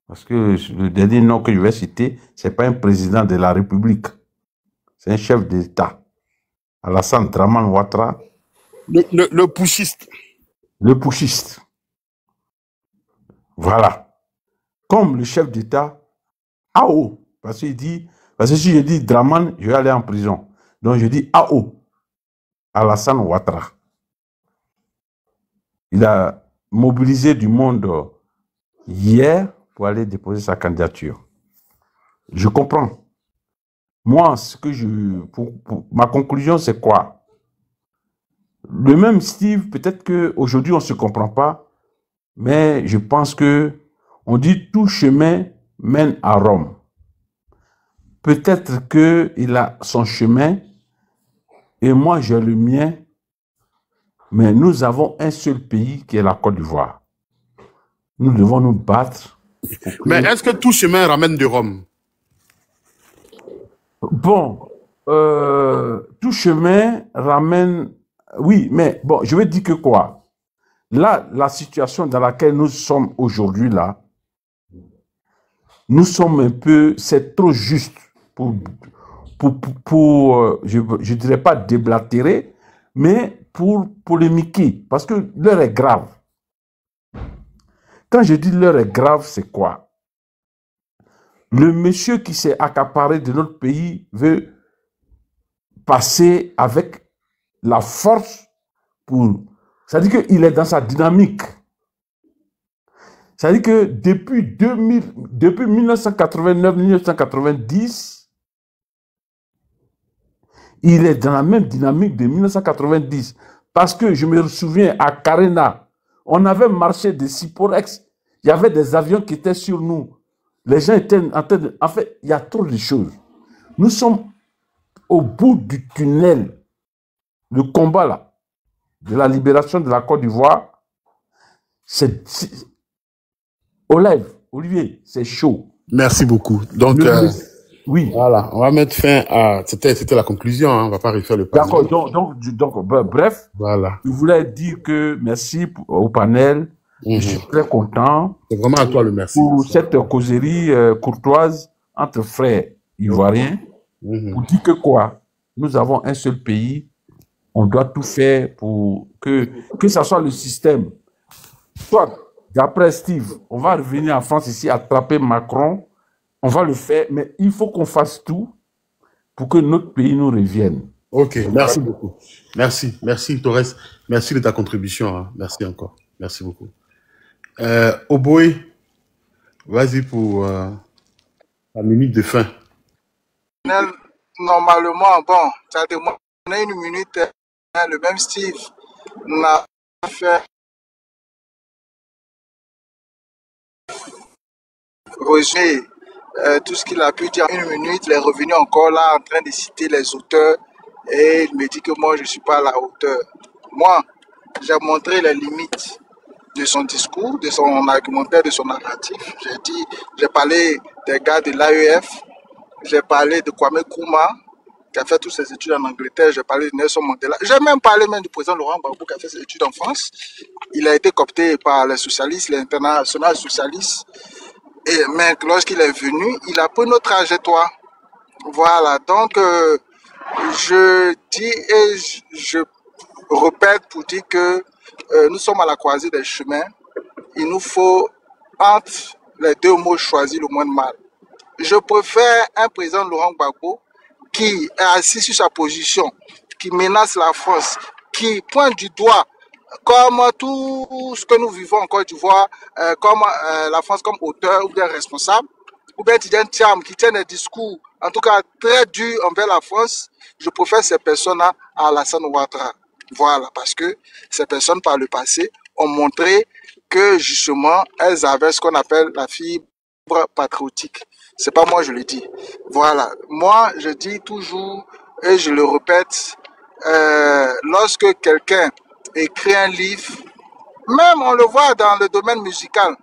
Parce que le dernier nom que je vais citer, ce n'est pas un président de la République. C'est un chef d'État. Alassane Dramane Ouattara. Le pushiste. Le pushiste. Voilà. Comme le chef d'État, AO. Parce que si je dis Dramane, je vais aller en prison. Donc je dis AO. Alassane Ouattara. Il a mobilisé du monde hier pour aller déposer sa candidature. Je comprends. Moi, ma conclusion, c'est quoi? Le même Steve, peut-être qu'aujourd'hui, on ne se comprend pas, mais je pense que on dit tout chemin mène à Rome. Peut-être qu'il a son chemin et moi, j'ai le mien, mais nous avons un seul pays qui est la Côte d'Ivoire. Nous devons nous battre. Mais est-ce que tout chemin ramène de Rome? Bon, tout chemin ramène... Oui, mais bon, je vais dire que quoi? Là, la situation dans laquelle nous sommes aujourd'hui, là, nous sommes un peu... C'est trop juste pour je dirais pas déblatérer, mais pour polémiquer, parce que l'heure est grave. Quand je dis l'heure est grave, c'est quoi? Le monsieur qui s'est accaparé de notre pays veut passer avec la force pour... C'est-à-dire qu'il est dans sa dynamique. C'est-à-dire que depuis 1989-1990, il est dans la même dynamique de 1990. Parce que je me souviens, à Carena, on avait marché de Siporex, il y avait des avions qui étaient sur nous. Les gens étaient en train de... En fait, il y a trop de choses. Nous sommes au bout du tunnel. Le combat, là, de la libération de la Côte d'Ivoire, c'est... Olivier, c'est chaud. Merci beaucoup. Donc, oui. Voilà, on va mettre fin à... C'était la conclusion, hein, on ne va pas refaire le panel. D'accord, donc, bref, voilà. Je voulais dire que merci au panel. Je suis très content. C'est vraiment à toi le merci. Pour cette causerie courtoise entre frères ivoiriens. Pour dire que quoi? Nous avons un seul pays. On doit tout faire pour que ce soit le système. Soit, d'après Steve, on va revenir en France ici, attraper Macron. On va le faire, mais il faut qu'on fasse tout pour que notre pays nous revienne. Ok, merci beaucoup. Merci Torres. Merci de ta contribution. Hein. Merci encore. Merci beaucoup. Oboy, vas-y pour la minute de fin. Normalement, bon, ça demande une minute. Le même Steve n'a pas fait rejeter tout ce qu'il a pu dire en une minute. Il est revenu encore là en train de citer les auteurs et il me dit que moi je ne suis pas à la hauteur. Moi, j'ai montré les limites de son discours, de son argumentaire, de son narratif. J'ai parlé des gars de l'AEF, j'ai parlé de Kwame Nkrumah qui a fait toutes ses études en Angleterre, j'ai parlé de Nelson Mandela, j'ai même parlé du président Laurent Gbagbo qui a fait ses études en France. Il a été coopté par les socialistes, l'international socialiste. Mais lorsqu'il est venu, il a pris notre trajectoire. Voilà, donc je dis et je répète pour dire que nous sommes à la croisée des chemins. Il nous faut, entre les deux mots, choisir le moins de mal. Je préfère un président Laurent Gbagbo qui est assis sur sa position, qui menace la France, qui pointe du doigt comme tout ce que nous vivons en Côte d'Ivoire, comme la France comme auteur ou bien responsable, ou bien Tidjane Thiam qui tient des discours, en tout cas très durs envers la France. Je préfère ces personnes-là à Alassane Ouattara. Voilà, parce que ces personnes par le passé ont montré que justement elles avaient ce qu'on appelle la fibre patriotique. C'est pas moi, je le dis. Voilà. Moi, je dis toujours, et je le répète, lorsque quelqu'un écrit un livre, même on le voit dans le domaine musical,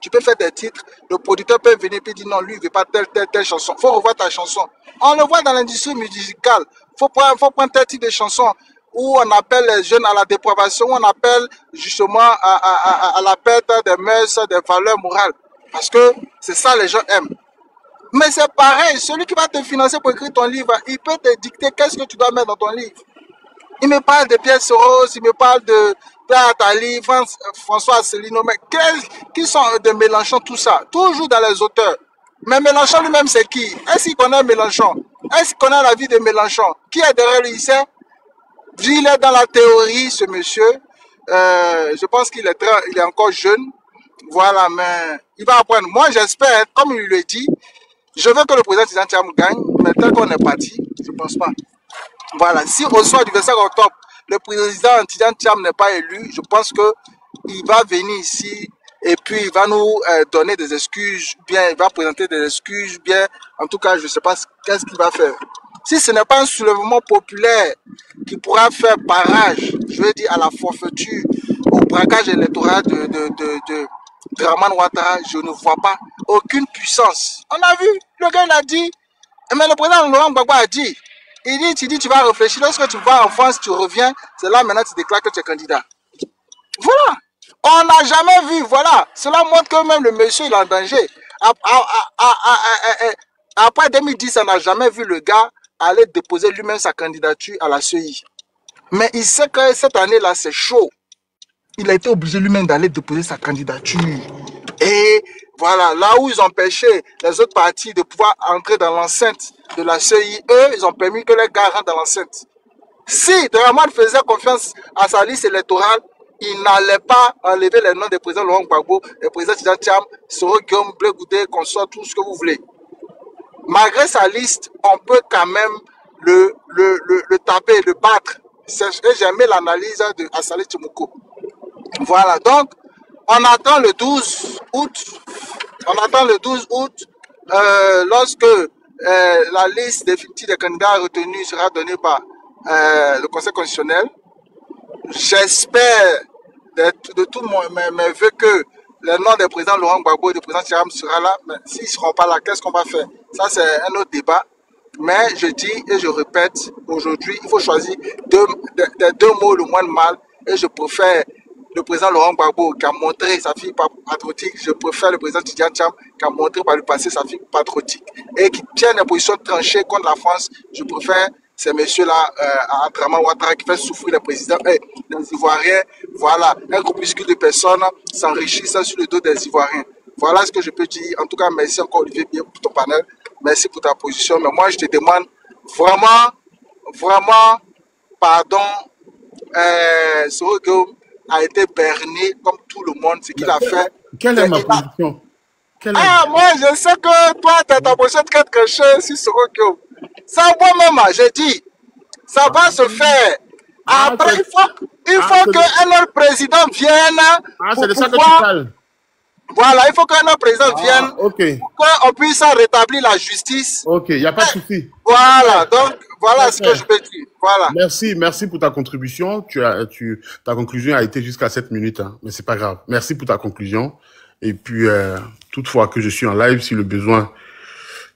tu peux faire des titres, le producteur peut venir et dire non, lui, il ne veut pas telle chanson. Il faut revoir ta chanson. On le voit dans l'industrie musicale. Faut prendre tel type de chanson où on appelle les jeunes à la dépravation, où on appelle justement à la perte des mœurs, des valeurs morales. Parce que c'est ça les gens aiment. Mais c'est pareil, celui qui va te financer pour écrire ton livre, il peut te dicter qu'est-ce que tu dois mettre dans ton livre. Il me parle de Pierre Soros, il me parle de Attali, François Asselineau, mais qui sont de Mélenchon, tout ça, toujours dans les auteurs. Mais Mélenchon lui-même, c'est qui? Est-ce qu'il connaît Mélenchon? Est-ce qu'il connaît la vie de Mélenchon? Qui est derrière lui? Il sait? Il est dans la théorie, ce monsieur. Je pense qu'il est encore jeune. Voilà, mais il va apprendre. Moi, j'espère, comme il le dit, je veux que le président Tidjane Thiam gagne, mais tel qu'on est parti, je ne pense pas. Voilà, si au soir du 25 octobre, le président Tidjane Thiam n'est pas élu, je pense qu'il va venir ici et puis il va nous donner des excuses, bien, il va présenter des excuses, bien, en tout cas, je ne sais pas qu'est-ce qu'il va faire. Si ce n'est pas un soulèvement populaire qui pourra faire barrage, je veux dire, à la forfaiture, au braquage électoral de Dramane Ouattara, je ne vois pas aucune puissance. On a vu, le gars il a dit, mais le président Laurent Gbagbo a dit, tu dis tu vas réfléchir, lorsque tu vas en France, tu reviens, c'est là maintenant tu déclares que tu es candidat. Voilà, on n'a jamais vu, voilà, cela montre que même le monsieur il est en danger. Après 2010, on n'a jamais vu le gars aller déposer lui-même sa candidature à la CEI. Mais il sait que cette année-là, c'est chaud. Il a été obligé lui-même d'aller déposer sa candidature. Et voilà, là où ils ont empêché les autres partis de pouvoir entrer dans l'enceinte de la CEI, eux, ils ont permis que les gars rentrent dans l'enceinte. Si Dramane faisait confiance à sa liste électorale, il n'allait pas enlever les noms des présidents Laurent Gbagbo, des présidents Tidjane Thiam, Soro Guillaume, Blé Goudé, consort, tout ce que vous voulez. Malgré sa liste, on peut quand même le taper, le battre. J'ai aimé l'analyse de Assali Tchimouko. Voilà, donc on attend le 12 août. On attend le 12 août lorsque la liste définitive des candidats retenus sera donnée par le Conseil constitutionnel. J'espère de tout mes voeux que le nom des présidents Laurent Gbagbo et du président Thiam sera là. Mais s'ils ne seront pas là, qu'est-ce qu'on va faire? Ça, c'est un autre débat. Mais je dis et je répète, aujourd'hui, il faut choisir deux mots le moins de mal. Et je préfère le président Laurent Gbagbo qui a montré sa fille patriotique. Je préfère le président Tidjane Thiam qui a montré par le passé sa fille patriotique. Et qui tient des positions tranchées contre la France. Je préfère ces messieurs-là à Dramane Ouattara qui fait souffrir les présidents, les Ivoiriens. Voilà, un groupuscule de personnes s'enrichissent sur le dos des Ivoiriens. Voilà ce que je peux dire. En tout cas, merci encore Olivier Bien pour ton panel. Merci pour ta position. Mais moi, je te demande vraiment, pardon. Soro Guillaume a été berné comme tout le monde. Ce qu'il a fait. Quelle est ma position? Moi, je sais que toi, tu as ta position très cachée sur Soro Guillaume. Ça, moi-même, j'ai dit, ça va se faire. Après, il faut qu'un autre président vienne. C'est de ça que tu parles. Voilà, il faut qu'un autre président vienne pour qu'on puisse rétablir la justice. Ok, il n'y a pas de souci. Voilà, donc voilà ce que je peux dire. Voilà. Merci pour ta contribution. Ta conclusion a été jusqu'à 7 minutes, hein, mais c'est pas grave. Merci pour ta conclusion. Et puis, toutefois que je suis en live, si le besoin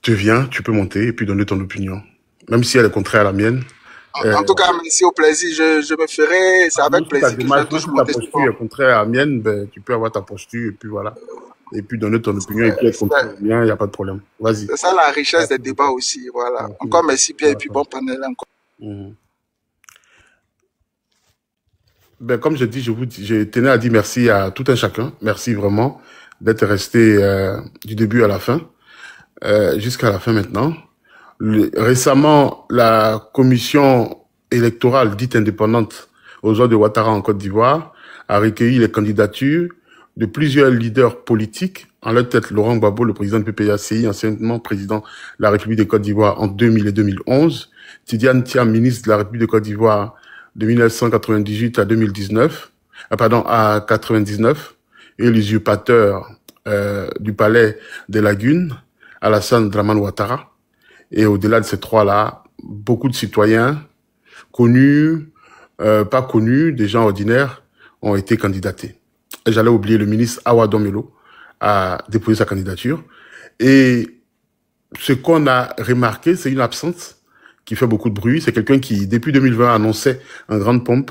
te vient, tu peux monter et puis donner ton opinion, même si elle est contraire à la mienne. En tout cas, merci, au plaisir, je me ferai, c'est avec plaisir que je vais toujours monter. Si ta posture est contraire à la mienne, ben, tu peux avoir ta posture et puis voilà. Et puis donner ton opinion et puis être contraire, il n'y a pas de problème. Vas-y. C'est ça la richesse des débats aussi, voilà. Encore merci bien et puis bon panel encore. Ben, comme je dis, je tenais à dire merci à tout un chacun. Merci vraiment d'être resté du début à la fin. Jusqu'à la fin maintenant. Récemment, la commission électorale dite indépendante aux ordres de Ouattara en Côte d'Ivoire a recueilli les candidatures de plusieurs leaders politiques, en leur tête Laurent Gbagbo, le président de PPACI, anciennement président de la République de Côte d'Ivoire en 2000 et 2011, Tidjane Thiam, ministre de la République de Côte d'Ivoire de 1998 à 2019, à 99, et l'usurpateur du palais des Lagunes, Alassane Dramane Ouattara. Et au-delà de ces trois-là, beaucoup de citoyens connus, pas connus, des gens ordinaires, ont été candidatés. Et j'allais oublier le ministre Awa Domelo a déposé sa candidature. Et ce qu'on a remarqué, c'est une absence qui fait beaucoup de bruit. C'est quelqu'un qui, depuis 2020, annonçait en grande pompe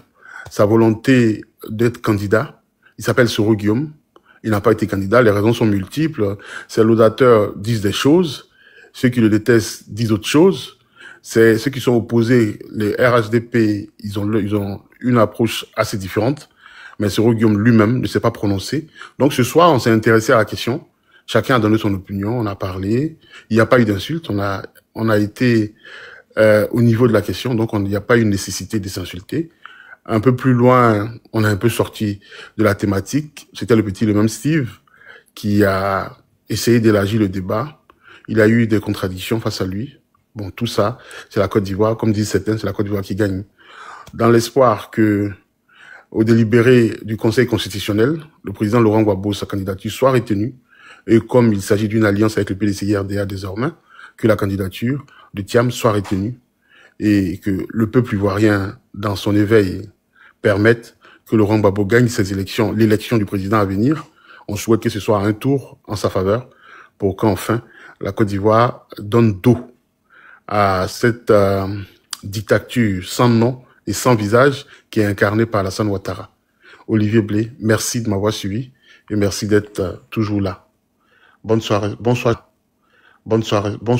sa volonté d'être candidat. Il s'appelle Soro Guillaume. Il n'a pas été candidat. Les raisons sont multiples. Ses laudateurs disent des choses. Ceux qui le détestent disent autre chose. C'est ceux qui sont opposés, les RHDP, ils ont une approche assez différente. Mais Soro Guillaume lui-même ne s'est pas prononcé. Donc ce soir, on s'est intéressé à la question. Chacun a donné son opinion, on a parlé. Il n'y a pas eu d'insulte. On a été au niveau de la question, donc il n'y a pas eu nécessité de s'insulter. Un peu plus loin, on a un peu sorti de la thématique. C'était le même Steve, qui a essayé d'élargir le débat. Il a eu des contradictions face à lui. Bon, tout ça, c'est la Côte d'Ivoire. Comme disent certains, c'est la Côte d'Ivoire qui gagne. Dans l'espoir que, au délibéré du Conseil constitutionnel, le président Laurent Gbagbo, sa candidature soit retenue. Et comme il s'agit d'une alliance avec le PDCI-RDA désormais, que la candidature de Thiam soit retenue et que le peuple ivoirien, dans son éveil, permette que Laurent Gbagbo gagne ces élections, l'élection du président à venir. On souhaite que ce soit un tour en sa faveur pour qu'enfin la Côte d'Ivoire donne dos à cette dictature sans nom et sans visage qui est incarnée par Alassane Ouattara. Olivier Blé, merci de m'avoir suivi et merci d'être toujours là. Bonne soirée, bonsoir, bonne soirée, bonsoir.